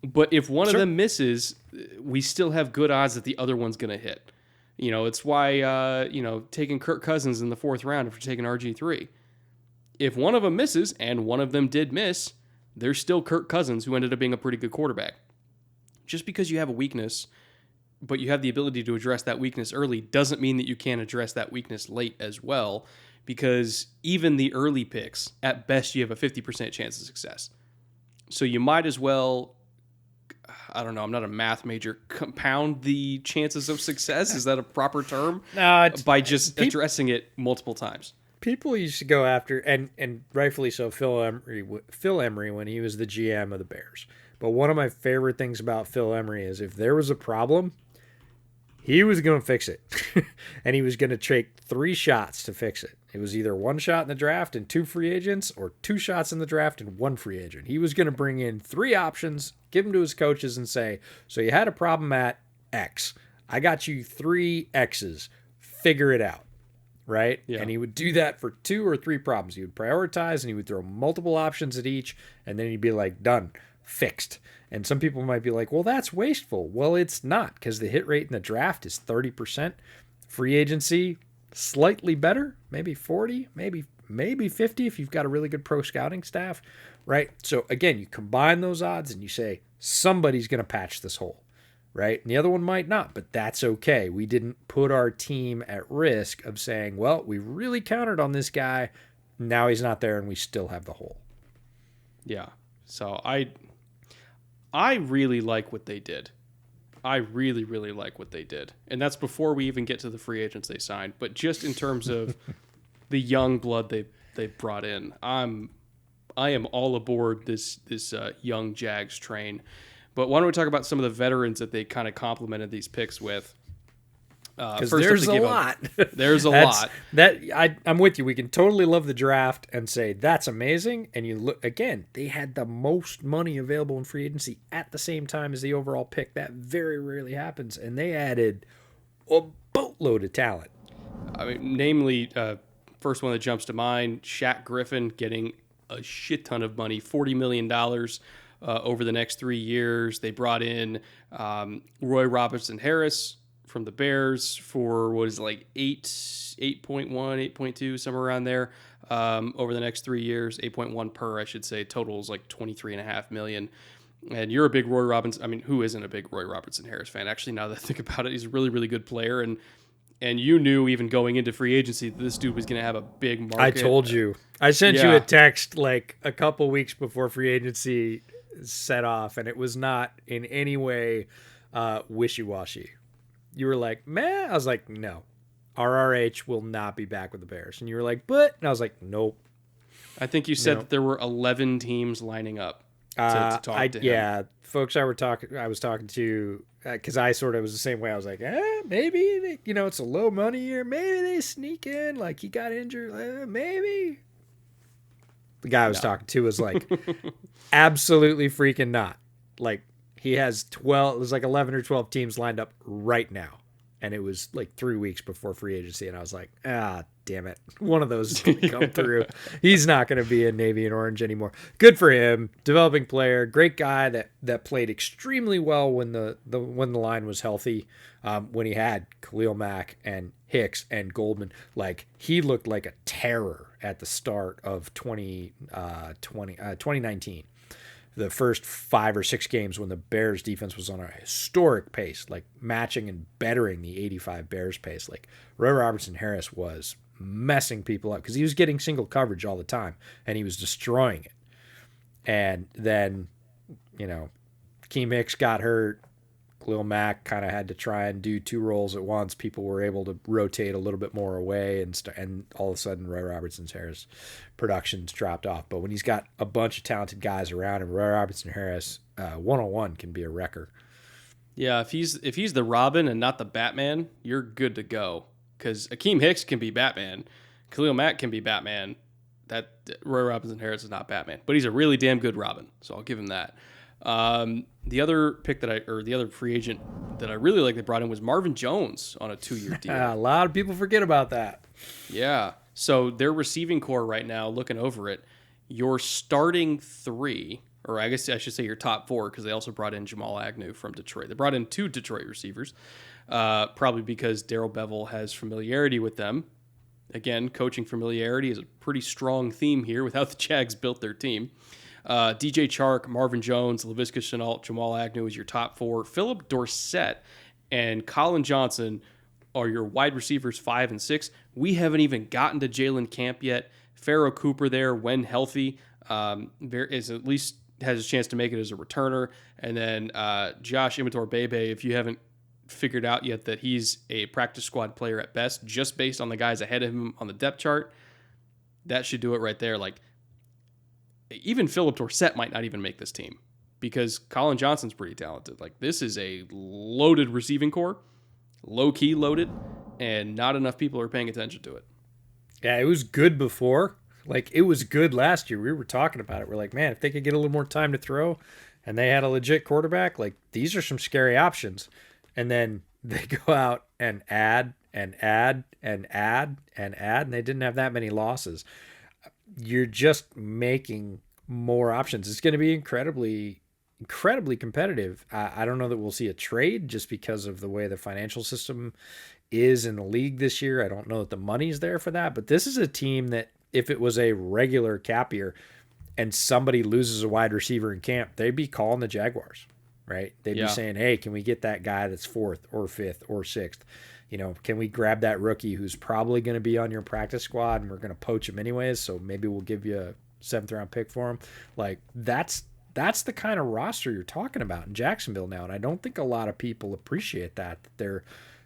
But if one of them misses, we still have good odds that the other one's going to hit. You know, it's why, taking Kirk Cousins in the 4th round after taking RG3. If one of them misses, and one of them did miss, there's still Kirk Cousins, who ended up being a pretty good quarterback. Just because you have a weakness, but you have the ability to address that weakness early, doesn't mean that you can't address that weakness late as well, because even the early picks, at best, you have a 50% chance of success. So you might as well, I don't know, I'm not a math major, compound the chances of success. Is that a proper term? No, by just addressing it multiple times. People used to go after, and rightfully so, Phil Emery when he was the GM of the Bears. But one of my favorite things about Phil Emery is if there was a problem, he was going to fix it. And he was going to take 3 shots to fix it. It was either 1 shot in the draft and 2 free agents, or 2 shots in the draft and 1 free agent. He was going to bring in 3 options, give them to his coaches, and say, so you had a problem at X. I got you 3 X's. Figure it out. Right? Yeah. And he would do that for 2 or 3 problems. He would prioritize, and he would throw multiple options at each, and then he'd be like, done, fixed. And some people might be like, well, that's wasteful. Well, it's not, because the hit rate in the draft is 30%. Free agency, slightly better, maybe 40, maybe 50 if you've got a really good pro scouting staff, right? So again, you combine those odds and you say, somebody's going to patch this hole. Right? And the other one might not, but that's okay. We didn't put our team at risk of saying, well, we really counted on this guy. Now he's not there and we still have the hole. Yeah. So I really like what they did. I really, really like what they did. And that's before we even get to the free agents they signed. But just in terms of the young blood they brought in, I am all aboard this young Jags train. But why don't we talk about some of the veterans that they kind of complemented these picks with? Because there's a lot. There's a lot. I'm with you. We can totally love the draft and say that's amazing. And you look again, they had the most money available in free agency at the same time as the overall pick. That very rarely happens. And they added a boatload of talent. I mean, namely, first one that jumps to mind, Shaq Griffin getting a shit ton of money, $40 million. Over the next 3 years. They brought in Roy Robertson Harris from the Bears for what is like 8.1, 8.2, somewhere around there. Over the next 3 years, 8.1 per, I should say. Total is like $23.5 million. And you're a big Roy Robertson. I mean, who isn't a big Roy Robertson Harris fan? Actually, now that I think about it, he's a really, really good player. And you knew even going into free agency that this dude was going to have a big market. I told you. I sent you a text like a couple weeks before free agency set off, and it was not in any way wishy-washy. You were like, man. I was like, no. RRH will not be back with the Bears. And you were like, but? And I was like, nope. I think you said that there were 11 teams lining up to talk to him. Yeah, folks I was talking to, because I sort of was the same way. I was like, maybe, it's a low money year. Maybe they sneak in. Like, he got injured. Maybe. The guy I was talking to was like, absolutely freaking not. Like, he has 12, it was like 11 or 12 teams lined up right now. And it was like 3 weeks before free agency. And I was like, damn it. One of those is going to come through. He's not going to be in Navy and Orange anymore. Good for him. Developing player. Great guy that played extremely well when the line was healthy. When he had Khalil Mack and Hicks and Goldman. Like, he looked like a terror at the start of 2019. The first 5 or 6 games when the Bears defense was on a historic pace, like matching and bettering the 85 Bears pace. Like, Roy Robertson Harris was messing people up because he was getting single coverage all the time and he was destroying it. And then, Keem Hicks got hurt. Khalil Mack kind of had to try and do two roles at once. People were able to rotate a little bit more away, and all of a sudden Roy Robertson-Harris production's dropped off. But when he's got a bunch of talented guys around him, Roy Robertson-Harris one-on-one can be a wrecker. Yeah, if he's the Robin and not the Batman, you're good to go. Because Akeem Hicks can be Batman, Khalil Mack can be Batman. That Roy Robinson-Harris is not Batman, but he's a really damn good Robin, so I'll give him that. The other the other free agent that I really like they brought in was Marvin Jones on a 2-year deal. A lot of people forget about that. Yeah, so their receiving core right now, looking over it, your starting 3, or I guess I should say your top 4, because they also brought in Jamal Agnew from Detroit. They brought in 2 Detroit receivers, probably because Darrell Bevell has familiarity with them. Again, coaching familiarity is a pretty strong theme here with how the Jags built their team. DJ Chark, Marvin Jones, Laviska Shenault, Jamal Agnew is your top 4. Philip Dorsett and Colin Johnson are your wide receivers 5 and 6. We haven't even gotten to Jalen Camp yet. Pharaoh Cooper there, when healthy, is at least has a chance to make it as a returner. And then Josh Imatorbhebhe, if you haven't figured out yet that he's a practice squad player at best, just based on the guys ahead of him on the depth chart, that should do it right there. Like, even Philip Dorsett might not even make this team because Colin Johnson's pretty talented. Like, this is a loaded receiving core, low-key loaded, and not enough people are paying attention to it. Yeah, it was good before. Like, it was good last year. We were talking about it. We're like, man, if they could get a little more time to throw and they had a legit quarterback, like, these are some scary options. And then they go out and add, and they didn't have that many losses. You're just making more options. It's going to be incredibly competitive. I don't know that we'll see a trade just because of the way the financial system is in the league this year. I don't know that the money's there for that, but this is a team that if it was a regular cap year and somebody loses a wide receiver in camp, they'd be calling the Jaguars. Right? They'd be saying, hey, can we get that guy that's 4th or 5th or 6th? You know, can we grab that rookie who's probably going to be on your practice squad and we're going to poach him anyways, so maybe we'll give you a 7th-round pick for him? Like, that's the kind of roster you're talking about in Jacksonville now, and I don't think a lot of people appreciate that they're,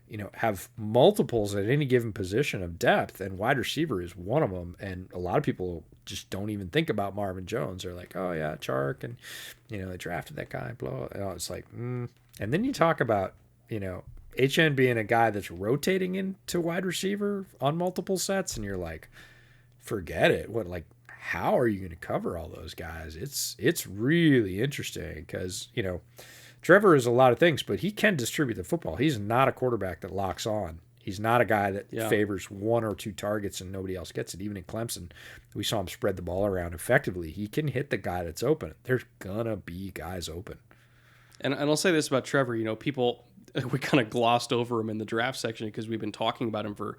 you know, have multiples at any given position of depth, and wide receiver is one of them, and a lot of people just don't even think about Marvin Jones. They're like, oh yeah, Chark, and you know, they drafted that guy, blah. You know, it's like, And then you talk about, you know, HN being a guy that's rotating into wide receiver on multiple sets, and you're like, forget it. What, like, how are you going to cover all those guys? It's really interesting because, you know, Trevor is a lot of things, but he can distribute the football. He's not a quarterback that locks on. He's not a guy that favors 1 or 2 targets and nobody else gets it. Even in Clemson, we saw him spread the ball around effectively. He can hit the guy that's open. There's going to be guys open. And I'll say this about Trevor. You know, we kind of glossed over him in the draft section because we've been talking about him for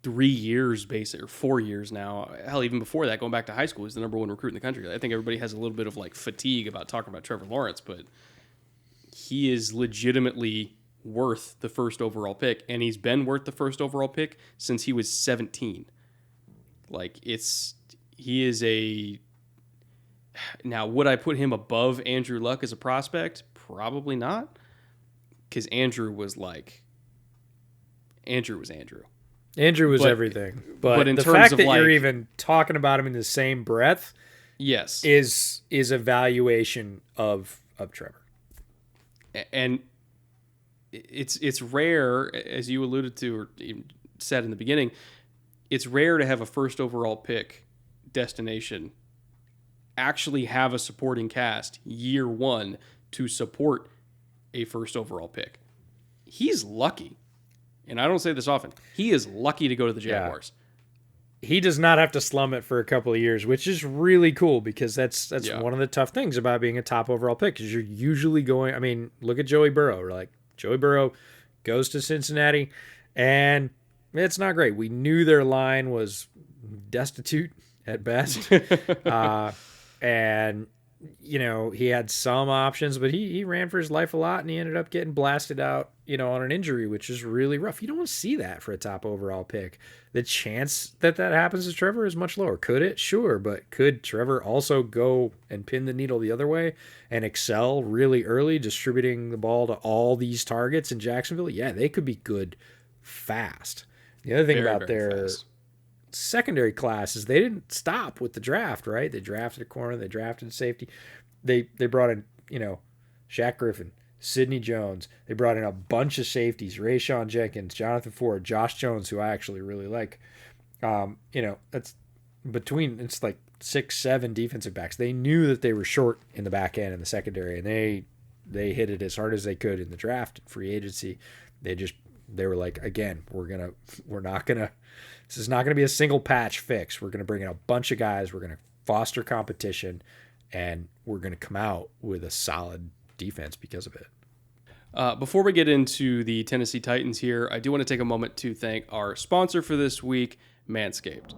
3 years, basically, or 4 years now. Hell, even before that, going back to high school, he's the number 1 recruit in the country. I think everybody has a little bit of like fatigue about talking about Trevor Lawrence, but he is legitimately worth the 1st overall pick, and he's been worth the 1st overall pick since he was 17. Like, he is a... Now, would I put him above Andrew Luck as a prospect? Probably not, because Andrew was Andrew. Andrew was everything. But in the terms fact of that you're even talking about him in the same breath, yes, is a valuation of Trevor. And it's rare, as you alluded to or said in the beginning, it's rare to have a 1st overall pick destination actually have a supporting cast year 1 to support a 1st overall pick. He's lucky. And I don't say this often. He is lucky to go to the Jaguars. Yeah. He does not have to slum it for a couple of years, which is really cool because that's one of the tough things about being a top overall pick because you're usually going, I mean, look at Joey Burrow. We're like, Joey Burrow goes to Cincinnati, and it's not great. We knew their line was destitute at best. And he had some options, but he ran for his life a lot, and he ended up getting blasted out, on an injury, which is really rough. You don't want to see that for a top overall pick. The chance that happens to Trevor is much lower. Could it? Sure, but could Trevor also go and pin the needle the other way and excel really early, distributing the ball to all these targets in Jacksonville? Yeah, they could be good fast. The other thing Very, about very their fast. secondary classes, they didn't stop with the draft, right? They drafted a corner, they drafted a safety. They brought in, Shaq Griffin, Sidney Jones. They brought in a bunch of safeties, Rayshon Jenkins, Jonathan Ford, Josh Jones, who I actually really like. That's it's like 6-7 defensive backs. They knew that they were short in the back end in the secondary, and they hit it as hard as they could in the draft, free agency. They were like, again, this is not gonna be a single patch fix. We're gonna bring in a bunch of guys. We're gonna foster competition, and we're gonna come out with a solid defense because of it. Before we get into the Tennessee Titans here, I do want to take a moment to thank our sponsor for this week, Manscaped.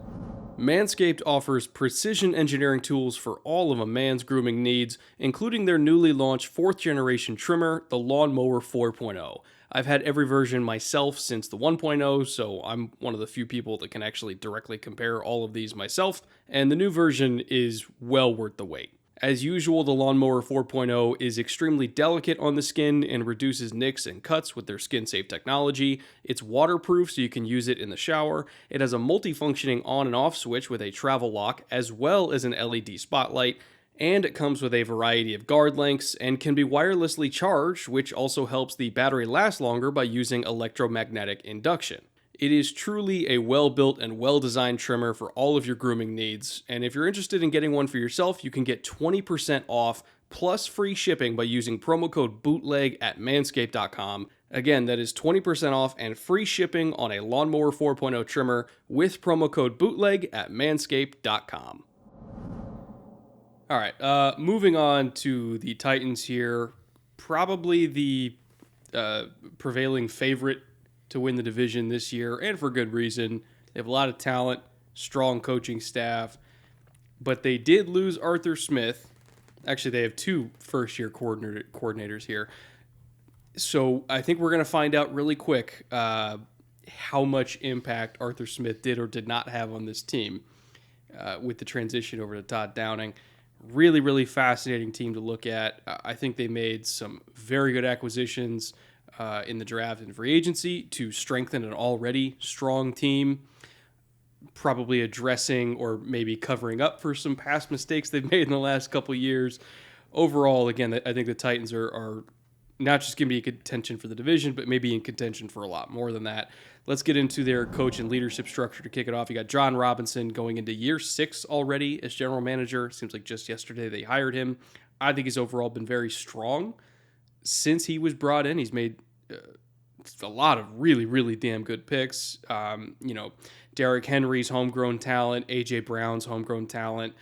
Manscaped offers precision engineering tools for all of a man's grooming needs, including their newly launched 4th generation trimmer, the Lawnmower 4.0. I've had every version myself since the 1.0, so I'm one of the few people that can actually directly compare all of these myself, and the new version is well worth the wait. As usual, the Lawnmower 4.0 is extremely delicate on the skin and reduces nicks and cuts with their skin-safe technology. It's waterproof, so you can use it in the shower. It has a multifunctioning on and off switch with a travel lock, as well as an LED spotlight, and it comes with a variety of guard lengths and can be wirelessly charged, which also helps the battery last longer by using electromagnetic induction. It is truly a well-built and well-designed trimmer for all of your grooming needs, and if you're interested in getting one for yourself, you can get 20% off plus free shipping by using promo code BOOTLEG at manscaped.com. Again, that is 20% off and free shipping on a Lawnmower 4.0 trimmer with promo code BOOTLEG at manscaped.com. All right, moving on to the Titans here. Probably the prevailing favorite to win the division this year, and for good reason. They have a lot of talent, strong coaching staff, but they did lose Arthur Smith. Actually, they have 2 first-year coordinators here. So I think we're going to find out really quick how much impact Arthur Smith did or did not have on this team with the transition over to Todd Downing. Really, really fascinating team to look at. I think they made some very good acquisitions in the draft and free agency to strengthen an already strong team, probably addressing or maybe covering up for some past mistakes they've made in the last couple of years. Overall, again, I think the Titans are not just going to be in contention for the division, but maybe in contention for a lot more than that. Let's get into their coach and leadership structure to kick it off. You got John Robinson going into year 6 already as general manager. Seems like just yesterday they hired him. I think he's overall been very strong since he was brought in. He's made a lot of really, really damn good picks. Derrick Henry's homegrown talent, A.J. Brown's homegrown talent.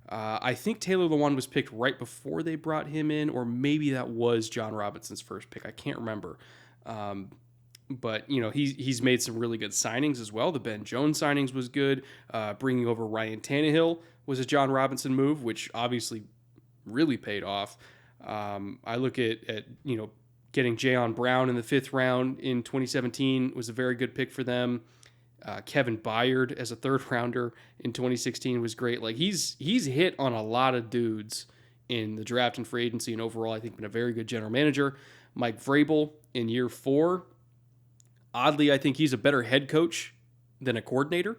I think Taylor Lewan was picked right before they brought him in, or maybe that was John Robinson's first pick. I can't remember. But he's made some really good signings as well. The Ben Jones signings was good. Bringing over Ryan Tannehill was a John Robinson move, which obviously really paid off. I look at getting Jayon Brown in the 5th round in 2017 was a very good pick for them. Kevin Byard as a 3rd rounder in 2016 was great. Like he's hit on a lot of dudes in the draft and free agency, and overall I think been a very good general manager. Mike Vrabel in year 4. Oddly, I think he's a better head coach than a coordinator,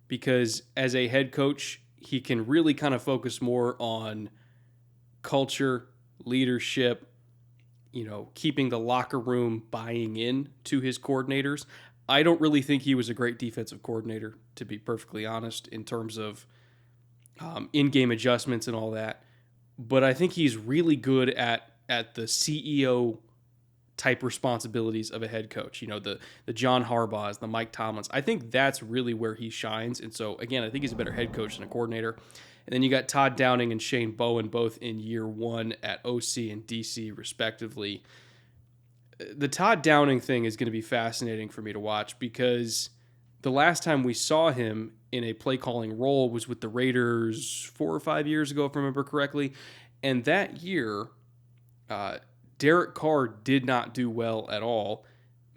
because as a head coach, he can really kind of focus more on culture, leadership, keeping the locker room buying in to his coordinators. I don't really think he was a great defensive coordinator, to be perfectly honest, in terms of in-game adjustments and all that. But I think he's really good at the CEO type responsibilities of a head coach. The John Harbaughs, the Mike Tomlins. I think that's really where he shines. And so, again, I think he's a better head coach than a coordinator. And then you got Todd Downing and Shane Bowen, both in year 1 at OC and DC, respectively. The Todd Downing thing is going to be fascinating for me to watch, because the last time we saw him in a play calling role was with the Raiders 4 or 5 years ago, if I remember correctly. And that year, Derek Carr did not do well at all,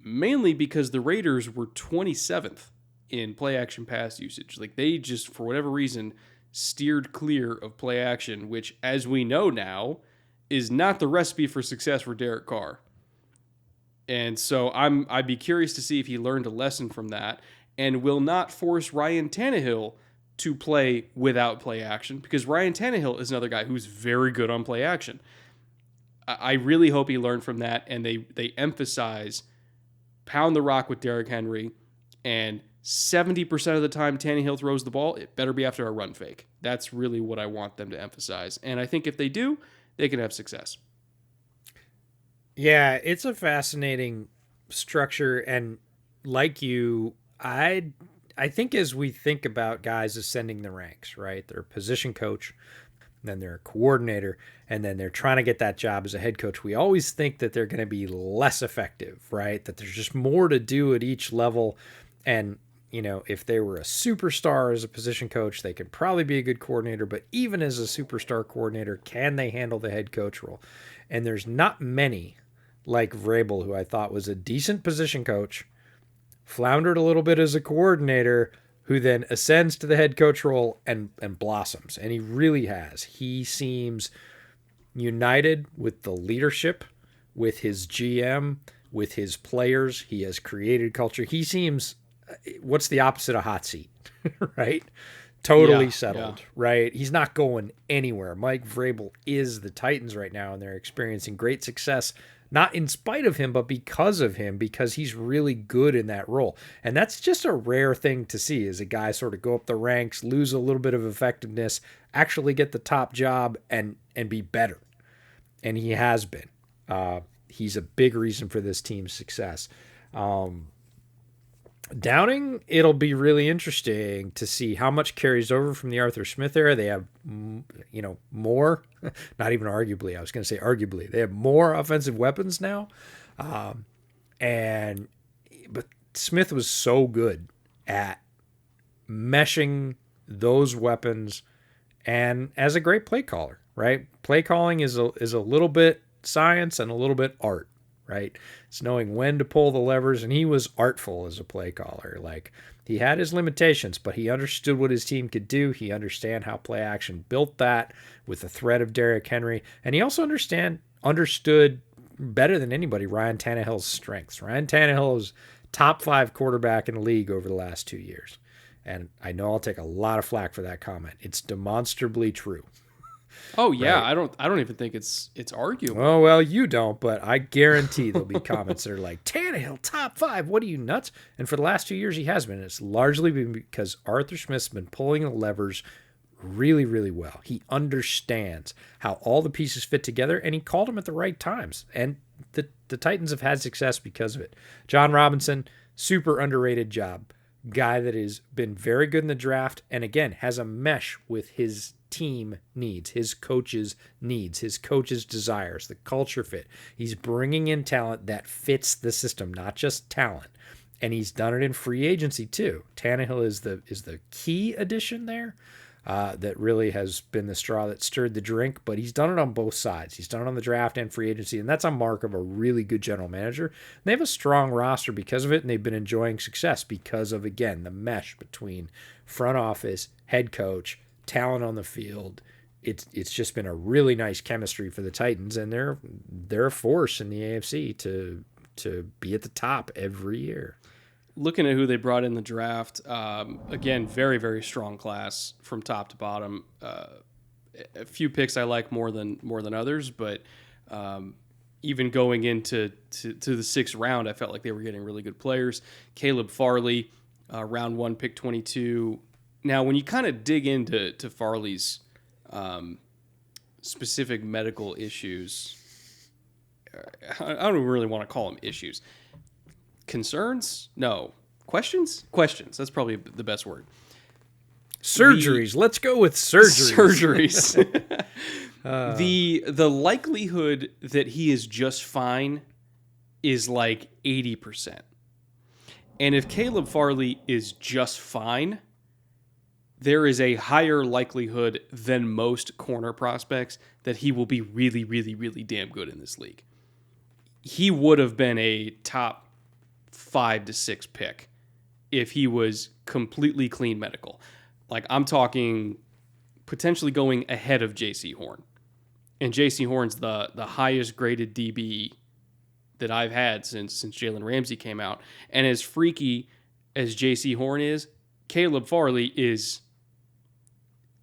mainly because the Raiders were 27th in play action pass usage. Like, they just, for whatever reason, steered clear of play action, which, as we know now, is not the recipe for success for Derek Carr. And so I'd be curious to see if he learned a lesson from that and will not force Ryan Tannehill to play without play action, because Ryan Tannehill is another guy who's very good on play action. I really hope he learned from that, and they emphasize pound the rock with Derrick Henry, and 70% of the time Tannehill throws the ball, it better be after a run fake. That's really what I want them to emphasize. And I think if they do, they can have success. Yeah, it's a fascinating structure, and like you, I think as we think about guys ascending the ranks, right? They're a position coach, then they're a coordinator, and then they're trying to get that job as a head coach. We always think that they're going to be less effective, right? That there's just more to do at each level. And, you know, if they were a superstar as a position coach, they could probably be a good coordinator. But even as a superstar coordinator, can they handle the head coach role? And there's not many like Vrabel, who I thought was a decent position coach, floundered a little bit as a coordinator, who then ascends to the head coach role and blossoms. And he really has. He seems united with the leadership, with his GM, with his players. He has created culture. He seems, what's the opposite of hot seat, right? Totally settled, right? He's not going anywhere. Mike Vrabel is the Titans right now, and they're experiencing great success, not in spite of him, but because of him, because he's really good in that role. And that's just a rare thing to see, is a guy sort of go up the ranks, lose a little bit of effectiveness, actually get the top job and be better. And he has been. He's a big reason for this team's success. Downing, it'll be really interesting to see how much carries over from the Arthur Smith era. They have, more, not even arguably, I was going to say arguably, they have more offensive weapons now. But Smith was so good at meshing those weapons and as a great play caller, right? Play calling is a little bit science and a little bit art. Right? It's knowing when to pull the levers, and he was artful as a play caller. Like, he had his limitations, but he understood what his team could do. He understood how play action built that with the threat of Derrick Henry, and he also understood better than anybody Ryan Tannehill's strengths. Ryan Tannehill is top 5 quarterback in the league over the last 2 years, and I know I'll take a lot of flack for that comment. It's demonstrably true. Oh yeah, right? I don't even think it's arguable. Oh well, you don't, but I guarantee there'll be comments that are like, Tannehill top 5. What are you, nuts? And for the last 2 years, he has been. It's largely been because Arthur Smith's been pulling the levers really, really well. He understands how all the pieces fit together, and he called them at the right times. And the Titans have had success because of it. John Robinson, super underrated job. Guy that has been very good in the draft, and again has a mesh with his team needs, his coach's needs, his coach's desires, the culture fit. He's bringing in talent that fits the system, not just talent. And he's done it in free agency too. Tannehill is the key addition there that really has been the straw that stirred the drink, but he's done it on both sides. He's done it on the draft and free agency, and that's a mark of a really good general manager. And they have a strong roster because of it, and they've been enjoying success because of, again, the mesh between front office, head coach, talent on the field. It's just been a really nice chemistry for the Titans, and they're a force in the AFC to be at the top every year. Looking at who they brought in the draft, again, very, very strong class from top to bottom. A few picks I like more than others, but even going into the 6th round, I felt like they were getting really good players. Caleb Farley, round 1, pick 22. Now, when you kind of dig into Farley's specific medical issues, I don't really want to call them issues. Concerns? No. Questions? Questions. That's probably the best word. Surgeries. Let's go with surgeries. The likelihood that he is just fine is like 80%. And if Caleb Farley is just fine, there is a higher likelihood than most corner prospects that he will be really, really, really damn good in this league. He would have been a top 5 to 6 pick if he was completely clean medical. Like, I'm talking potentially going ahead of J.C. Horn. And J.C. Horn's the highest graded DB that I've had since Jalen Ramsey came out. And as freaky as J.C. Horn is, Caleb Farley is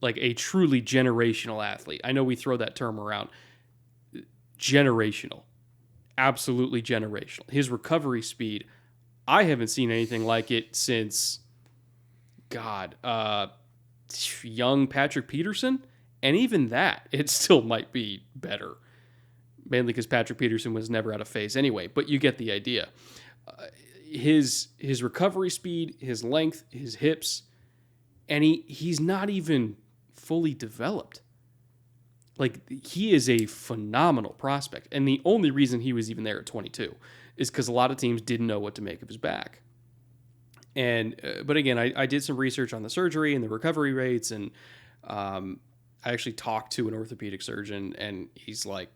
like a truly generational athlete. I know we throw that term around. Generational. Absolutely generational. His recovery speed, I haven't seen anything like it since, young Patrick Peterson. And even that, it still might be better. Mainly because Patrick Peterson was never out of phase anyway. But you get the idea. His recovery speed, his length, his hips, and he's not even fully developed. Like, he is a phenomenal prospect. And the only reason he was even there at 22 is because a lot of teams didn't know what to make of his back. And but again, I did some research on the surgery and the recovery rates, and I actually talked to an orthopedic surgeon, and he's like,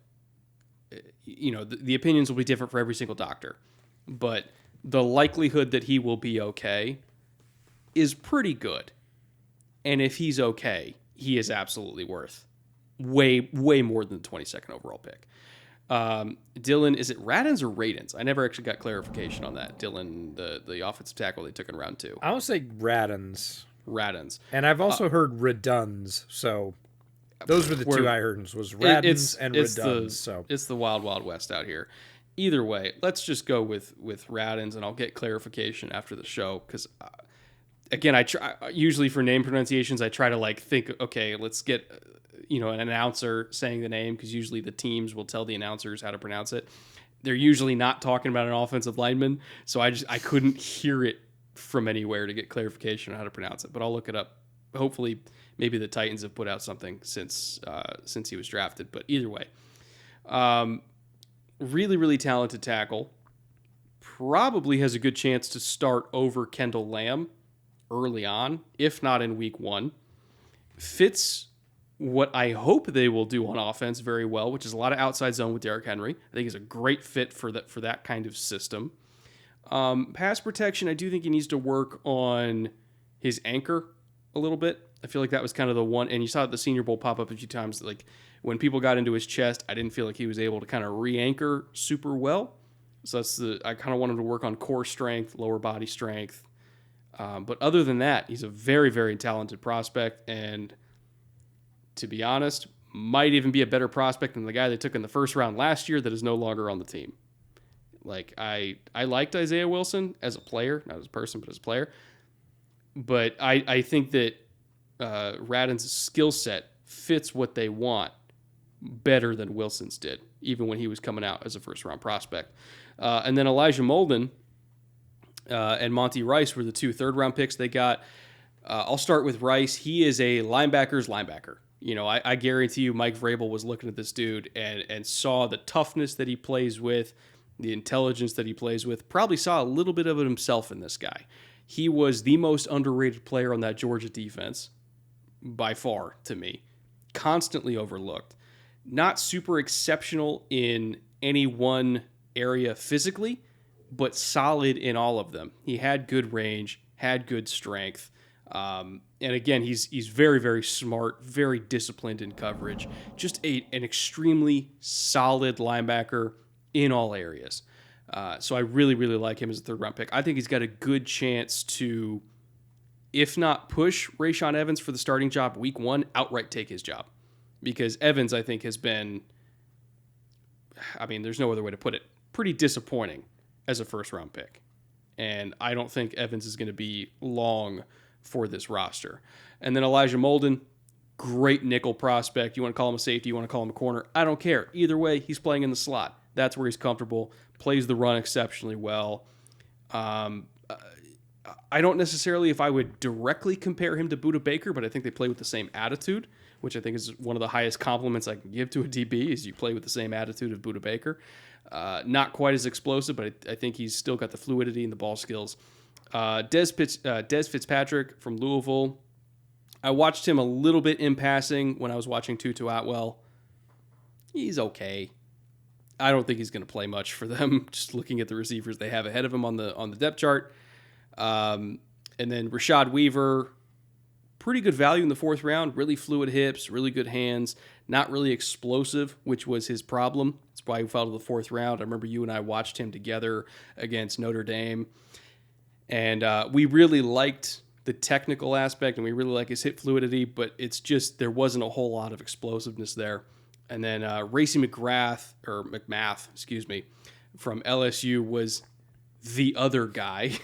the opinions will be different for every single doctor, but the likelihood that he will be okay is pretty good. And if he's okay, he is absolutely worth way more than the 22nd overall pick. Dylan, is it Radins or Radins? I never actually got clarification on that. Dylan, the offensive tackle they took in round 2. I would say Radins. And I've also heard Reduns, so those were the two I heard, was Radins and Reduns. It's the wild west out here. Either way, let's just go with Radins, and I'll get clarification after the show, because again, I try, usually for name pronunciations, I try to think, okay, let's get an announcer saying the name, because usually the teams will tell the announcers how to pronounce it. They're usually not talking about an offensive lineman, so I couldn't hear it from anywhere to get clarification on how to pronounce it, but I'll look it up. Hopefully, maybe the Titans have put out something since he was drafted, but either way. Really, really talented tackle. Probably has a good chance to start over Kendall Lamb early on, if not in week 1. Fits what I hope they will do on offense very well, which is a lot of outside zone with Derrick Henry. I think he's a great fit for that kind of system. Pass protection, I do think he needs to work on his anchor a little bit. I feel like that was kind of the one, and you saw the Senior Bowl pop up a few times. Like, when people got into his chest, I didn't feel like he was able to kind of re-anchor super well. So I kind of wanted to work on core strength, lower body strength. But other than that, he's a very, very talented prospect, and to be honest, might even be a better prospect than the guy they took in the first round last year that is no longer on the team. Like, I liked Isaiah Wilson as a player, not as a person, but as a player. But I think that Radin's skill set fits what they want better than Wilson's did, even when he was coming out as a first-round prospect. And then Elijah Molden and Monty Rice were the 2 third-round picks they got. I'll start with Rice. He is a linebacker's linebacker. I guarantee you Mike Vrabel was looking at this dude and saw the toughness that he plays with, the intelligence that he plays with, probably saw a little bit of it himself in this guy. He was the most underrated player on that Georgia defense, by far, to me. Constantly overlooked. Not super exceptional in any one area physically, but solid in all of them. He had good range, had good strength. And again, he's very, very smart, very disciplined in coverage. Just an extremely solid linebacker in all areas. So I really, really like him as a third-round pick. I think he's got a good chance to, if not push Rashaan Evans for the starting job week 1, outright take his job. Because Evans, I think, has been, there's no other way to put it, pretty disappointing as a first-round pick. And I don't think Evans is going to be long for this roster. And then Elijah Molden, great nickel prospect. You want to call him a safety, you want to call him a corner, I don't care. Either way, he's playing in the slot. That's where he's comfortable, plays the run exceptionally well. I don't necessarily, if I would directly compare him to Budda Baker, but I think they play with the same attitude, which I think is one of the highest compliments I can give to a DB, is you play with the same attitude of Budda Baker. Not quite as explosive, but I think he's still got the fluidity and the ball skills. Des Fitzpatrick from Louisville, I watched him a little bit in passing when I was watching Tutu Atwell. He's okay. I don't think he's going to play much for them, just looking at the receivers they have ahead of him on the depth chart. And then Rashad Weaver, pretty good value in the 4th round, really fluid hips, really good hands, not really explosive, which was his problem. That's why he fell to the 4th round. I remember you and I watched him together against Notre Dame. And we really liked the technical aspect, and we really like his hip fluidity, but it's just there wasn't a whole lot of explosiveness there. And then Racy McMath, from LSU was the other guy.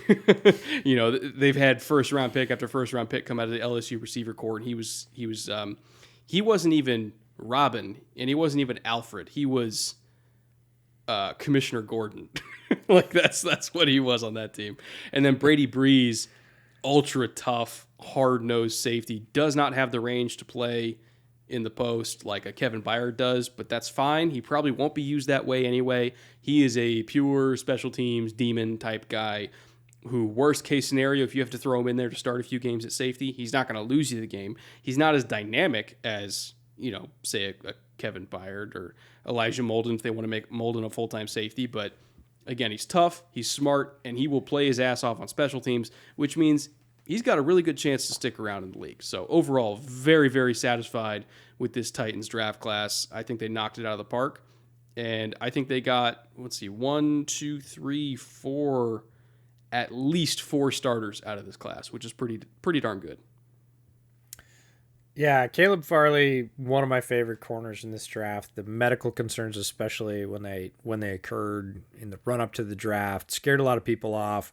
They've had first round pick after first round pick come out of the LSU receiver corps, and he wasn't even Robin, and he wasn't even Alfred. He was Commissioner Gordon. Like that's what he was on that team. And then Brady Breeze, ultra tough, hard-nosed safety, does not have the range to play in the post like a Kevin Byard does, but that's fine. He probably won't be used that way anyway. He is a pure special teams demon type guy who, worst case scenario, if you have to throw him in there to start a few games at safety, he's not going to lose you the game. He's not as dynamic as, say a Kevin Byard or Elijah Molden if they want to make Molden a full-time safety, but again, he's tough, he's smart, and he will play his ass off on special teams, which means he's got a really good chance to stick around in the league. So overall, very, very satisfied with this Titans draft class. I think they knocked it out of the park. And I think they got, 1, 2, 3, 4, at least 4 starters out of this class, which is pretty darn good. Yeah, Caleb Farley, one of my favorite corners in this draft. The medical concerns, especially when they occurred in the run-up to the draft, scared a lot of people off.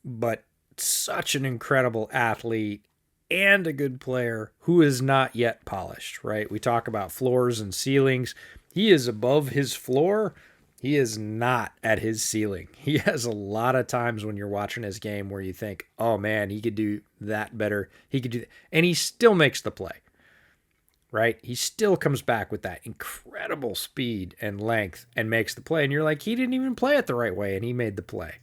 But such an incredible athlete and a good player who is not yet polished, right? We talk about floors and ceilings. He is above his floor. He is not at his ceiling. He has a lot of times when you're watching his game where you think, oh man, he could do that better. He could do that. And he still makes the play, right? He still comes back with that incredible speed and length and makes the play. And you're like, he didn't even play it the right way, and he made the play.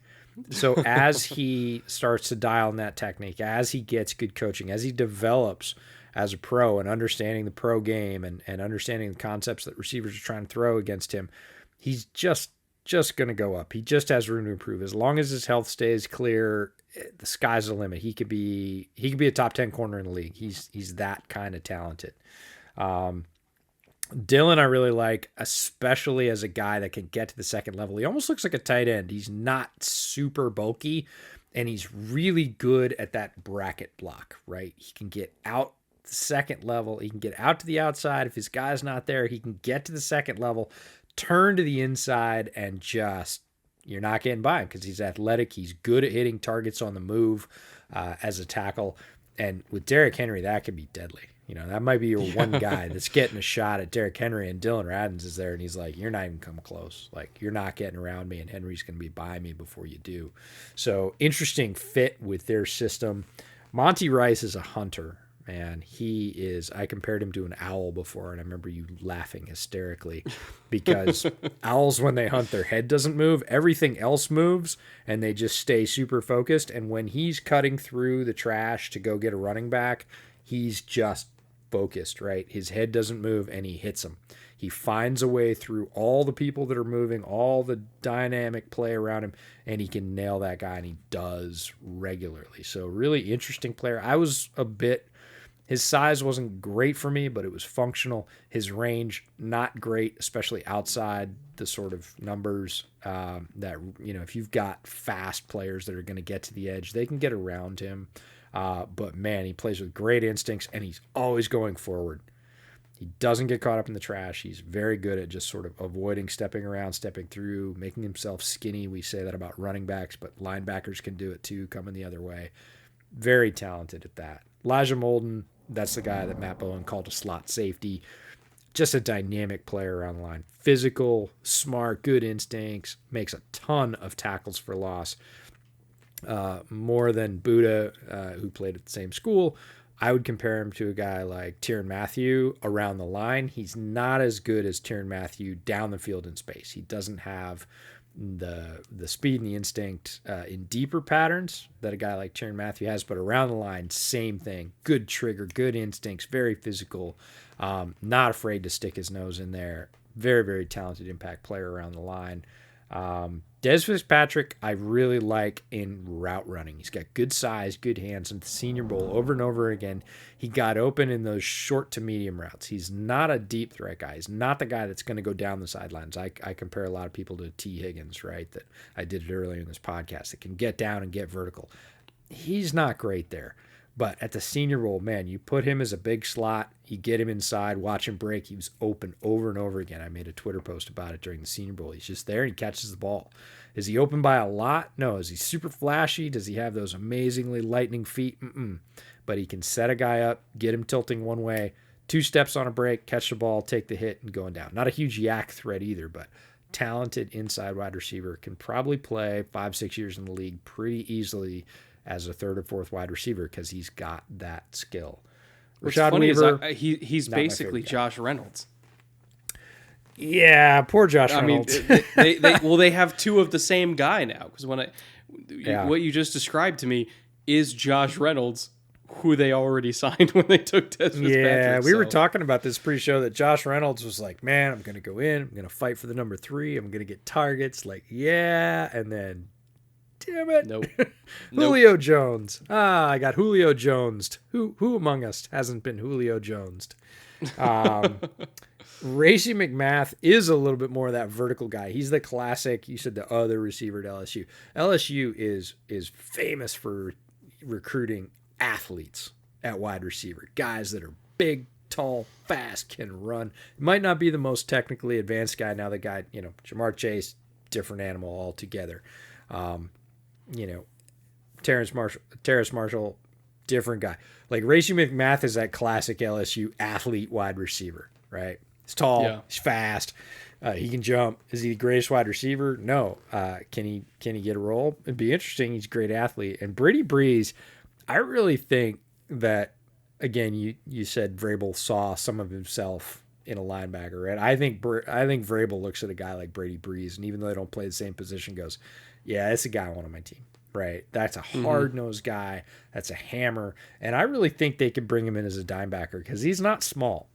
So as he starts to dial in that technique, as he gets good coaching, as he develops as a pro and understanding the pro game and understanding the concepts that receivers are trying to throw against him, he's just going to go up. He just has room to improve. As long as his health stays clear, the sky's the limit. He could be a top 10 corner in the league. He's that kind of talented. Dylan, I really like, especially as a guy that can get to the second level. He almost looks like a tight end. He's not super bulky, and he's really good at that bracket block, right? He can get out the second level. He can get out to the outside. If his guy's not there, he can get to the second level, turn to the inside, and just, you're not getting by him because he's athletic. He's good at hitting targets on the move as a tackle. And with Derrick Henry, that could be deadly. That might be your one guy that's getting a shot at Derrick Henry, and Dylan Radins is there, and he's like, you're not even coming close. Like, you're not getting around me, and Henry's going to be by me before you do. So, interesting fit with their system. Monty Rice is a hunter, man. I compared him to an owl before, and I remember you laughing hysterically because owls, when they hunt, their head doesn't move. Everything else moves, and they just stay super focused. And when he's cutting through the trash to go get a running back, he's just focused, right? His head doesn't move, and he hits them. He finds a way through all the people that are moving, all the dynamic play around him, and he can nail that guy, and he does regularly. So really interesting player. His size wasn't great for me, but it was functional. His range, not great, especially outside the sort of numbers that, if you've got fast players that are going to get to the edge, they can get around him. But man, he plays with great instincts, and he's always going forward. He doesn't get caught up in the trash. He's very good at just sort of avoiding stepping around, stepping through, making himself skinny. We say that about running backs, but linebackers can do it too, coming the other way. Very talented at that. Elijah Molden, that's the guy that Matt Bowen called a slot safety. Just a dynamic player around the line. Physical, smart, good instincts, makes a ton of tackles for loss. More than Buddha, who played at the same school, I would compare him to a guy like Tyrann Mathieu around the line. He's not as good as Tyrann Mathieu down the field in space. He doesn't have the speed and the instinct in deeper patterns that a guy like Tyrann Mathieu has, but around the line, same thing. Good trigger, good instincts, very physical, not afraid to stick his nose in there. Very, very talented impact player around the line. Des Fitzpatrick, I really like in route running. He's got good size, good hands. In the Senior Bowl, over and over again, he got open in those short to medium routes. He's not a deep threat guy. He's not the guy that's going to go down the sidelines. I compare a lot of people to T. Higgins, right? That I did it earlier in this podcast. That can get down and get vertical. He's not great there. But at the Senior Bowl, man, you put him as a big slot, you get him inside, watch him break. He was open over and over again. I made a Twitter post about it during the Senior Bowl. He's just there and he catches the ball. Is he open by a lot? No. Is he super flashy? Does he have those amazingly lightning feet? But he can set a guy up, get him tilting one way, 2 steps on a break, catch the ball, take the hit, and going down. Not a huge yak threat either, but talented inside wide receiver. Can probably play 5-6 years in the league pretty easily as a 3rd or 4th wide receiver because he's got that skill. What's funny Weaver, is he's basically Josh Reynolds. Yeah, poor Josh Reynolds. I mean, they have 2 of the same guy now because what you just described to me is Josh Reynolds, who they already signed when they took Des Fitzpatrick. Yeah, we were talking about this pre-show that Josh Reynolds was like, man, I'm going to go in, I'm going to fight for the number 3, I'm going to get targets, and then damn it. Nope. Julio Jones. I got Julio Jonesed. Who among us hasn't been Julio Jonesed? Racey McMath is a little bit more of that vertical guy. He's the classic, you said the other receiver at LSU. LSU is famous for recruiting athletes at wide receiver. Guys that are big, tall, fast, can run. Might not be the most technically advanced guy. Now the guy, Jamar Chase, different animal altogether. Terrace Marshall, different guy. Like Racey McMath is that classic LSU athlete wide receiver, right? He's tall, He's fast, he can jump. Is he the greatest wide receiver? No. Can he get a role? It'd be interesting. He's a great athlete. And Brady Breeze, I really think that, again, you said Vrabel saw some of himself in a linebacker, right? I think Vrabel looks at a guy like Brady Breeze, and even though they don't play the same position, goes, yeah, that's a guy I want on my team, right? That's a hard-nosed guy. That's a hammer. And I really think they could bring him in as a dime backer because he's not small,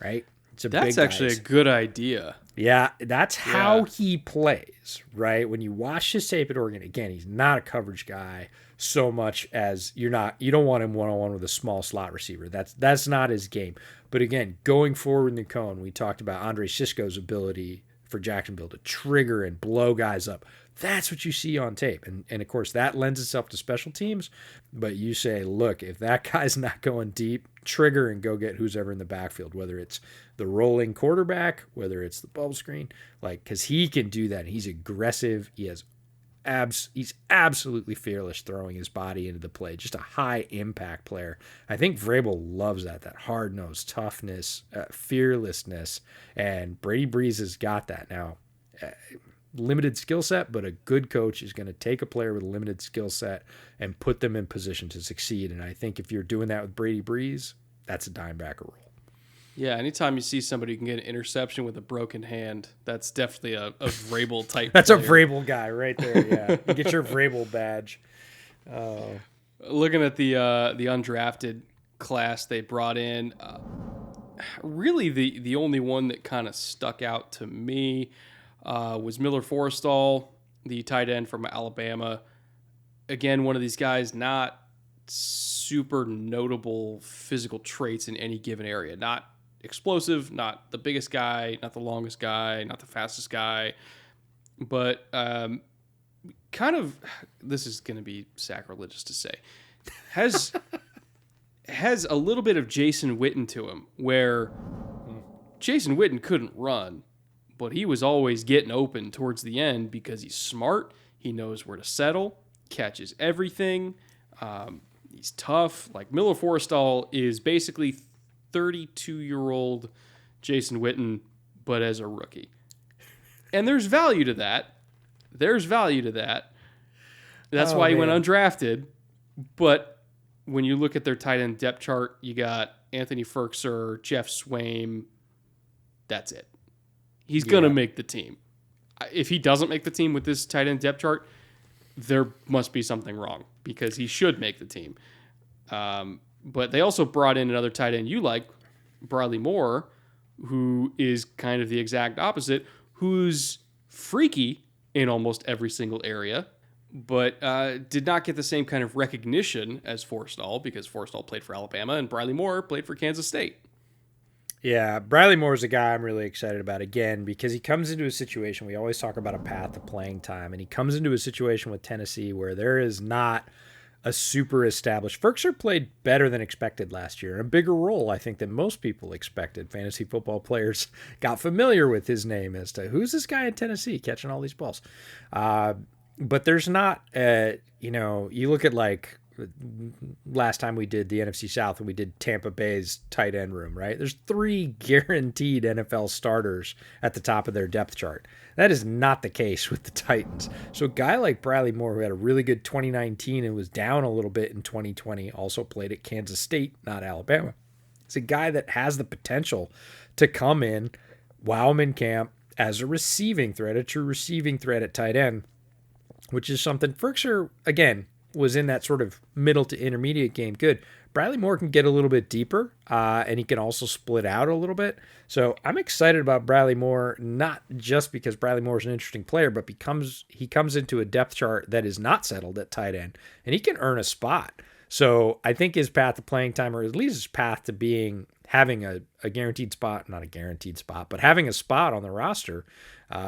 right? That's actually a good idea. Yeah, that's how he plays, right? When you watch his tape at Oregon, again, he's not a coverage guy so much as you don't want him one-on-one with a small slot receiver. That's not his game. But again, going forward in the cone, we talked about Andre Sisco's ability for Jacksonville to trigger and blow guys up. That's what you see on tape. And of course, that lends itself to special teams. But you say, look, if that guy's not going deep, trigger and go get who's ever in the backfield, whether it's the rolling quarterback, whether it's the bubble screen, because he can do that. He's aggressive. He's absolutely fearless throwing his body into the play. Just a high impact player. I think Vrabel loves that hard-nosed toughness, fearlessness, and Brady Breeze has got that now. Limited skill set, but a good coach is going to take a player with a limited skill set and put them in position to succeed. And I think if you're doing that with Brady Breeze, that's a dime backer role. Yeah, anytime you see somebody who can get an interception with a broken hand, that's definitely a Vrabel type That's player. A Vrabel guy right there, yeah. You get your Vrabel badge. Looking at the undrafted class they brought in, really the only one that kind of stuck out to me was Miller Forrestall, the tight end from Alabama. Again, one of these guys, not super notable physical traits in any given area. Not explosive, not the biggest guy, not the longest guy, not the fastest guy. But kind of, this is going to be sacrilegious to say, has a little bit of Jason Witten to him, where Jason Witten couldn't run, but he was always getting open towards the end because he's smart. He knows where to settle, catches everything. He's tough. Like Miller Forrestall is basically 32-year-old Jason Witten, but as a rookie. And there's value to that. That's why he went undrafted. But when you look at their tight end depth chart, you got Anthony Ferkser, Jeff Swaim. That's it. He's going to make the team. If he doesn't make the team with this tight end depth chart, there must be something wrong because he should make the team. But they also brought in another tight end you like, Bradley Moore, who is kind of the exact opposite, who's freaky in almost every single area, but did not get the same kind of recognition as Forstall because Forstall played for Alabama and Bradley Moore played for Kansas State. Yeah, Bradley Moore is a guy I'm really excited about, again, because he comes into a situation, we always talk about a path to playing time, and he comes into a situation with Tennessee where there is not a super established. Ferkser played better than expected last year, a bigger role, I think, than most people expected. Fantasy football players got familiar with his name as to who's this guy in Tennessee catching all these balls. But there's not, you look at like last time we did the NFC South and we did Tampa Bay's tight end room, right? There's 3 guaranteed NFL starters at the top of their depth chart. That is not the case with the Titans. So a guy like Bradley Moore, who had a really good 2019 and was down a little bit in 2020, also played at Kansas State, not Alabama. It's a guy that has the potential to come in, wow him in camp as a receiving threat, a true receiving threat at tight end, which is something Ferkser, again, was in that sort of middle to intermediate game. Good. Bradley Moore can get a little bit deeper, and he can also split out a little bit. So I'm excited about Bradley Moore, not just because Bradley Moore is an interesting player, but he comes into a depth chart that is not settled at tight end, and he can earn a spot. So I think his path to playing time, or at least his path to having a guaranteed spot, not a guaranteed spot, but having a spot on the roster,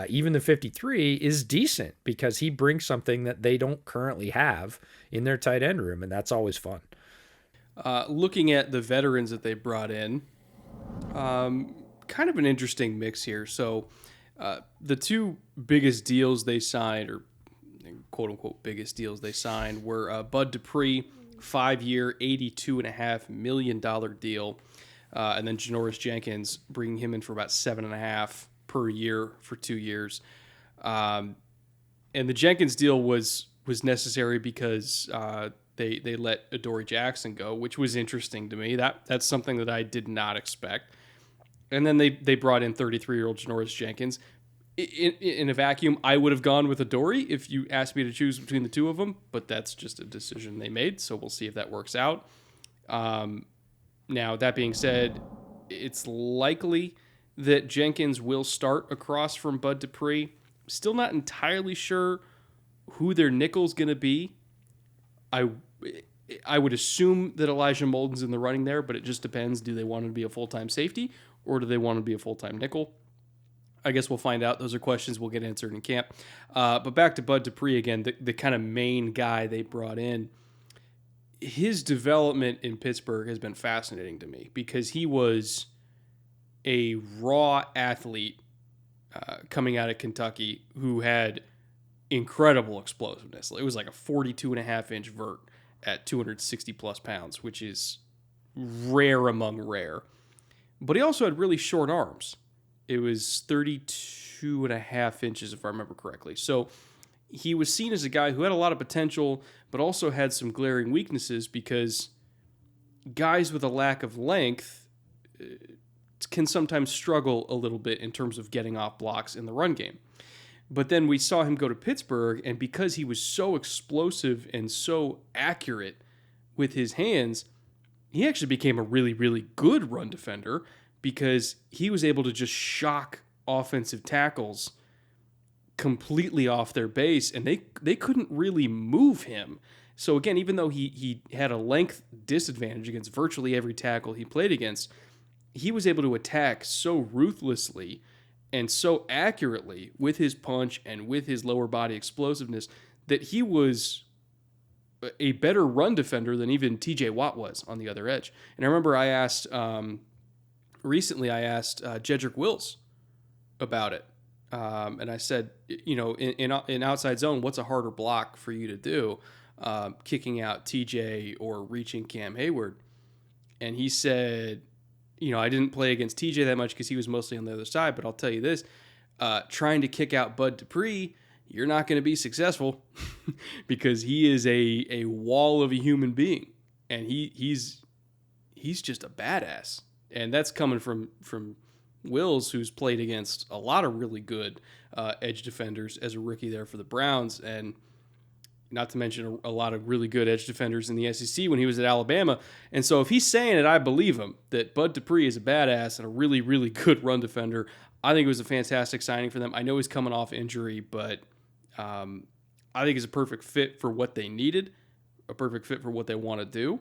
even the 53, is decent because he brings something that they don't currently have in their tight end room, and that's always fun. Looking at the veterans that they brought in, kind of an interesting mix here. So the 2 biggest deals they signed, or quote-unquote biggest deals they signed, were Bud Dupree, 5-year, $82.5 million deal, and then Janoris Jenkins, bringing him in for about $7.5 per year for 2 years. And the Jenkins deal was necessary because they let Adoree Jackson go, which was interesting to me. That's something that I did not expect. And then they brought in 33-year-old Janoris Jenkins. In a vacuum, I would have gone with Adoree if you asked me to choose between the 2 of them, but that's just a decision they made, so we'll see if that works out. Now, that being said, it's likely that Jenkins will start across from Bud Dupree. Still not entirely sure who their nickel's going to be. I would assume that Elijah Molden's in the running there, but it just depends. Do they want him to be a full-time safety, or do they want him to be a full-time nickel? I guess we'll find out. Those are questions we'll get answered in camp. But back to Bud Dupree again, the kind of main guy they brought in. His development in Pittsburgh has been fascinating to me because he was a raw athlete coming out of Kentucky who had incredible explosiveness. It was like a 42.5-inch vert at 260-plus pounds, which is rare among rare. But he also had really short arms. It was 32.5 inches, if I remember correctly. So he was seen as a guy who had a lot of potential, but also had some glaring weaknesses because guys with a lack of length can sometimes struggle a little bit in terms of getting off blocks in the run game. But then we saw him go to Pittsburgh, and because he was so explosive and so accurate with his hands, he actually became a really, really good run defender because he was able to just shock offensive tackles completely off their base, and they couldn't really move him. So again, even though he had a length disadvantage against virtually every tackle he played against, he was able to attack so ruthlessly and so accurately with his punch and with his lower body explosiveness that he was a better run defender than even TJ Watt was on the other edge. And I remember I asked Jedrick Wills about it. And I said, in outside zone, what's a harder block for you to do? Kicking out TJ or reaching Cam Hayward? And he said, I didn't play against TJ that much because he was mostly on the other side, but I'll tell you this, trying to kick out Bud Dupree, you're not going to be successful because he is a wall of a human being. and he's just a badass. And that's coming from Wills, who's played against a lot of really good edge defenders as a rookie there for the Browns, and not to mention a lot of really good edge defenders in the SEC when he was at Alabama. And so if he's saying it, I believe him, that Bud Dupree is a badass and a really, really good run defender. I think it was a fantastic signing for them. I know he's coming off injury, but I think he's a perfect fit for what they needed, a perfect fit for what they want to do.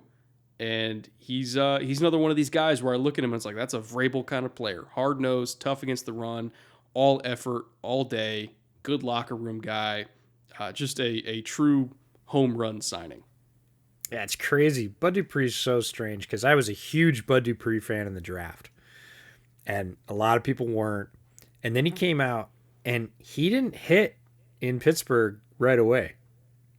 And he's another one of these guys where I look at him and it's like, that's a Vrabel kind of player. Hard-nosed, tough against the run, all effort, all day, good locker room guy. Just a true home run signing. Yeah, it's crazy. Bud Dupree's so strange because I was a huge Bud Dupree fan in the draft. And a lot of people weren't. And then he came out and he didn't hit in Pittsburgh right away.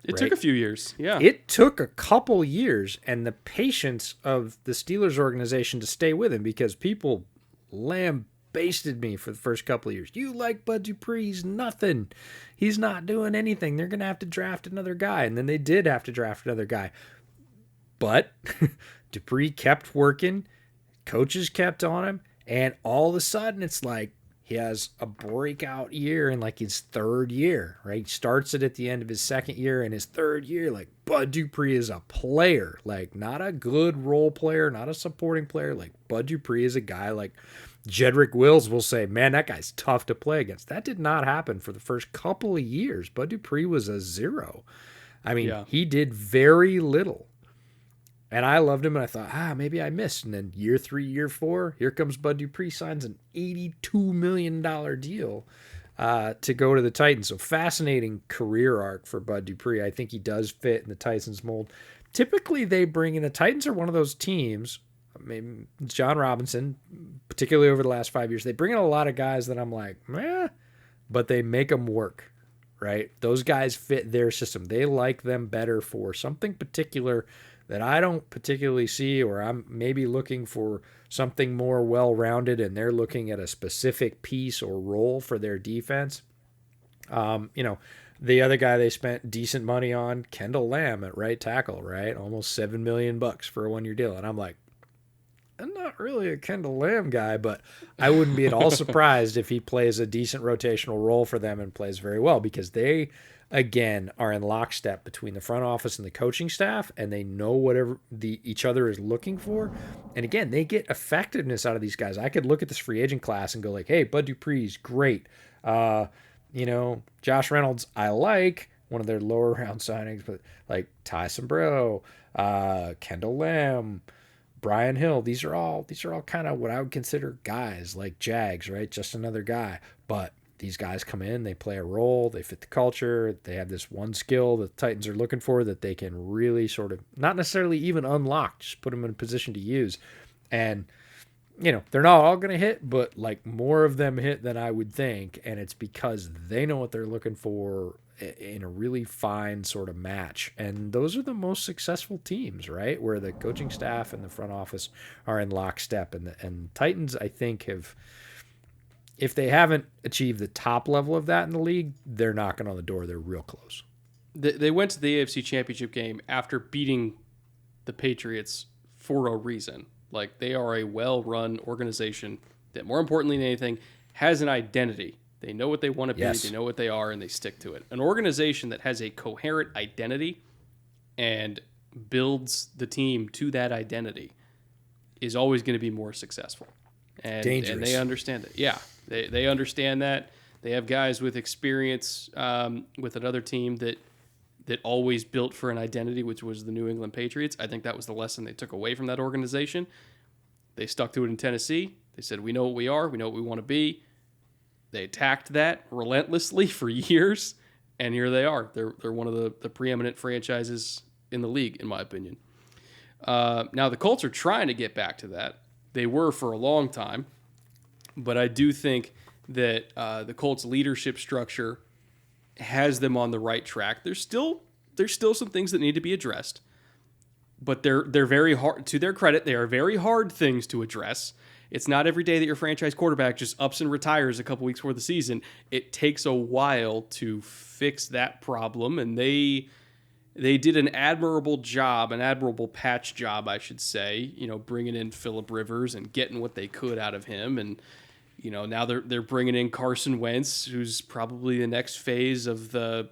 It took a few years. Yeah. It took a couple years and the patience of the Steelers organization to stay with him because people lambasted me for the first couple of years. You like Bud Dupree? He's nothing. He's not doing anything. They're going to have to draft another guy. And then they did have to draft another guy. But Dupree kept working. Coaches kept on him. And all of a sudden, it's like he has a breakout year in like his third year, right? He starts it at the end of his second year. And his third year, like Bud Dupree is a player, like not a good role player, not a supporting player. Like Bud Dupree is a guy like Jedrick Wills will say, man, that guy's tough to play against. That did not happen for the first couple of years. Bud Dupree was a zero. I mean, He did very little. And I loved him, and I thought, maybe I missed. And then year 3, year 4, here comes Bud Dupree, signs an $82 million deal to go to the Titans. So fascinating career arc for Bud Dupree. I think he does fit in the Titans mold. Typically, they bring in, the Titans are one of those teams, maybe John Robinson, particularly over the last 5 years, they bring in a lot of guys that I'm like, but they make them work, right? Those guys fit their system. They like them better for something particular that I don't particularly see, or I'm maybe looking for something more well-rounded and they're looking at a specific piece or role for their defense. The other guy they spent decent money on, Kendall Lamb at right tackle, right? Almost $7 million for a 1-year deal. And I'm like, I'm not really a Kendall Lamb guy, but I wouldn't be at all surprised if he plays a decent rotational role for them and plays very well because they, again, are in lockstep between the front office and the coaching staff, and they know whatever each other is looking for. And again, they get effectiveness out of these guys. I could look at this free agent class and go like, hey, Bud Dupree's great. Josh Reynolds, I like, one of their lower round signings, but like Ty Sombrero, Kendall Lamb, Brian Hill, these are all kind of what I would consider guys like Jags, right? Just another guy. But these guys come in, they play a role, they fit the culture, they have this one skill that the Titans are looking for that they can really sort of, not necessarily even unlock, just put them in a position to use. And, they're not all going to hit, but like more of them hit than I would think. And it's because they know what they're looking for in a really fine sort of match. And those are the most successful teams, right? Where the coaching staff and the front office are in lockstep. And Titans, I think, if they haven't achieved the top level of that in the league, they're knocking on the door. They're real close. They went to the AFC Championship game after beating the Patriots for a reason. Like, they are a well-run organization that, more importantly than anything, has an identity. They know what they want to be, They know what they are, and they stick to it. An organization that has a coherent identity and builds the team to that identity is always going to be more successful. And they understand it. Yeah, they understand that. They have guys with experience with another team that always built for an identity, which was the New England Patriots. I think that was the lesson they took away from that organization. They stuck to it in Tennessee. They said, we know what we are. We know what we want to be. They attacked that relentlessly for years, and here they are. They're one of the preeminent franchises in the league, in my opinion. Now, the Colts are trying to get back to that. They were for a long time, but I do think that the Colts' leadership structure has them on the right track. There's still some things that need to be addressed, but they're very hard. To their credit, they are very hard things to address. It's not every day that your franchise quarterback just ups and retires a couple weeks before the season. It takes a while to fix that problem, and they They did an admirable patch job, I should say, bringing in Phillip Rivers and getting what they could out of him. And, now they're bringing in Carson Wentz, who's probably the next phase of the,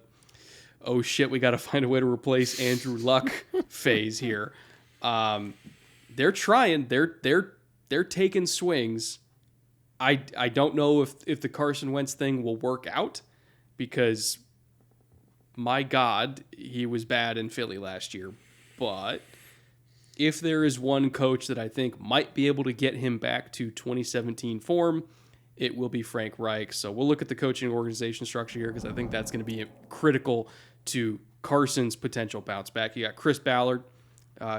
oh shit, we got to find a way to replace Andrew Luck phase here. They're trying, they're taking swings. I don't know if the Carson Wentz thing will work out, because my God, he was bad in Philly last year. But if there is one coach that I think might be able to get him back to 2017 form, it will be Frank Reich. So we'll look at the coaching organization structure here, because I think that's going to be critical to Carson's potential bounce back. You got Chris Ballard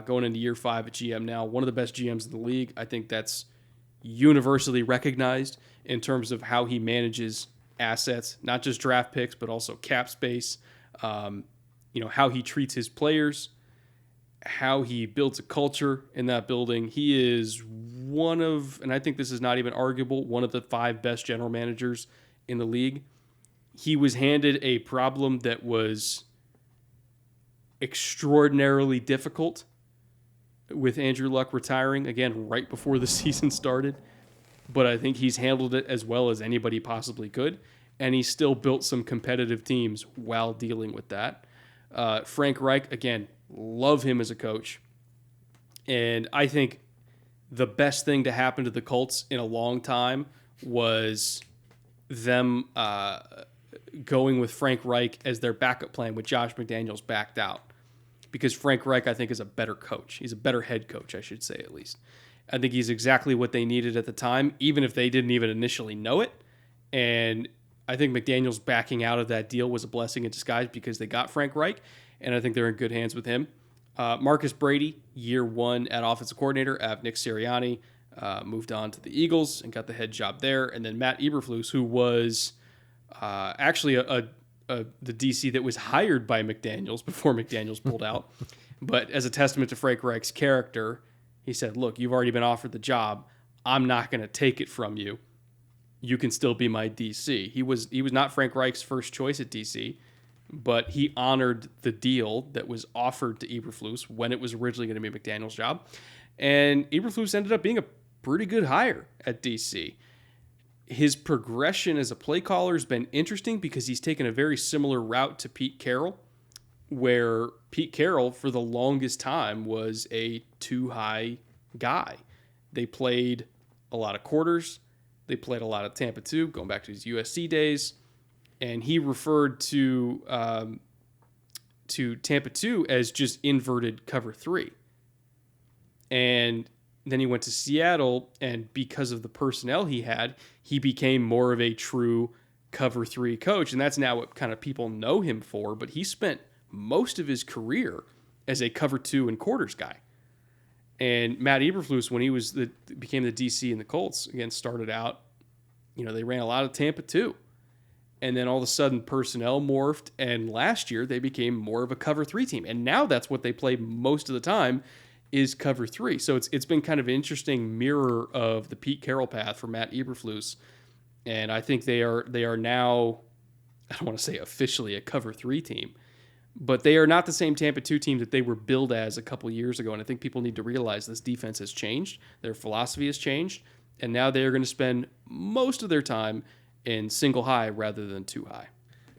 going into year 5 at GM now, one of the best GMs in the league. I think that's universally recognized in terms of how he manages assets, not just draft picks, but also cap space, how he treats his players, how he builds a culture in that building. He is one of, and I think this is not even arguable, one of the 5 best general managers in the league. He was handed a problem that was extraordinarily difficult with Andrew Luck retiring, again, right before the season started. But I think he's handled it as well as anybody possibly could. And he still built some competitive teams while dealing with that. Frank Reich, again, love him as a coach. And I think the best thing to happen to the Colts in a long time was them going with Frank Reich as their backup plan with Josh McDaniels backed out. Because Frank Reich, I think, is a better coach. He's a better head coach, I should say, at least. I think he's exactly what they needed at the time, even if they didn't even initially know it. And I think McDaniels backing out of that deal was a blessing in disguise, because they got Frank Reich, and I think they're in good hands with him. Marcus Brady, year 1 at offensive coordinator. Nick Sirianni moved on to the Eagles and got the head job there. And then Matt Eberflus, who was actually the DC that was hired by McDaniels before McDaniels pulled out. But as a testament to Frank Reich's character, he said, look, you've already been offered the job. I'm not going to take it from you. You can still be my DC. He was not Frank Reich's first choice at DC, but he honored the deal that was offered to Eberflus when it was originally going to be McDaniels' job. And Eberflus ended up being a pretty good hire at DC. His progression as a play caller has been interesting, because he's taken a very similar route to Pete Carroll, where Pete Carroll for the longest time was a too-high guy. They played a lot of quarters. They played a lot of Tampa 2, going back to his USC days. And he referred to Tampa 2 as just inverted cover 3. And then he went to Seattle, and because of the personnel he had, he became more of a true cover 3 coach. And that's now what kind of people know him for. But he spent most of his career as a cover 2 and quarters guy. And Matt Eberflus, when he became the DC in the Colts, again, started out, they ran a lot of Tampa 2. And then all of a sudden personnel morphed, and last year they became more of a cover 3 team. And now that's what they play most of the time, is cover 3. So it's been kind of an interesting mirror of the Pete Carroll path for Matt Eberflus. And I think they are now, I don't want to say officially a cover 3 team, but they are not the same Tampa 2 team that they were billed as a couple years ago. And I think people need to realize this defense has changed. Their philosophy has changed. And now they are going to spend most of their time in single high rather than too high.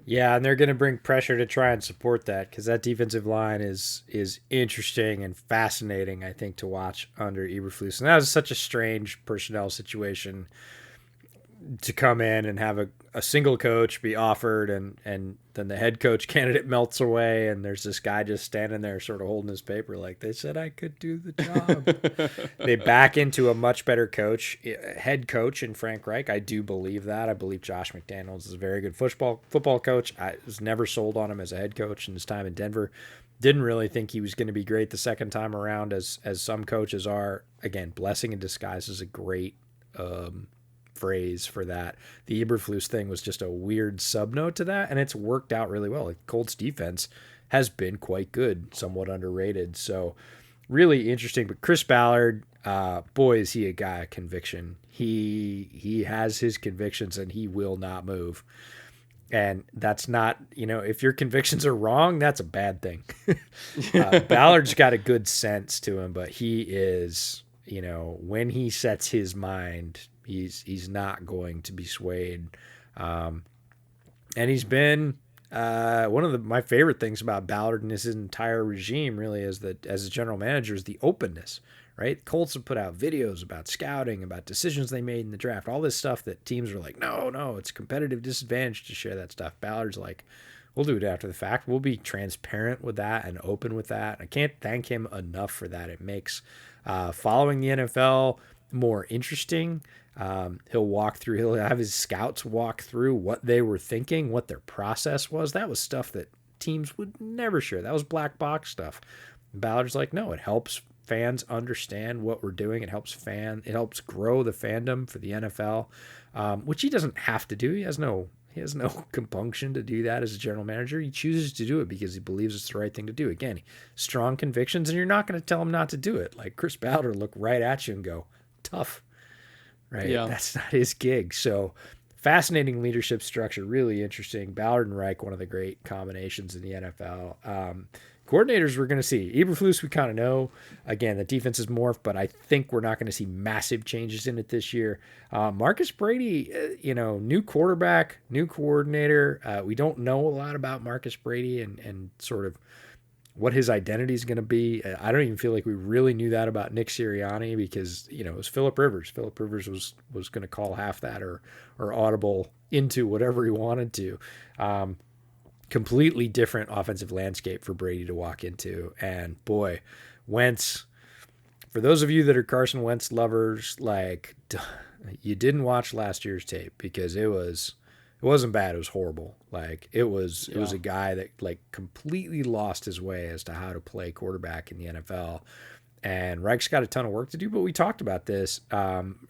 Yeah, and they're going to bring pressure to try and support that, because that defensive line is interesting and fascinating, I think, to watch under Eberflus. And that was such a strange personnel situation to come in and have a single coach be offered, and then the head coach candidate melts away, and there's this guy just standing there sort of holding his paper like, they said I could do the job. They back into a much better head coach in Frank Reich. I do believe that. I believe Josh McDaniels is a very good football coach. I was never sold on him as a head coach in his time in Denver. Didn't really think he was going to be great the second time around, as some coaches are. Again, blessing in disguise is a great phrase for that. The Eberflus thing was just a weird subnote to that, and it's worked out really well. Like, Colts defense has been quite good, somewhat underrated. So really interesting. But Chris Ballard, boy, is he a guy of conviction. He has his convictions, and he will not move. And that's not, if your convictions are wrong, that's a bad thing. Ballard's got a good sense to him, but he is, when he sets his mind, he's not going to be swayed. And he's been one of my favorite things about Ballard and his entire regime, really, as a general manager, is the openness. Right? The Colts have put out videos about scouting, about decisions they made in the draft, all this stuff that teams are like, no, it's a competitive disadvantage to share that stuff. Ballard's like, we'll do it after the fact. We'll be transparent with that and open with that. I can't thank him enough for that. It makes following the NFL more interesting. He'll have his scouts walk through what they were thinking, what their process was. That was stuff that teams would never share. That was black box stuff. Ballard's like, no, it helps fans understand what we're doing. It helps grow the fandom for the NFL, which he doesn't have to do. He has no compunction to do that as a general manager. He chooses to do it because he believes it's the right thing to do. Again, strong convictions, and you're not going to tell him not to do it. Like Chris Ballard will look right at you and go, tough, right? Yeah. That's not his gig. So fascinating leadership structure, really interesting. Ballard and Reich, one of the great combinations in the NFL. Coordinators we're going to see. Eberflus we kind of know. Again, the defense is morphed, but I think we're not going to see massive changes in it this year. Marcus Brady, new quarterback, new coordinator. We don't know a lot about Marcus Brady and sort of what his identity is going to be. I don't even feel like we really knew that about Nick Sirianni because, it was Phillip Rivers. Phillip Rivers was going to call half that or audible into whatever he wanted to. Completely different offensive landscape for Brady to walk into. And boy, Wentz, for those of you that are Carson Wentz lovers, like you didn't watch last year's tape because it wasn't bad. It was horrible. Like it was a guy that like completely lost his way as to how to play quarterback in the NFL. And Reich's got a ton of work to do, but we talked about this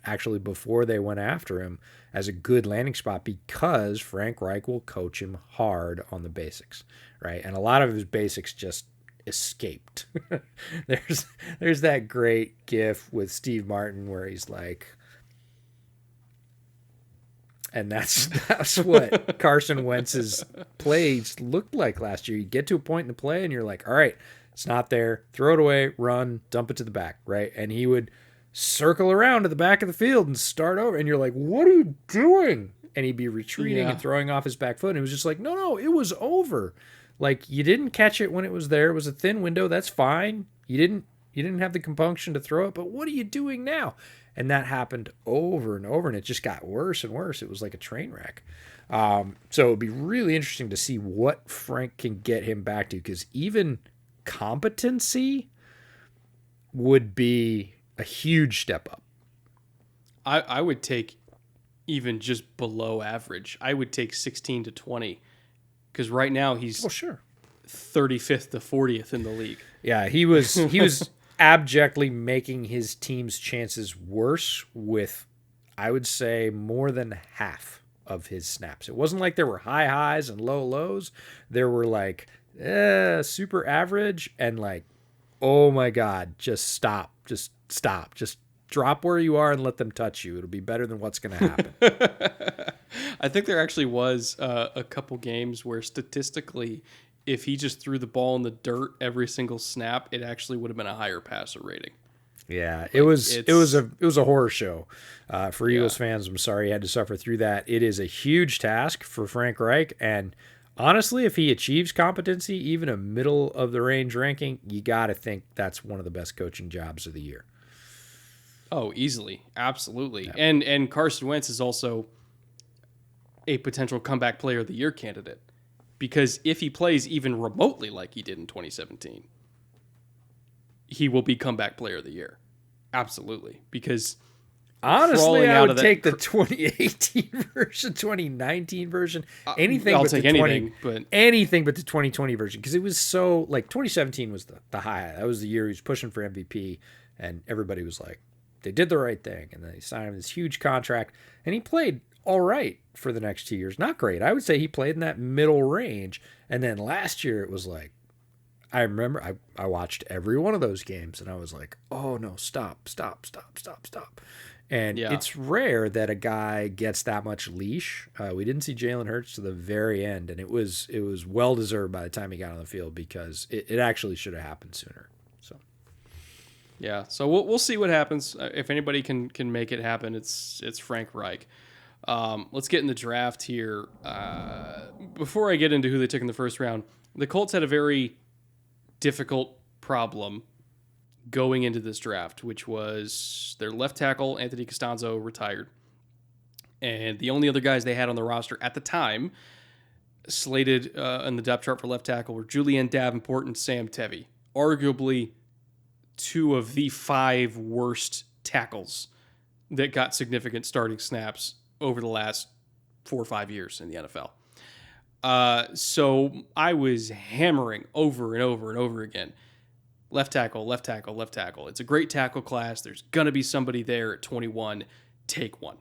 actually before they went after him as a good landing spot because Frank Reich will coach him hard on the basics, right? And a lot of his basics just escaped. There's that great gif with Steve Martin where he's like, and that's what Carson Wentz's plays looked like last year. You get to a point in the play and you're like, all right, it's not there. Throw it away, run, dump it to the back, right? And he would circle around to the back of the field and start over. And you're like, what are you doing? And he'd be retreating and throwing off his back foot. And it was just like, no, it was over. Like, you didn't catch it when it was there. It was a thin window. That's fine. You didn't have the compunction to throw it. But what are you doing now? And that happened over and over. And it just got worse and worse. It was like a train wreck. So it'd be really interesting to see what Frank can get him back to. Because even competency would be a huge step up. I would take even just below average. I would take 16 to 20 because right now he's 35th to 40th in the league. Yeah, he was abjectly making his team's chances worse with, I would say, more than half of his snaps. It wasn't like there were high highs and low lows. There were like super average and like, oh my God, just stop, just drop where you are and let them touch you. It'll be better than what's going to happen. I think there actually was a couple games where statistically, if he just threw the ball in the dirt every single snap, it actually would have been a higher passer rating. Yeah, it was a horror show for Eagles fans. I'm sorry you had to suffer through that. It is a huge task for Frank Reich, and honestly, if he achieves competency, even a middle of the range ranking, you got to think that's one of the best coaching jobs of the year. Oh, easily. Absolutely. Yeah. And Carson Wentz is also a potential comeback player of the year candidate because if he plays even remotely like he did in 2017, he will be comeback player of the year. Absolutely. Because honestly, I would take the 2018 version, 2019 version, anything but the 2020 version, because it was so, like, 2017 was the high. That was the year he was pushing for MVP, and everybody was like, they did the right thing, and they signed him this huge contract, and he played all right for the next 2 years. Not great. I would say he played in that middle range, and then last year it was like, I remember I watched every one of those games, and I was like, oh, no, stop. And Yeah. it's rare that a guy gets that much leash. We didn't see Jalen Hurts to the very end, and it was well deserved by the time he got on the field because it actually should have happened sooner. So Yeah, so we'll see what happens. If anybody can make it happen, it's Frank Reich. Let's get in the draft here. Before I get into who they took in the first round, the Colts had a very difficult problem going into this draft, which was their left tackle, Anthony Costanzo, retired. And the only other guys they had on the roster at the time slated in the depth chart for left tackle were Julian Davenport and Sam Tevy, arguably two of the 5 worst tackles that got significant starting snaps over the last 4 or 5 years in the NFL. So I was hammering over and over and over again. Left tackle, left tackle, left tackle. It's a great tackle class. There's going to be somebody there at 21. Take one.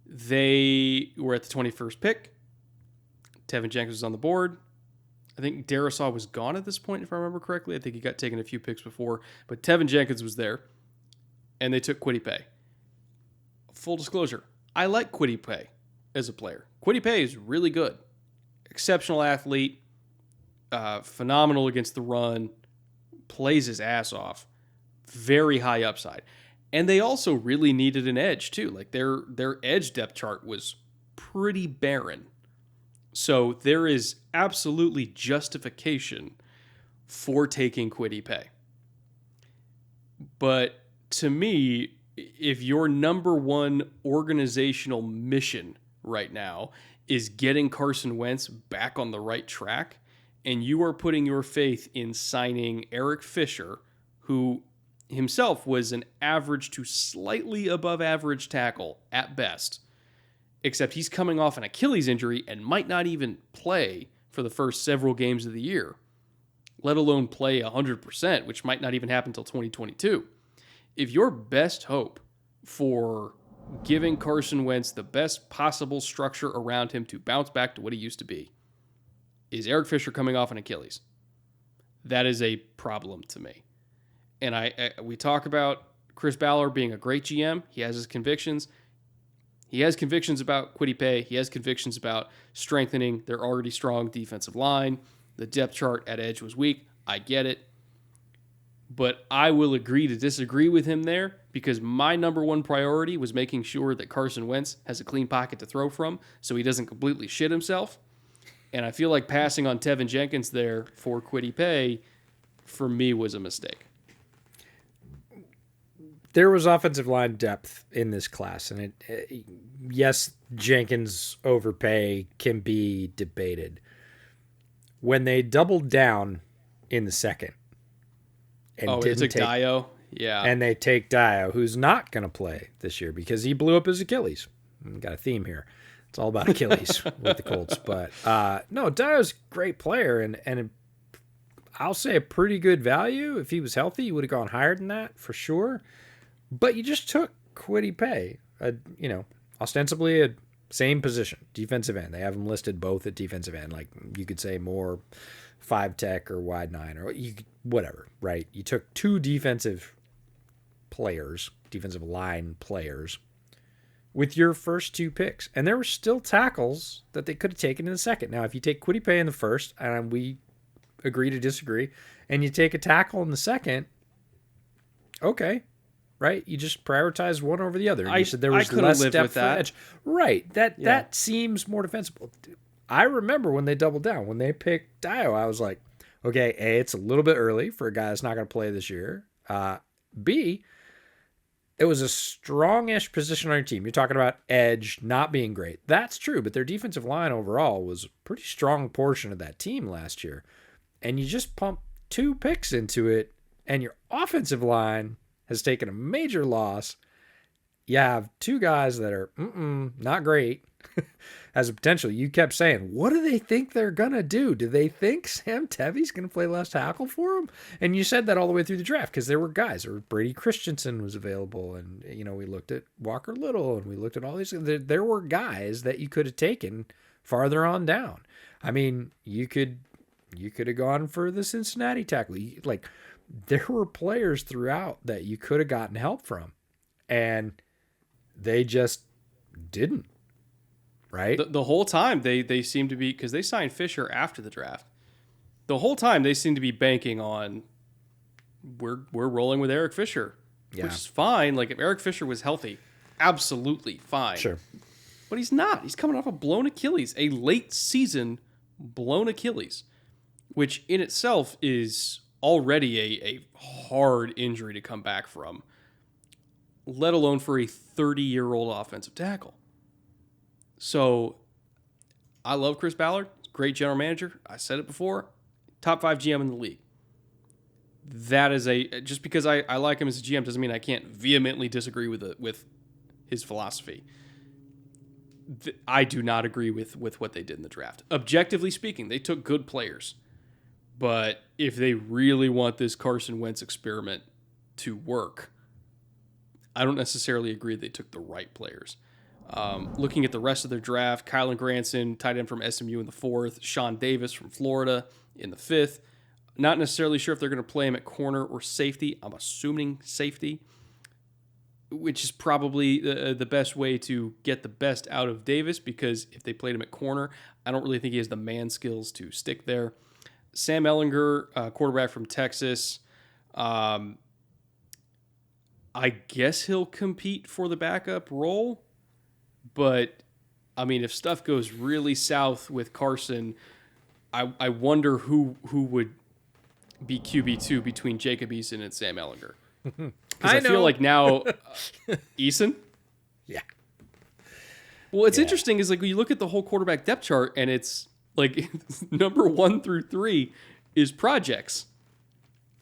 They were at the 21st pick. Tevin Jenkins was on the board. I think Darisaw was gone at this point, if I remember correctly. I think he got taken a few picks before. But Tevin Jenkins was there, and they took Kwity Paye. Full disclosure, I like Kwity Paye as a player. Kwity Paye is really good. Exceptional athlete. Phenomenal against the run. Plays his ass off. Very high upside. And they also really needed an edge too. Like their edge depth chart was pretty barren. So there is absolutely justification for taking Kwity Paye. But to me, if your number one organizational mission right now is getting Carson Wentz back on the right track, and you are putting your faith in signing Eric Fisher, who himself was an average to slightly above average tackle at best, except he's coming off an Achilles injury and might not even play for the first several games of the year, let alone play 100%, which might not even happen until 2022. If your best hope for giving Carson Wentz the best possible structure around him to bounce back to what he used to be is Eric Fisher coming off an Achilles, that is a problem to me. And we talk about Chris Ballard being a great GM. He has his convictions. He has convictions about Kwity Paye. He has convictions about strengthening their already strong defensive line. The depth chart at edge was weak. I get it. But I will agree to disagree with him there because my number one priority was making sure that Carson Wentz has a clean pocket to throw from so he doesn't completely shit himself. And I feel like passing on Tevin Jenkins there for Kwity Paye, for me, was a mistake. there was offensive line depth in this class, and yes, Jenkins overpay can be debated. When they doubled down in the second, and they took Dio, yeah, and they take Dio, who's not going to play this year because he blew up his Achilles. Got a theme here. It's all about Achilles with the Colts, but no, Dio's a great player, and I'll say a pretty good value. If he was healthy, he would have gone higher than that for sure. But you just took Kwity Paye, ostensibly a same position, defensive end. They have him listed both at defensive end. Like you could say more 5 tech or wide 9 or whatever, right? You took 2 defensive line players with your first 2 picks. And there were still tackles that they could have taken in the second. Now, if you take Kwity Paye in the first, and we agree to disagree, and you take a tackle in the second, okay, right? You just prioritize one over the other. You said there was less depth for edge. Right. That seems more defensible. I remember when they doubled down. When they picked Dio, I was like, okay, A, it's a little bit early for a guy that's not going to play this year. B, it was a strong-ish position on your team. You're talking about edge not being great. That's true, but their defensive line overall was a pretty strong portion of that team last year. And you just pump 2 picks into it, and your offensive line has taken a major loss. You have 2 guys that are not great as a potential. You kept saying, what do they think they're going to do? Do they think Sam Tevy's going to play left tackle for them? And you said that all the way through the draft because there were guys. Brady Christensen was available, and we looked at Walker Little, and we looked at all these. There were guys that you could have taken farther on down. I mean, you could have gone for the Cincinnati tackle. There were players throughout that you could have gotten help from. and they just didn't. Right? The whole time they seem to be, because they signed Fisher after the draft. The whole time they seem to be banking on we're rolling with Eric Fisher, which is fine. Like if Eric Fisher was healthy, absolutely fine. Sure. But he's not. He's coming off a blown Achilles, a late season blown Achilles, which in itself is already a hard injury to come back from, let alone for a 30-year-old offensive tackle. So I love Chris Ballard. Great general manager. I said it before. Top 5 GM in the league. That is just because I like him as a GM doesn't mean I can't vehemently disagree with his philosophy. I do not agree with what they did in the draft. Objectively speaking, they took good players. But if they really want this Carson Wentz experiment to work, I don't necessarily agree they took the right players. Looking at the rest of their draft, Kylan Granson, tight end from SMU in the 4th, Sean Davis from Florida in the 5th. Not necessarily sure if they're going to play him at corner or safety. I'm assuming safety, which is probably the best way to get the best out of Davis, because if they played him at corner, I don't really think he has the man skills to stick there. Sam Ehlinger, quarterback from Texas. I guess he'll compete for the backup role. But, I mean, if stuff goes really south with Carson, I wonder who would be QB2 between Jacob Eason and Sam Ehlinger. Because I feel like now... Eason? Yeah. Well, it's interesting is like when you look at the whole quarterback depth chart, and it's like number 1 through 3 is projects.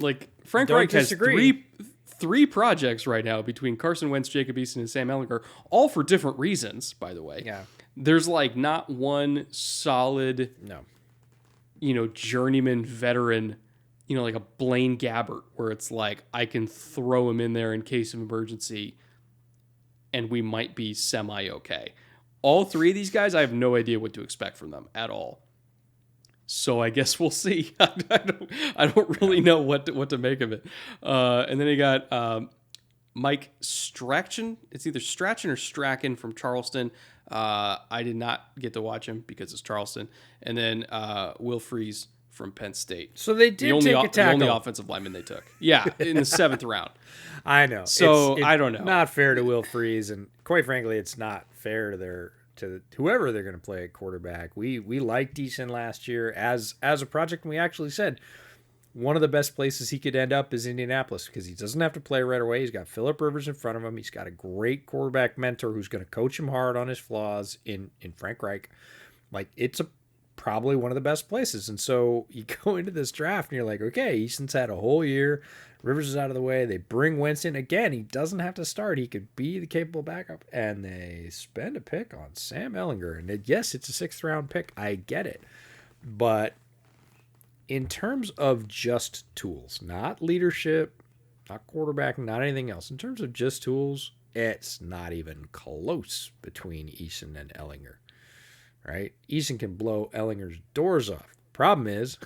Like Frank Reich has three projects right now between Carson Wentz, Jacob Eason, and Sam Ehlinger, all for different reasons, by the way. Yeah. There's like not one solid, journeyman veteran, like a Blaine Gabbert, where it's like I can throw him in there in case of emergency and we might be semi-okay. All 3 of these guys, I have no idea what to expect from them at all. So I guess we'll see. I don't really know what to make of it. And then you got Mike Strachan. It's either Strachan or Strachan from Charleston. I did not get to watch him because it's Charleston. And then Will Freeze from Penn State. So they did take a tackle. The only offensive lineman they took. Yeah, in the 7th round. I know. So I don't know. Not fair to Will Freeze, and quite frankly, it's not fair to whoever they're going to play at quarterback. We liked Eason last year as a project, and we actually said one of the best places he could end up is Indianapolis, because he doesn't have to play right away. He's got Phillip Rivers in front of him. He's got a great quarterback mentor who's going to coach him hard on his flaws in Frank Reich. Like, it's probably one of the best places. And so you go into this draft and you're like, okay, Eason's had a whole year. Rivers is out of the way. They bring Wentz in. Again, he doesn't have to start. He could be the capable backup. And they spend a pick on Sam Ehlinger. And yes, it's a 6th round pick. I get it. But in terms of just tools, not leadership, not quarterback, not anything else, in terms of just tools, it's not even close between Eason and Ehlinger. Right? Eason can blow Ehlinger's doors off. Problem is,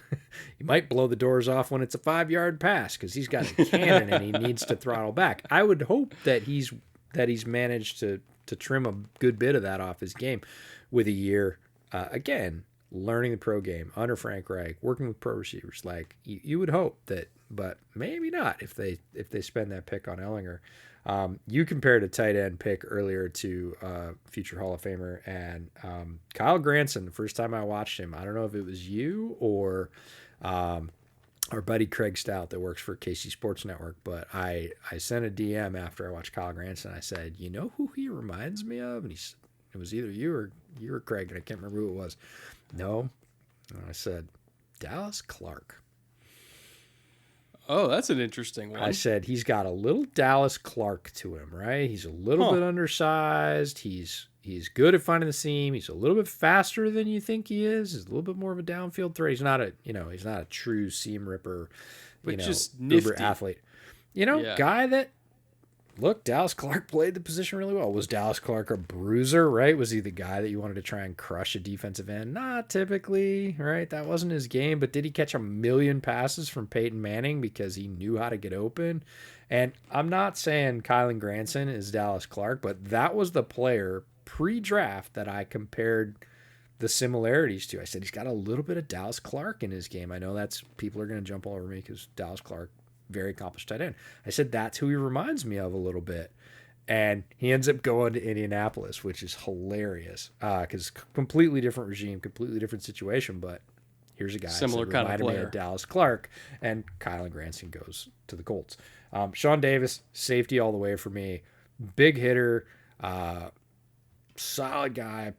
he might blow the doors off when it's a 5-yard pass because he's got a cannon and he needs to throttle back. I would hope that he's managed to trim a good bit of that off his game with a year. Again, learning the pro game under Frank Reich, working with pro receivers. Like you would hope that, but maybe not if they spend that pick on Ehlinger. You compared a tight end pick earlier to future Hall of Famer, and Kyle Granson, the first time I watched him, I don't know if it was you or our buddy Craig Stout that works for KC Sports Network, but I sent a DM after I watched Kyle Granson. I said, you know who he reminds me of? And it was either you or Craig, and I can't remember who it was. No. And I said, Dallas Clark. Oh, that's an interesting one. I said he's got a little Dallas Clark to him, right? He's a little bit undersized. He's good at finding the seam. He's a little bit faster than you think he is. He's a little bit more of a downfield threat. He's not a true seam ripper, but just nifty uber athlete. Guy that look, Dallas Clark played the position really well. Was Dallas Clark a bruiser, right? Was he the guy that you wanted to try and crush a defensive end? Not typically, right? That wasn't his game, but did he catch a million passes from Peyton Manning because he knew how to get open? And I'm not saying Kylen Granson is Dallas Clark, but that was the player pre-draft that I compared the similarities to. I said he's got a little bit of Dallas Clark in his game. I know that's people are going to jump all over me because Dallas Clark, very accomplished tight end. I said that's who he reminds me of a little bit. And he ends up going to Indianapolis, which is hilarious because completely different regime, completely different situation. But here's a guy Similar kind of player. me of Dallas Clark, and Kylen Granson goes to the Colts. Sean Davis, safety all the way for me. Big hitter, solid guy,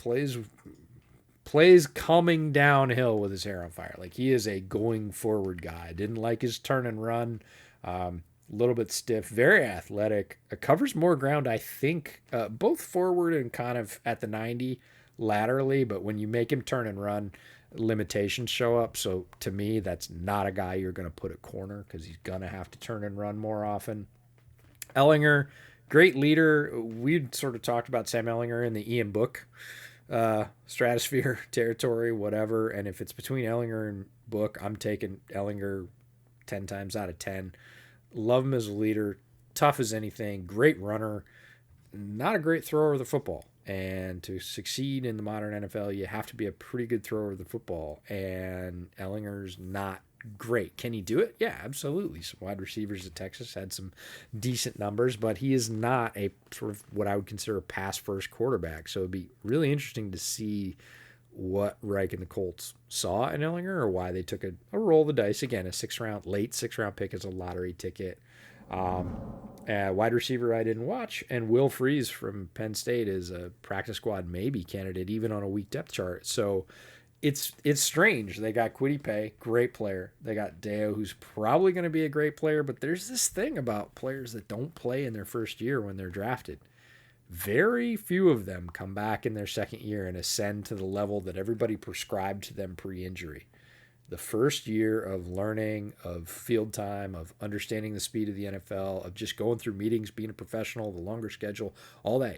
plays coming downhill with his hair on fire. Like he is a going forward guy. Didn't like his turn and run. A little bit stiff, very athletic. Covers more ground, I think, both forward and kind of at the 90 laterally. But when you make him turn and run, limitations show up. So to me, that's not a guy you're going to put at corner because he's going to have to turn and run more often. Ellinger, great leader. We'd sort of talked about Sam Ellinger in the Ian Book stratosphere territory, whatever. And if it's between Ellinger and Book, I'm taking Ellinger 10 times out of 10. Love him as a leader, tough as anything, great runner, not a great thrower of the football. And to succeed in the modern NFL, you have to be a pretty good thrower of the football. And Ellinger's not great. Can he do it? Yeah, absolutely. Some wide receivers at Texas had some decent numbers, but he is not a sort of what I would consider a pass-first quarterback. So it'd be really interesting to see what Reich and the Colts saw in Ellinger or why they took a roll of the dice. Again, late six-round pick is a lottery ticket. Wide receiver I didn't watch, and Will Freeze from Penn State is a practice squad maybe candidate, even on a weak depth chart. So it's strange. They got Kwity Paye, great player. They got Deo, who's probably going to be a great player, but there's this thing about players that don't play in their first year when they're drafted. Very few of them come back in their second year and ascend to the level that everybody prescribed to them pre-injury. The first year of learning, of field time, of understanding the speed of the NFL, of just going through meetings, being a professional, the longer schedule, all that,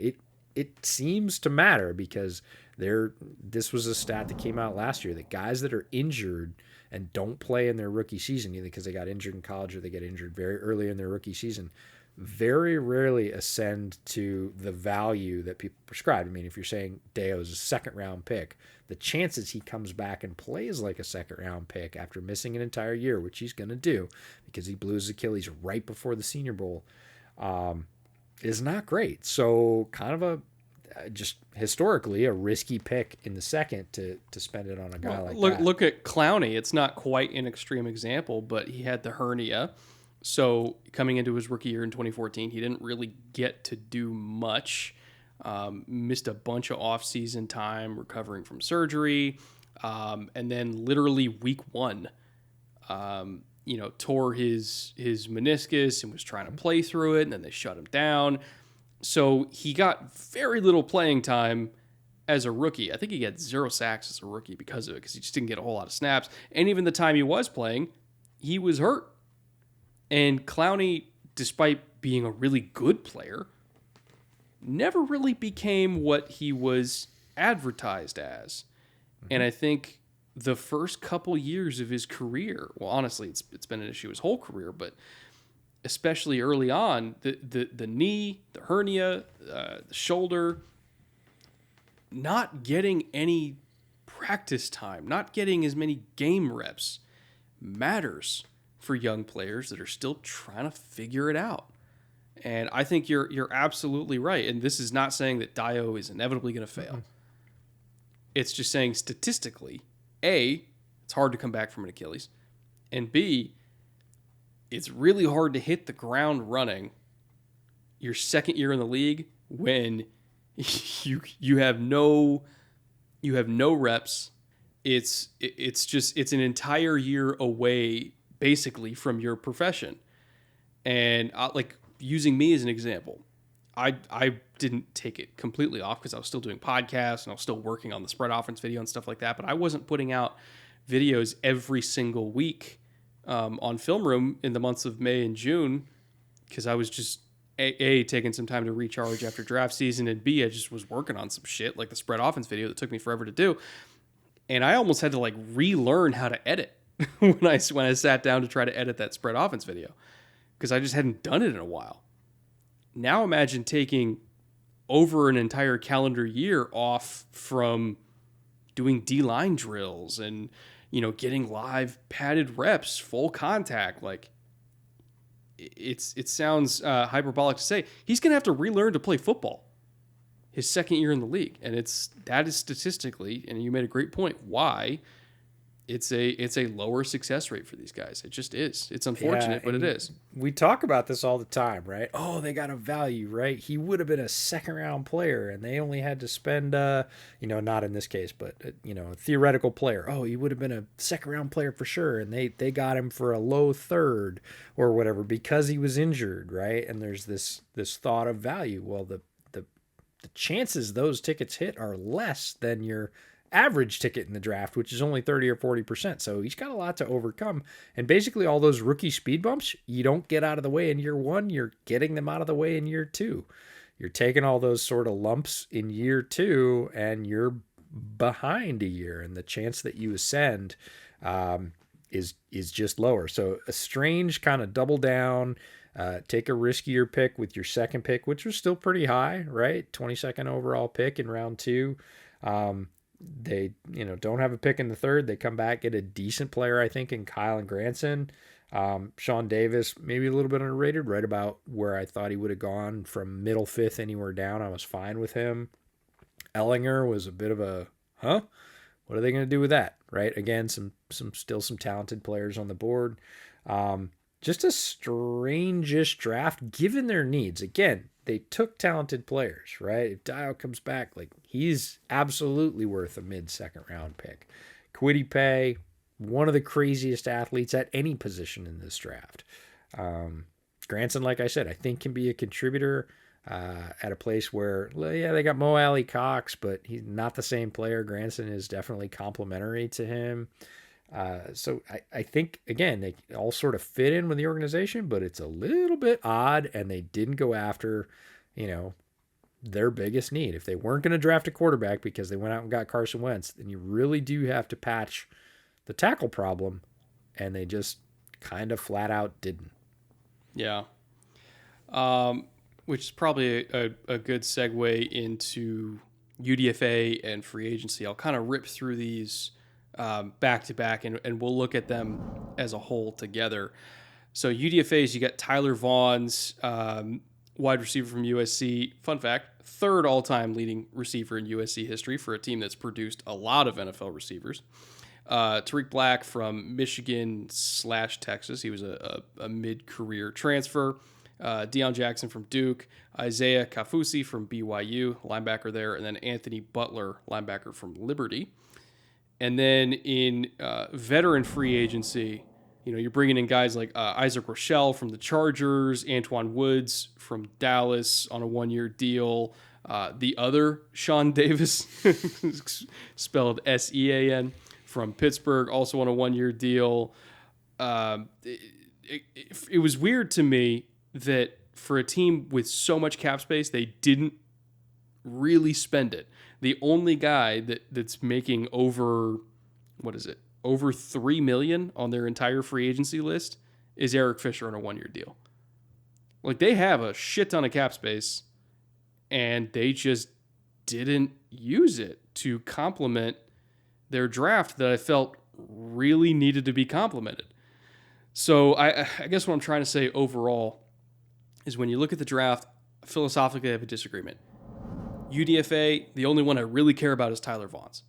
it seems to matter because this was a stat that came out last year that guys that are injured and don't play in their rookie season, either because they got injured in college or they get injured very early in their rookie season, very rarely ascend to the value that people prescribe. I mean, if you're saying Deo is a second-round pick, the chances he comes back and plays like a second-round pick after missing an entire year, which he's going to do because he blew his Achilles right before the Senior Bowl, is not great. So kind of just historically a risky pick in the second to spend it on a guy like that. Look at Clowney. It's not quite an extreme example, but he had the hernia. So coming into his rookie year in 2014, he didn't really get to do much. Missed a bunch of off-season time recovering from surgery. And then literally week one, tore his meniscus and was trying to play through it, and then they shut him down. So he got very little playing time as a rookie. I think he got 0 sacks as a rookie because of it, because he just didn't get a whole lot of snaps. And even the time he was playing, he was hurt. And Clowney, despite being a really good player, never really became what he was advertised as. Mm-hmm. And I think the first couple years of his career, well, honestly, it's been an issue his whole career, but especially early on, the knee, the hernia, the shoulder, not getting any practice time, not getting as many game reps matters for young players that are still trying to figure it out. And I think you're absolutely right. And this is not saying that Dio is inevitably going to fail. Mm-hmm. It's just saying statistically, A, it's hard to come back from an Achilles, and B, it's really hard to hit the ground running your second year in the league when you have no reps. It's an entire year away basically from your profession. And using me as an example, I didn't take it completely off because I was still doing podcasts and I was still working on the spread offense video and stuff like that. But I wasn't putting out videos every single week on Film Room in the months of May and June because I was just A, taking some time to recharge after draft season, and B, I just was working on some shit like the spread offense video that took me forever to do. And I almost had to like relearn how to edit when I sat down to try to edit that spread offense video because I just hadn't done it in a while. Now imagine taking over an entire calendar year off from doing D-line drills and, getting live padded reps, full contact. Like, it sounds hyperbolic to say he's going to have to relearn to play football his second year in the league. And that is statistically, and you made a great point, why it's a lower success rate for these guys. It just is. It's unfortunate, but it is. We talk about this all the time, right? Oh, they got a value, right? He would have been a second-round player, and they only had to spend, not in this case, but, a theoretical player. Oh, he would have been a second-round player for sure, and they got him for a low third or whatever because he was injured, right? And there's this thought of value. Well, the chances those tickets hit are less than your average ticket in the draft, which is only 30 or 40%. So he's got a lot to overcome. And basically all those rookie speed bumps, you don't get out of the way in year one. You're getting them out of the way in year two. You're taking all those sort of lumps in year two and you're behind a year. And the chance that you ascend is just lower. So a strange kind of double down, take a riskier pick with your second pick, which was still pretty high, right? 22nd overall pick in round 2. They, don't have a pick in the third. They come back, get a decent player, I think, in Kyle and Granson. Sean Davis, maybe a little bit underrated, right about where I thought he would have gone from middle fifth anywhere down. I was fine with him. Ellinger was a bit of a, what are they going to do with that, right? Again, some talented players on the board. Just a strange-ish draft given their needs. Again, they took talented players, right? If Dial comes back, like he's absolutely worth a mid-second round pick. Kwity Paye, one of the craziest athletes at any position in this draft. Granson, like I said, I think can be a contributor at a place where, they got Mo Alley Cox, but he's not the same player. Granson is definitely complementary to him. So I think, again, they all sort of fit in with the organization, but it's a little bit odd, and they didn't go after, their biggest need. If they weren't going to draft a quarterback because they went out and got Carson Wentz, then you really do have to patch the tackle problem, and they just kind of flat out didn't. Yeah. Which is probably a good segue into UDFA and free agency. I'll kind of rip through these back to back, and we'll look at them as a whole together. So UDFAs, you got Tyler Vaughn's wide receiver from USC. Fun fact, third all-time leading receiver in USC history for a team that's produced a lot of NFL receivers. Tariq Black from Michigan/Texas. He was a mid-career transfer. Deion Jackson from Duke. Isaiah Kafusi from BYU, linebacker there. And then Anthony Butler, linebacker from Liberty. And then in veteran free agency, you're bringing in guys like Isaac Rochelle from the Chargers, Antoine Woods from Dallas on a one-year deal. The other Sean Davis, spelled Sean, from Pittsburgh, also on a one-year deal. It was weird to me that for a team with so much cap space, they didn't really spend it. The only guy that's making over $3 million on their entire free agency list is Eric Fisher on a one-year deal. Like, they have a shit ton of cap space, and they just didn't use it to complement their draft that I felt really needed to be complemented. So I guess what I'm trying to say overall is when you look at the draft, philosophically I have a disagreement. UDFA, the only one I really care about is Tyler Vaughn's,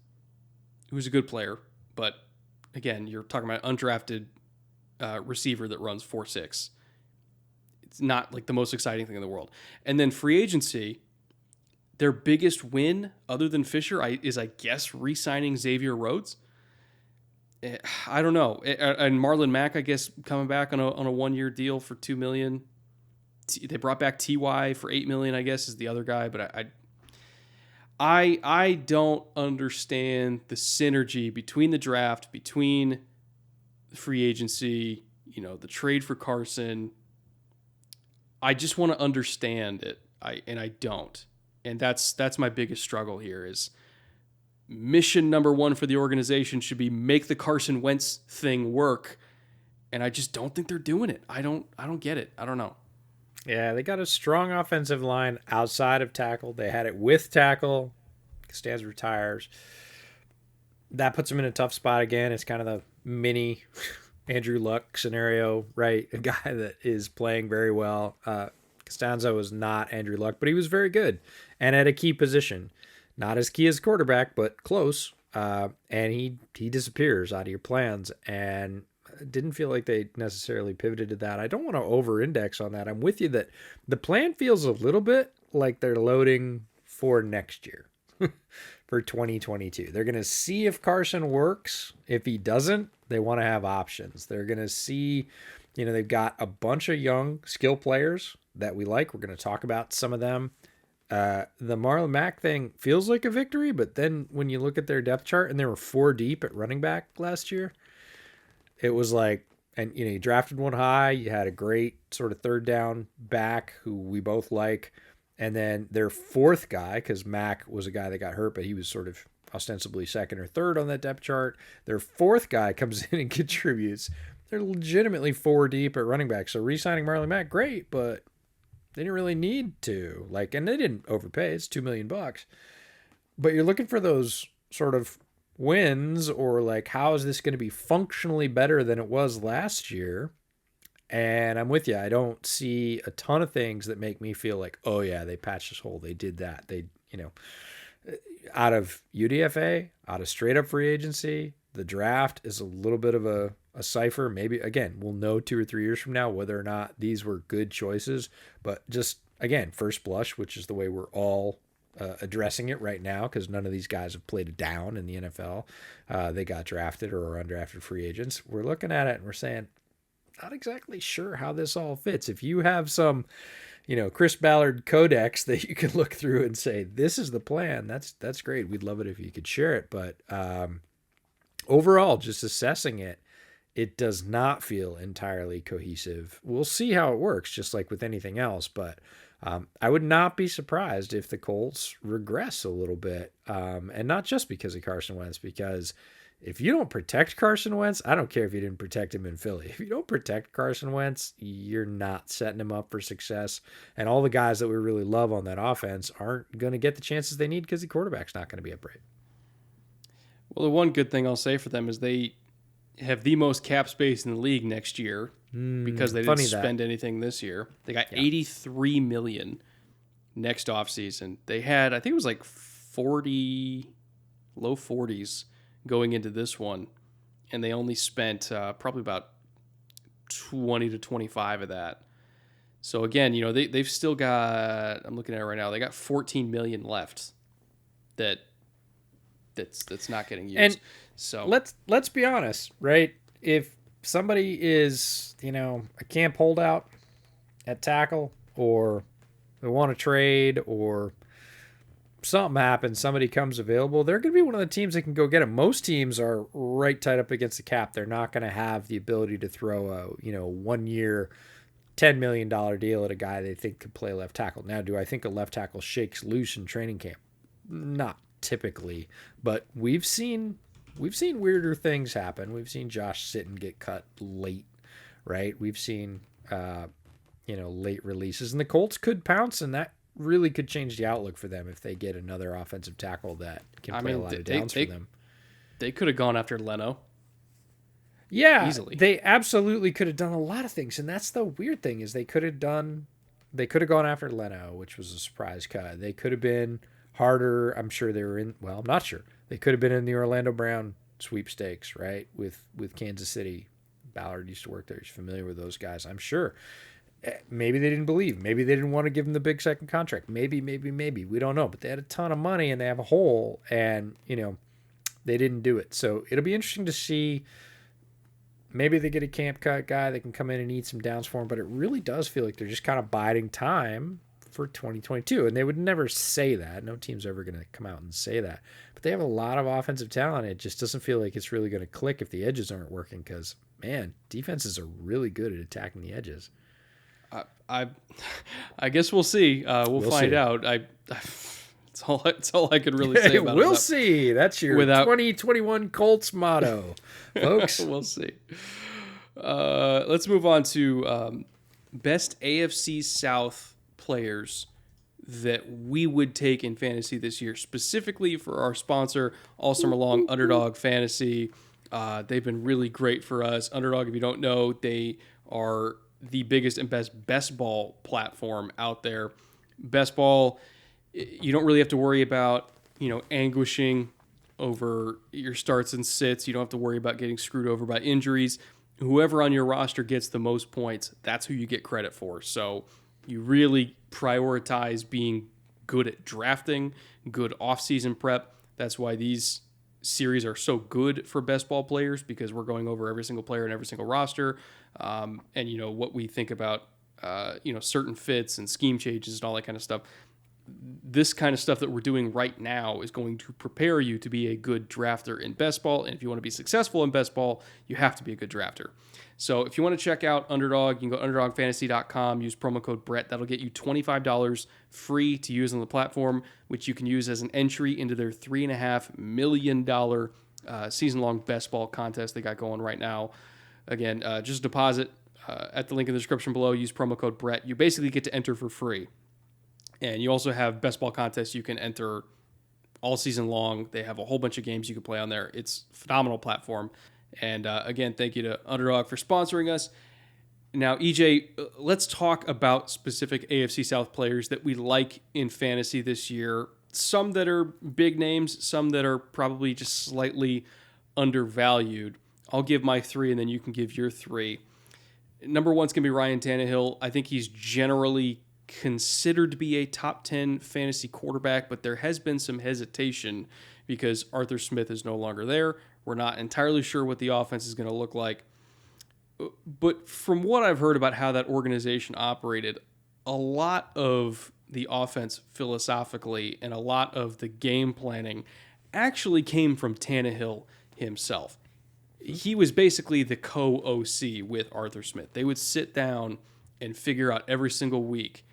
who's a good player, but again, you're talking about an undrafted receiver that runs 4.6. It's not like the most exciting thing in the world. And then free agency, their biggest win, other than Fisher, is I guess re-signing Xavier Rhodes. I don't know. And Marlon Mack, I guess, coming back on a one-year deal for $2 million. They brought back Ty for $8 million, I guess, is the other guy, but I don't understand the synergy between the draft, between the free agency, the trade for Carson. I just want to understand it. I don't. And that's my biggest struggle here is mission number one for the organization should be make the Carson Wentz thing work. And I just don't think they're doing it. I don't get it. I don't know. Yeah, they got a strong offensive line outside of tackle. They had it with tackle. Costanza retires. That puts them in a tough spot again. It's kind of the mini Andrew Luck scenario, right? A guy that is playing very well. Costanza was not Andrew Luck, but he was very good and at a key position. Not as key as quarterback, but close. And he disappears out of your plans. And didn't feel like they necessarily pivoted to that. I don't want to over-index on that. I'm with you that the plan feels a little bit like they're loading for next year, for 2022. They're going to see if Carson works. If he doesn't, they want to have options. They're going to see, they've got a bunch of young skill players that we like. We're going to talk about some of them. The Marlon Mack thing feels like a victory, but then when you look at their depth chart, and they were 4 deep at running back last year, it was like, and you drafted one high, you had a great sort of third down back who we both like. And then their fourth guy, because Mack was a guy that got hurt, but he was sort of ostensibly second or third on that depth chart. Their fourth guy comes in and contributes. They're legitimately 4 deep at running back. So re-signing Marlon Mack, great, but they didn't really need to. And they didn't overpay. It's $2 million. But you're looking for those sort of wins, or how is this going to be functionally better than it was last year? And I'm with you. I don't see a ton of things that make me feel like, oh yeah, they patched this hole. They did that. They, out of UDFA, out of straight up free agency, the draft is a little bit of a cipher. Maybe, again, we'll know 2 or 3 years from now whether or not these were good choices. But just, again, first blush, which is the way we're all addressing it right now, because none of these guys have played down in the NFL. They got drafted or are undrafted free agents. We're looking at it and we're saying, not exactly sure how this all fits. If you have some, Chris Ballard codex that you can look through and say, this is the plan, that's great. We'd love it if you could share it. But overall, just assessing it, it does not feel entirely cohesive. We'll see how it works, just like with anything else. But I would not be surprised if the Colts regress a little bit. And not just because of Carson Wentz, because if you don't protect Carson Wentz, I don't care if you didn't protect him in Philly. If you don't protect Carson Wentz, you're not setting him up for success. And all the guys that we really love on that offense aren't going to get the chances they need because the quarterback's not going to be upright. Well, the one good thing I'll say for them is they have the most cap space in the league next year because they didn't spend anything this year. They got $83 million next offseason. They had, I think it was like 40, low 40s going into this one, and they only spent probably about 20 to 25 of that. So again, they've still got, I'm looking at it right now, they got $14 million left that's not getting used. And so let's be honest, right? If somebody is, a camp holdout at tackle, or they want to trade, or something happens, somebody comes available, they're going to be one of the teams that can go get him. Most teams are right tight up against the cap. They're not going to have the ability to throw a 1 year, $10 million deal at a guy they think could play left tackle. Now, do I think a left tackle shakes loose in training camp? Not typically, but we've seen weirder things happen. We've seen Josh Sitton get cut late, right? We've seen late releases, and the Colts could pounce, and that really could change the outlook for them if they get another offensive tackle that can play a lot of downs for them. They could have gone after Leno. Yeah, easily. They absolutely could have done a lot of things, and that's the weird thing is they could have gone after Leno, which was a surprise cut. They could have been harder. I'm sure they were I'm not sure. They could have been in the Orlando Brown sweepstakes, right? With Kansas City. Ballard used to work there. He's familiar with those guys, I'm sure. Maybe they didn't believe. Maybe they didn't want to give him the big second contract. Maybe. We don't know. But they had a ton of money and they have a hole, and, they didn't do it. So it'll be interesting to see. Maybe they get a camp cut guy that can come in and eat some downs for him, but it really does feel like they're just kind of biding time for 2022. And they would never say that. No team's ever going to come out and say that. But they have a lot of offensive talent. It just doesn't feel like it's really going to click if the edges aren't working because, man, defenses are really good at attacking the edges. I I guess we'll see. We'll find see. out. It's all I could really say about it. We'll see. That's your 2021 Colts motto, folks. We'll see. Let's move on to best AFC South players that we would take in fantasy this year, specifically for our sponsor all summer long, Underdog Fantasy. They've been really great for us. Underdog, if you don't know, they are the biggest and best ball platform out there. Best ball, you don't really have to worry about, anguishing over your starts and sits. You don't have to worry about getting screwed over by injuries. Whoever on your roster gets the most points, that's who you get credit for. So you really prioritize being good at drafting, good offseason prep. That's why these series are so good for best ball players, because we're going over every single player and every single roster, and what we think about certain fits and scheme changes and all that kind of stuff. This kind of stuff that we're doing right now is going to prepare you to be a good drafter in best ball, and if you want to be successful in best ball, you have to be a good drafter. So if you want to check out Underdog, you can go to underdogfantasy.com, use promo code Brett. That'll get you $25 free to use on the platform, which you can use as an entry into their $3.5 million season-long best ball contest they got going right now. Again, just deposit at the link in the description below. Use promo code Brett. You basically get to enter for free. And you also have best ball contests you can enter all season long. They have a whole bunch of games you can play on there. It's a phenomenal platform. And again, thank you to Underdog for sponsoring us. Now, EJ, let's talk about specific AFC South players that we like in fantasy this year. Some that are big names, some that are probably just slightly undervalued. I'll give my three, and then you can give your three. Number one's going to be Ryan Tannehill. I think he's generally considered to be a top 10 fantasy quarterback, but there has been some hesitation because Arthur Smith is no longer there. We're not entirely sure what the offense is going to look like. But from what I've heard about how that organization operated, a lot of the offense philosophically and a lot of the game planning actually came from Tannehill himself. He was basically the co-OC with Arthur Smith. They would sit down and figure out every single week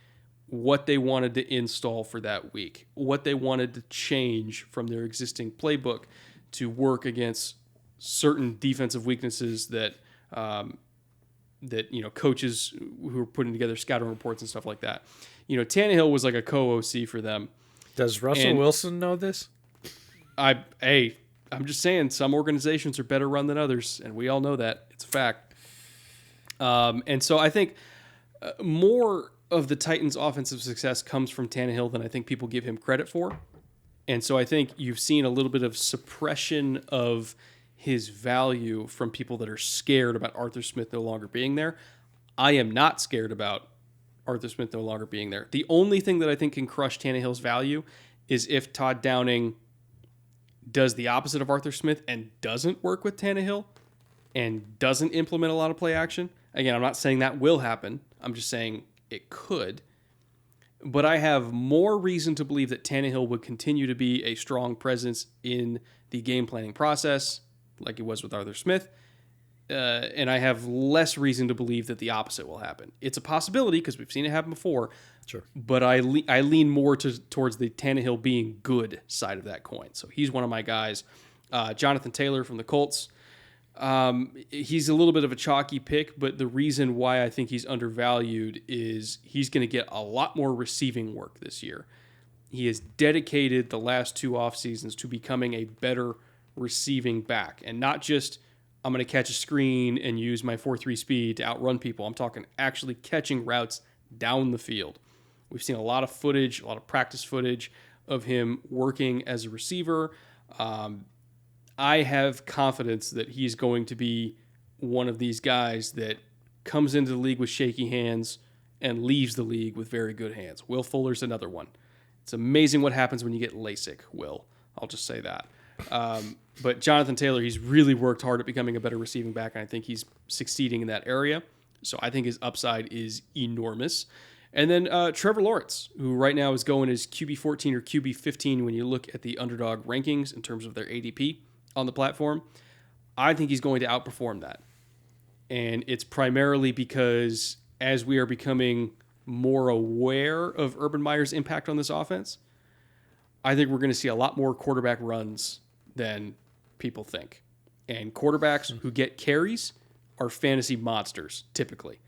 what they wanted to install for that week, what they wanted to change from their existing playbook to work against certain defensive weaknesses that coaches who were putting together scouting reports and stuff like that. Tannehill was like a co-OC for them. Does Russell Wilson know this? I'm just saying, some organizations are better run than others, and we all know that. It's a fact. And so I think more of the Titans' offensive success comes from Tannehill than I think people give him credit for. And so I think you've seen a little bit of suppression of his value from people that are scared about Arthur Smith no longer being there. I am not scared about Arthur Smith no longer being there. The only thing that I think can crush Tannehill's value is if Todd Downing does the opposite of Arthur Smith and doesn't work with Tannehill and doesn't implement a lot of play action. Again, I'm not saying that will happen. I'm just saying it could. But I have more reason to believe that Tannehill would continue to be a strong presence in the game planning process, like it was with Arthur Smith. And I have less reason to believe that the opposite will happen. It's a possibility because we've seen it happen before. Sure. But I lean more towards the Tannehill being good side of that coin. So he's one of my guys. Jonathan Taylor from the Colts. He's a little bit of a chalky pick, but the reason why I think he's undervalued is he's going to get a lot more receiving work this year. He has dedicated the last two off seasons to becoming a better receiving back, and not just I'm going to catch a screen and use my 4.3 speed to outrun people. I'm talking actually catching routes down the field. We've seen a lot of footage, a lot of practice footage of him working as a receiver. I have confidence that he's going to be one of these guys that comes into the league with shaky hands and leaves the league with very good hands. Will Fuller's another one. It's amazing what happens when you get LASIK, Will. I'll just say that. But Jonathan Taylor, he's really worked hard at becoming a better receiving back, and I think he's succeeding in that area. So I think his upside is enormous. And then Trevor Lawrence, who right now is going as QB 14 or QB 15 when you look at the Underdog rankings in terms of their ADP on the platform. I think he's going to outperform that. And it's primarily because as we are becoming more aware of Urban Meyer's impact on this offense, I think we're going to see a lot more quarterback runs than people think. And quarterbacks who get carries are fantasy monsters, typically,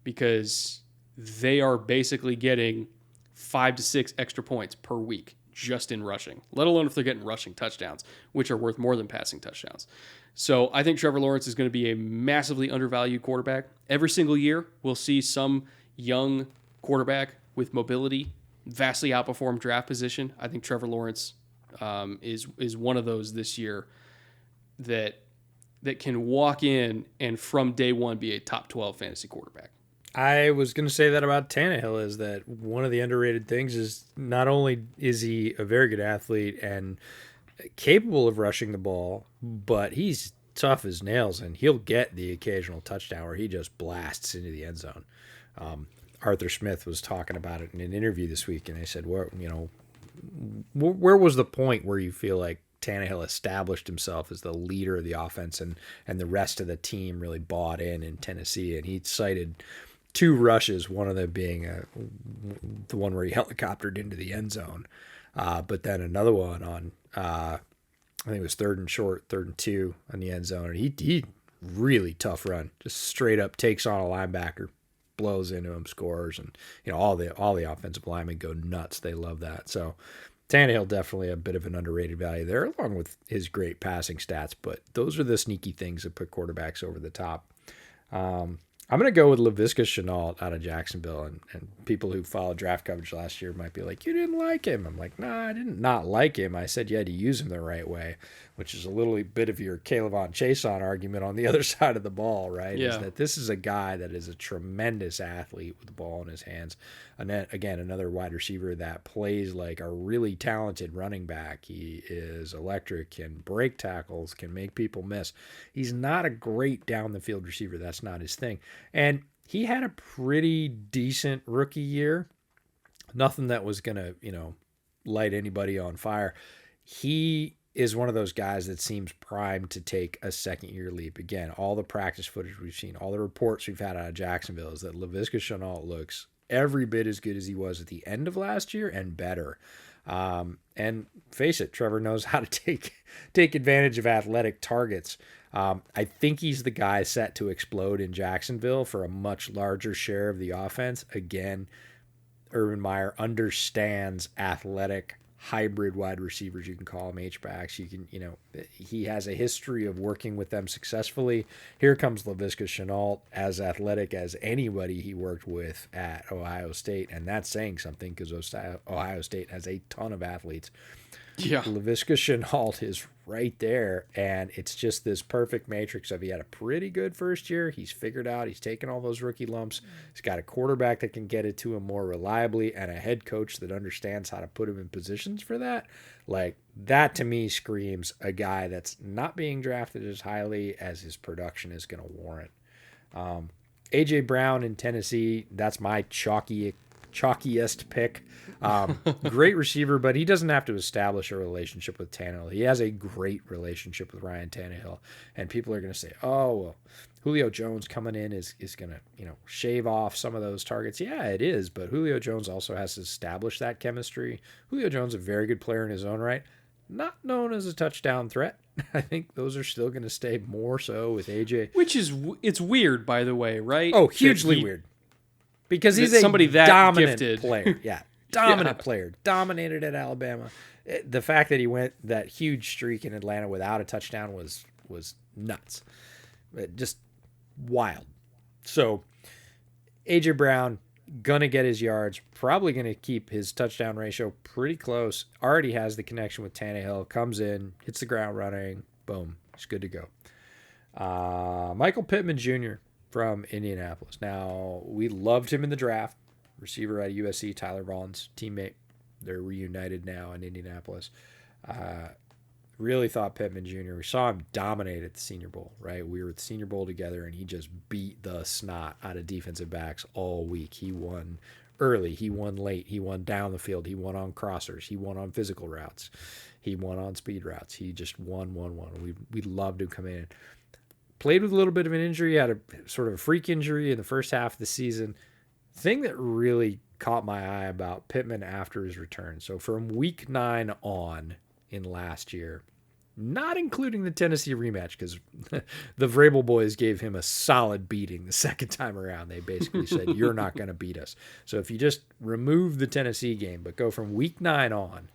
because they are basically getting 5 to 6 extra points per week just in rushing, let alone if they're getting rushing touchdowns, which are worth more than passing touchdowns. So I think Trevor Lawrence is going to be a massively undervalued quarterback. Every single year, we'll see some young quarterback with mobility vastly outperform draft position. I think Trevor Lawrence is one of those this year that can walk in and from day one be a top 12 fantasy quarterback. I was going to say that about Tannehill, is that one of the underrated things is not only is he a very good athlete and capable of rushing the ball, but he's tough as nails, and he'll get the occasional touchdown where he just blasts into the end zone. Arthur Smith was talking about it in an interview this week, and they said, where was the point where you feel like Tannehill established himself as the leader of the offense and the rest of the team really bought in Tennessee? And he cited 2 rushes, one of them being the one where he helicoptered into the end zone, but then another one on I think it was 3rd and short, 3rd and 2 on the end zone, and he really tough run, just straight up takes on a linebacker, blows into him, scores, and all the offensive linemen go nuts. They love that. So Tannehill definitely a bit of an underrated value there, along with his great passing stats. But those are the sneaky things that put quarterbacks over the top. I'm going to go with Laviska Shenault out of Jacksonville, and people who followed draft coverage last year might be like, you didn't like him. I'm like, nah, I didn't not like him. I said you had to use him the right way, which is a little bit of your Caleb Chason argument on the other side of the ball, right? Yeah. Is that this is a guy that is a tremendous athlete with the ball in his hands. And then, again, another wide receiver that plays like a really talented running back. He is electric, can break tackles, can make people miss. He's not a great down the field receiver. That's not his thing. And he had a pretty decent rookie year. Nothing that was going to, light anybody on fire. He is one of those guys that seems primed to take a second-year leap. Again, all the practice footage we've seen, all the reports we've had out of Jacksonville is that Laviska Shenault looks every bit as good as he was at the end of last year and better. And face it, Trevor knows how to take advantage of athletic targets. I think he's the guy set to explode in Jacksonville for a much larger share of the offense. Again, Urban Meyer understands athletic hybrid wide receivers. You can call them H-backs. You can, he has a history of working with them successfully. Here comes Laviska Shenault, as athletic as anybody he worked with at Ohio State. And that's saying something because Ohio State has a ton of athletes. Yeah. Laviska Shenault is right there, and it's just this perfect matrix of he had a pretty good first year. He's figured out, he's taken all those rookie lumps. He's got a quarterback that can get it to him more reliably and a head coach that understands how to put him in positions for that. Like, that to me screams a guy that's not being drafted as highly as his production is going to warrant. A.J. Brown in Tennessee, that's my chalkiest pick. Great receiver, but he doesn't have to establish a relationship with Tannehill. He has a great relationship with Ryan Tannehill, and people are going to say, oh, well, Julio Jones coming in is going to, shave off some of those targets. Yeah, it is, but Julio Jones also has to establish that chemistry. Julio Jones is a very good player in his own right, not known as a touchdown threat. I think those are still going to stay more so with AJ. Which is, it's weird, by the way, right? Oh, hugely weird. Because he's somebody a that dominant gifted player. Yeah, dominant player. Dominated at Alabama. The fact that he went that huge streak in Atlanta without a touchdown was nuts. Just wild. So, A.J. Brown, going to get his yards. Probably going to keep his touchdown ratio pretty close. Already has the connection with Tannehill. Comes in, hits the ground running. Boom. He's good to go. Michael Pittman Jr. from Indianapolis. Now, we loved him in the draft. Receiver at USC, Tyler Vaughns, teammate. They're reunited now in Indianapolis. Really thought Pittman Jr., we saw him dominate at the Senior Bowl, right? We were at the Senior Bowl together, and he just beat the snot out of defensive backs all week. He won early. He won late. He won down the field. He won on crossers. He won on physical routes. He won on speed routes. He just won. We loved him coming in. played with a little bit of an injury, had a sort of a freak injury in the first half of the season. Thing that really caught my eye about Pittman after his return. So from week 9 on in last year, not including the Tennessee rematch, because the Vrabel boys gave him a solid beating the second time around. They basically said, you're not going to beat us. So if you just remove the Tennessee game, but go from week 9 on,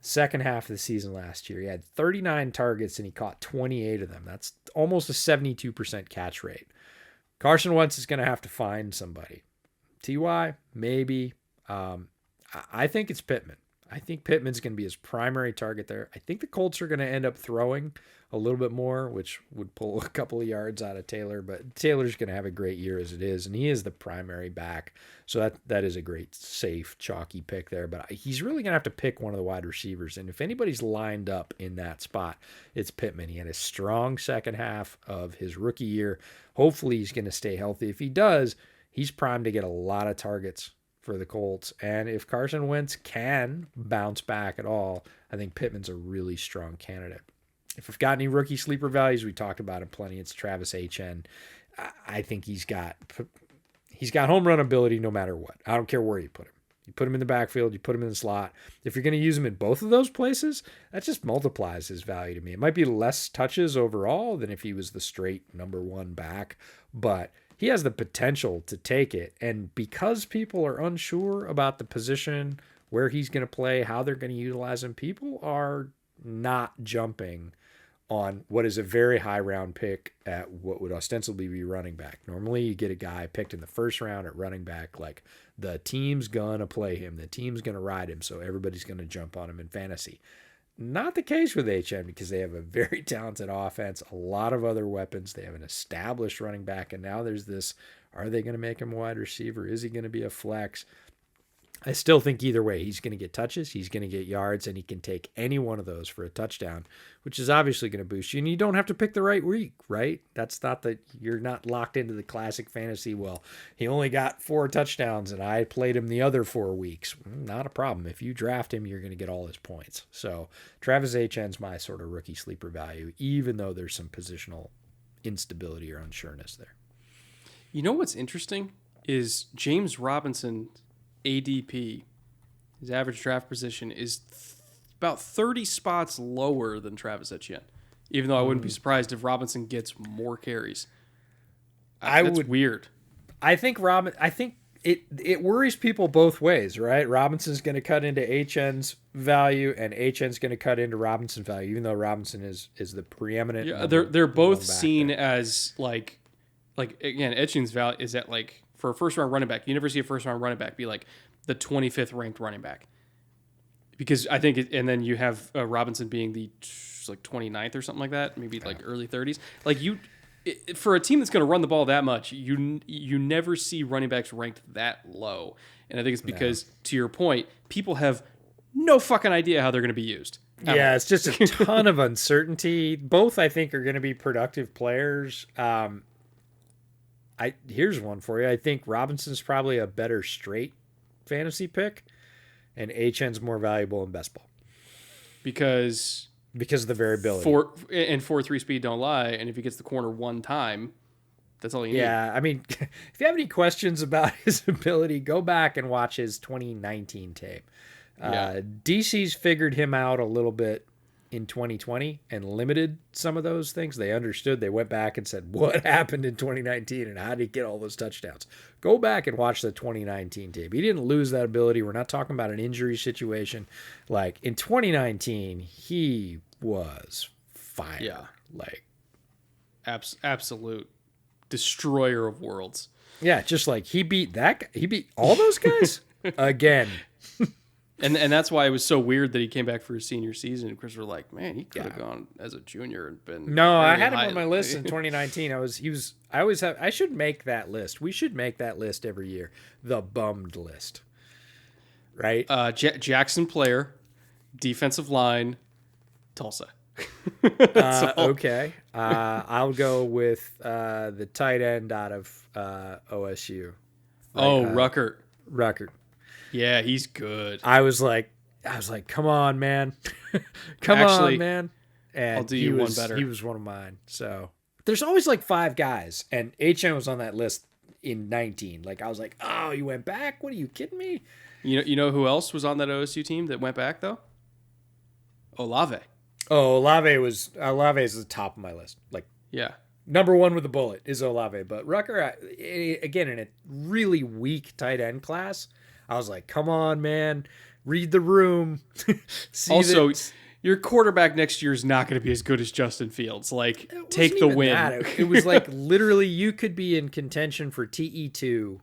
second half of the season last year, he had 39 targets and he caught 28 of them. That's almost a 72% catch rate. Carson Wentz is going to have to find somebody. Ty, maybe. I think it's Pittman. I think Pittman's going to be his primary target there. I think the Colts are going to end up throwing a little bit more, which would pull a couple of yards out of Taylor, but Taylor's going to have a great year as it is, and he is the primary back. So that is a great, safe, chalky pick there, but he's really going to have to pick one of the wide receivers, and if anybody's lined up in that spot, it's Pittman. He had a strong second half of his rookie year. Hopefully he's going to stay healthy. If he does, he's primed to get a lot of targets for the Colts. And if Carson Wentz can bounce back at all, I think Pittman's a really strong candidate. If we've got any rookie sleeper values, we talked about him plenty. It's Travis Etienne. I think he's got home run ability no matter what. I don't care where you put him. You put him in the backfield, you put him in the slot. If you're going to use him in both of those places, that just multiplies his value to me. It might be less touches overall than if he was the straight number one back, but he has the potential to take it. And because people are unsure about the position, where he's going to play, how they're going to utilize him, people are not jumping on what is a very high round pick at what would ostensibly be running back. Normally you get a guy picked in the first round at running back, like the team's going to play him, the team's going to ride him, so everybody's going to jump on him in fantasy. Not the case with HM because they have a very talented offense, a lot of other weapons. They have an established running back, and now there's this, are they going to make him a wide receiver? Is he going to be a flex? I still think either way, he's going to get touches, he's going to get yards, and he can take any one of those for a touchdown, which is obviously going to boost you. And you don't have to pick the right week, right? That's not that you're not locked into the classic fantasy. Well, he only got 4 touchdowns and I played him the other 4 weeks. Not a problem. If you draft him, you're going to get all his points. So Travis Etienne's my sort of rookie sleeper value, even though there's some positional instability or unsureness there. You know what's interesting is James Robinson ADP, his average draft position, is about 30 spots lower than Travis Etienne, even though I wouldn't be surprised if Robinson gets more carries. That's weird. I think it worries people both ways, right? Robinson's going to cut into Etienne's value, and Etienne's going to cut into Robinson's value, even though Robinson is the preeminent. Yeah, they're both seen there as like again, Etienne's value is at like, for a first-round running back, you never see a first-round running back be like the 25th ranked running back. Because I think, and then you have Robinson being the like 29th or something like that, maybe like early 30s. Like for a team that's going to run the ball that much, you never see running backs ranked that low. And I think it's because, to your point, people have no fucking idea how they're going to be used. Yeah, it's just a ton of uncertainty. Both, I think, are going to be productive players. Here's one for you. I think Robinson's probably a better straight fantasy pick, and Etienne's more valuable in best ball because of the variability. 4.3 speed don't lie, and if he gets the corner one time, that's all you need. Yeah, I mean, if you have any questions about his ability, go back and watch his 2019 tape. DC's figured him out a little bit in 2020 and limited some of those things. They understood. They went back and said, what happened in 2019 and how did he get all those touchdowns? Go back and watch the 2019 tape. He didn't lose that ability. We're not talking about an injury situation. Like in 2019, he was fire. Yeah. Like absolute destroyer of worlds. Yeah. Just like he beat all those guys again. And that's why it was so weird that he came back for his senior season, because we're like, man, he could have gone as a junior and been. No, I had him on my list in 2019. I should make that list. We should make that list every year. The bummed list. Right? Jackson player, defensive line, Tulsa. Okay. I'll go with the tight end out of OSU. Ruckert. Ruckert. Yeah, he's good. I was like, come on, man. Come on, man. And I'll do you one better. He was one of mine. So there's always like 5 guys, and HN was on that list in 19. Like, I was like, oh, you went back? What, are you kidding me? You know who else was on that OSU team that went back though? Olave. Oh, Olave is the top of my list. Like, Yeah. number 1 with a bullet is Olave. But Rucker, again, in a really weak tight end class, I was like, come on, man. Read the room. Also, your quarterback next year is not going to be as good as Justin Fields. Like, take the win. It was like literally you could be in contention for TE2,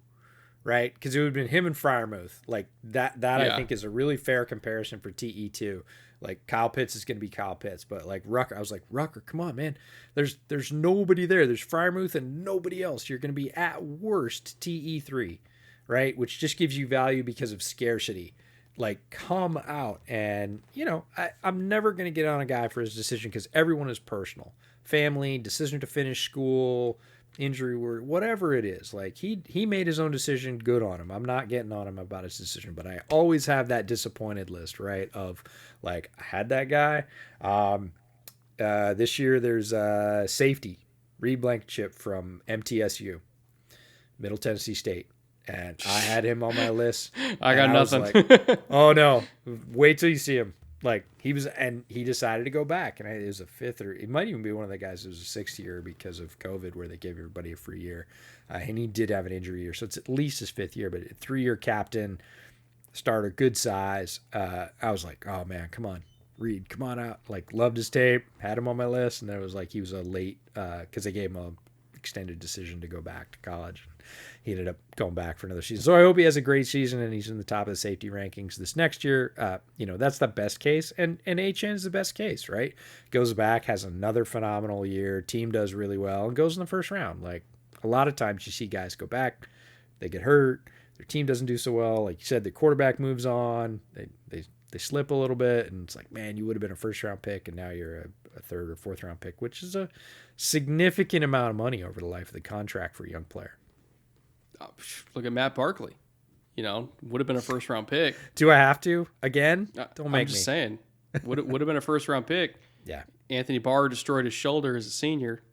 right? Because it would have been him and Freiermuth. Like that I think is a really fair comparison for TE2. Like Kyle Pitts is going to be Kyle Pitts, but like Rucker, I was like, Rucker, come on, man. There's nobody there. There's Freiermuth and nobody else. You're going to be at worst TE3, right? Which just gives you value because of scarcity. Like, come out. And, I'm never going to get on a guy for his decision because everyone is personal. Family, decision to finish school, injury, whatever it is. Like, he made his own decision. Good on him. I'm not getting on him about his decision. But I always have that disappointed list, right? Of, like, I had that guy. This year there's safety. Reed Blankenship from MTSU, Middle Tennessee State. And I had him on my list. I got nothing. Like, oh no! Wait till you see him. Like he decided to go back, and it was a 5th, or it might even be one of the guys who was a 6th year because of COVID, where they gave everybody a free year, and he did have an injury year, so it's at least his 5th year. But 3-year captain, starter, good size. I was like, oh man, come on, Reed, come on out. Like, loved his tape, had him on my list, and then it was like he was a late because they gave him a extended decision to go back to college. He ended up going back for another season. So I hope he has a great season and he's in the top of the safety rankings this next year. That's the best case. And HN is the best case, right? Goes back, has another phenomenal year. Team does really well and goes in the first round. Like, a lot of times you see guys go back, they get hurt, their team doesn't do so well. Like you said, the quarterback moves on, they slip a little bit, and it's like, man, you would have been a first-round pick, and now you're a 3rd or 4th-round pick, which is a significant amount of money over the life of the contract for a young player. Look at Matt Barkley. Would have been a first-round pick. Do I have to again? Don't make me. I'm just saying. Would have been a first-round pick. Yeah. Anthony Barr destroyed his shoulder as a senior.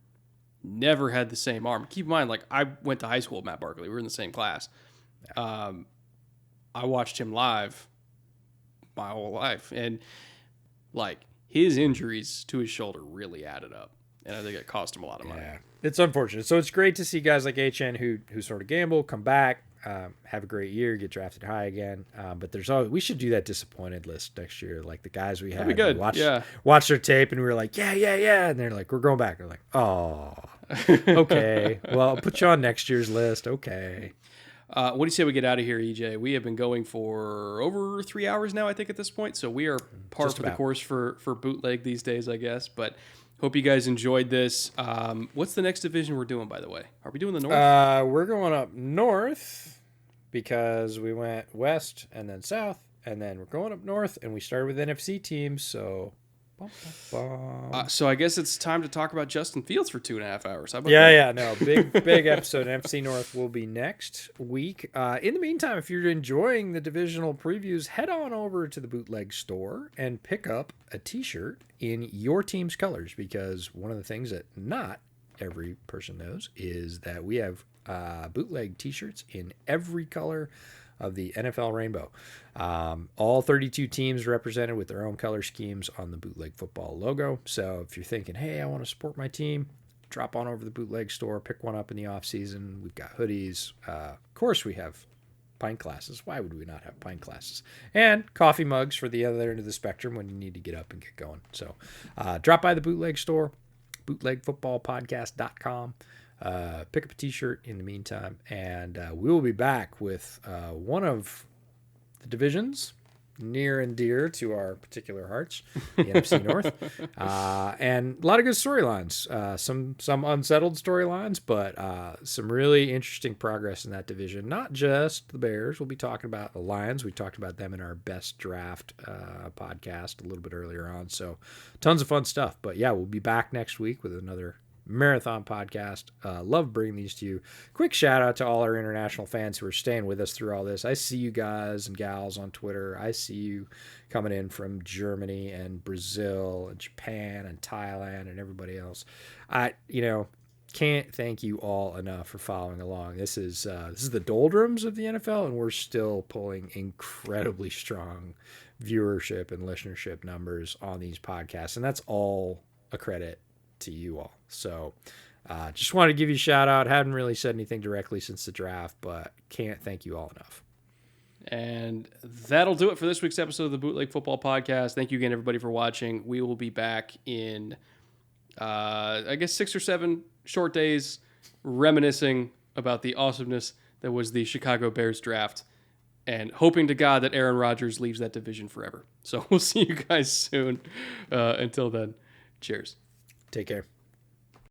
Never had the same arm. Keep in mind, like, I went to high school with Matt Barkley. We were in the same class. Yeah. I watched him live my whole life, and like, his injuries to his shoulder really added up, and I think it cost him a lot of money. Yeah, it's unfortunate. So it's great to see guys like HN who sort of gamble, come back, have a great year, get drafted high again. But we should do that disappointed list next year, like the guys we had. That'd be good. Watch their tape, and we were like, yeah, and they're like, we're going back. They're like, oh, okay, well, I'll put you on next year's list. Okay. What do you say we get out of here, EJ? We have been going for over 3 hours now, I think, at this point. So we are par for the course for bootleg these days, I guess. But hope you guys enjoyed this. What's the next division we're doing, by the way? Are we doing the North? We're going up north because we went west and then south, and then we're going up north, and we started with NFC teams. So So I guess it's time to talk about Justin Fields for 2.5 hours. How about that? No, big episode. NFC North will be next week. In the meantime, if you're enjoying the divisional previews, head on over to the Bootleg store and pick up a t-shirt in your team's colors, because one of the things that not every person knows is that we have bootleg t-shirts in every color of the NFL rainbow. All 32 teams represented with their own color schemes on the Bootleg Football logo. So if you're thinking, hey, I want to support my team, drop on over to the Bootleg store, pick one up in the off season. We've got hoodies. Of course, we have pint glasses. Why would we not have pint glasses? And coffee mugs for the other end of the spectrum when you need to get up and get going. So drop by the Bootleg store, bootlegfootballpodcast.com. Pick up a t-shirt in the meantime, and we will be back with one of the divisions near and dear to our particular hearts, the NFC North, and a lot of good storylines, some unsettled storylines, but some really interesting progress in that division. Not just the Bears. We'll be talking about the Lions. We talked about them in our best draft podcast a little bit earlier on, so tons of fun stuff. But yeah, we'll be back next week with another marathon podcast. Love bringing these to you. Quick shout out to all our international fans who are staying with us through all this. I see you guys and gals on Twitter. I see you coming in from Germany and Brazil and Japan and Thailand and everybody else. Can't thank you all enough for following along. This is the doldrums of the NFL, and we're still pulling incredibly strong viewership and listenership numbers on these podcasts, and that's all a credit to you all. So just wanted to give you a shout out. Haven't really said anything directly since the draft, but can't thank you all enough. And that'll do it for this week's episode of the Bootleg Football Podcast. Thank you again, everybody, for watching. We will be back in, 6 or 7 short days, reminiscing about the awesomeness that was the Chicago Bears draft and hoping to God that Aaron Rodgers leaves that division forever. So we'll see you guys soon. Until then, cheers. Take care.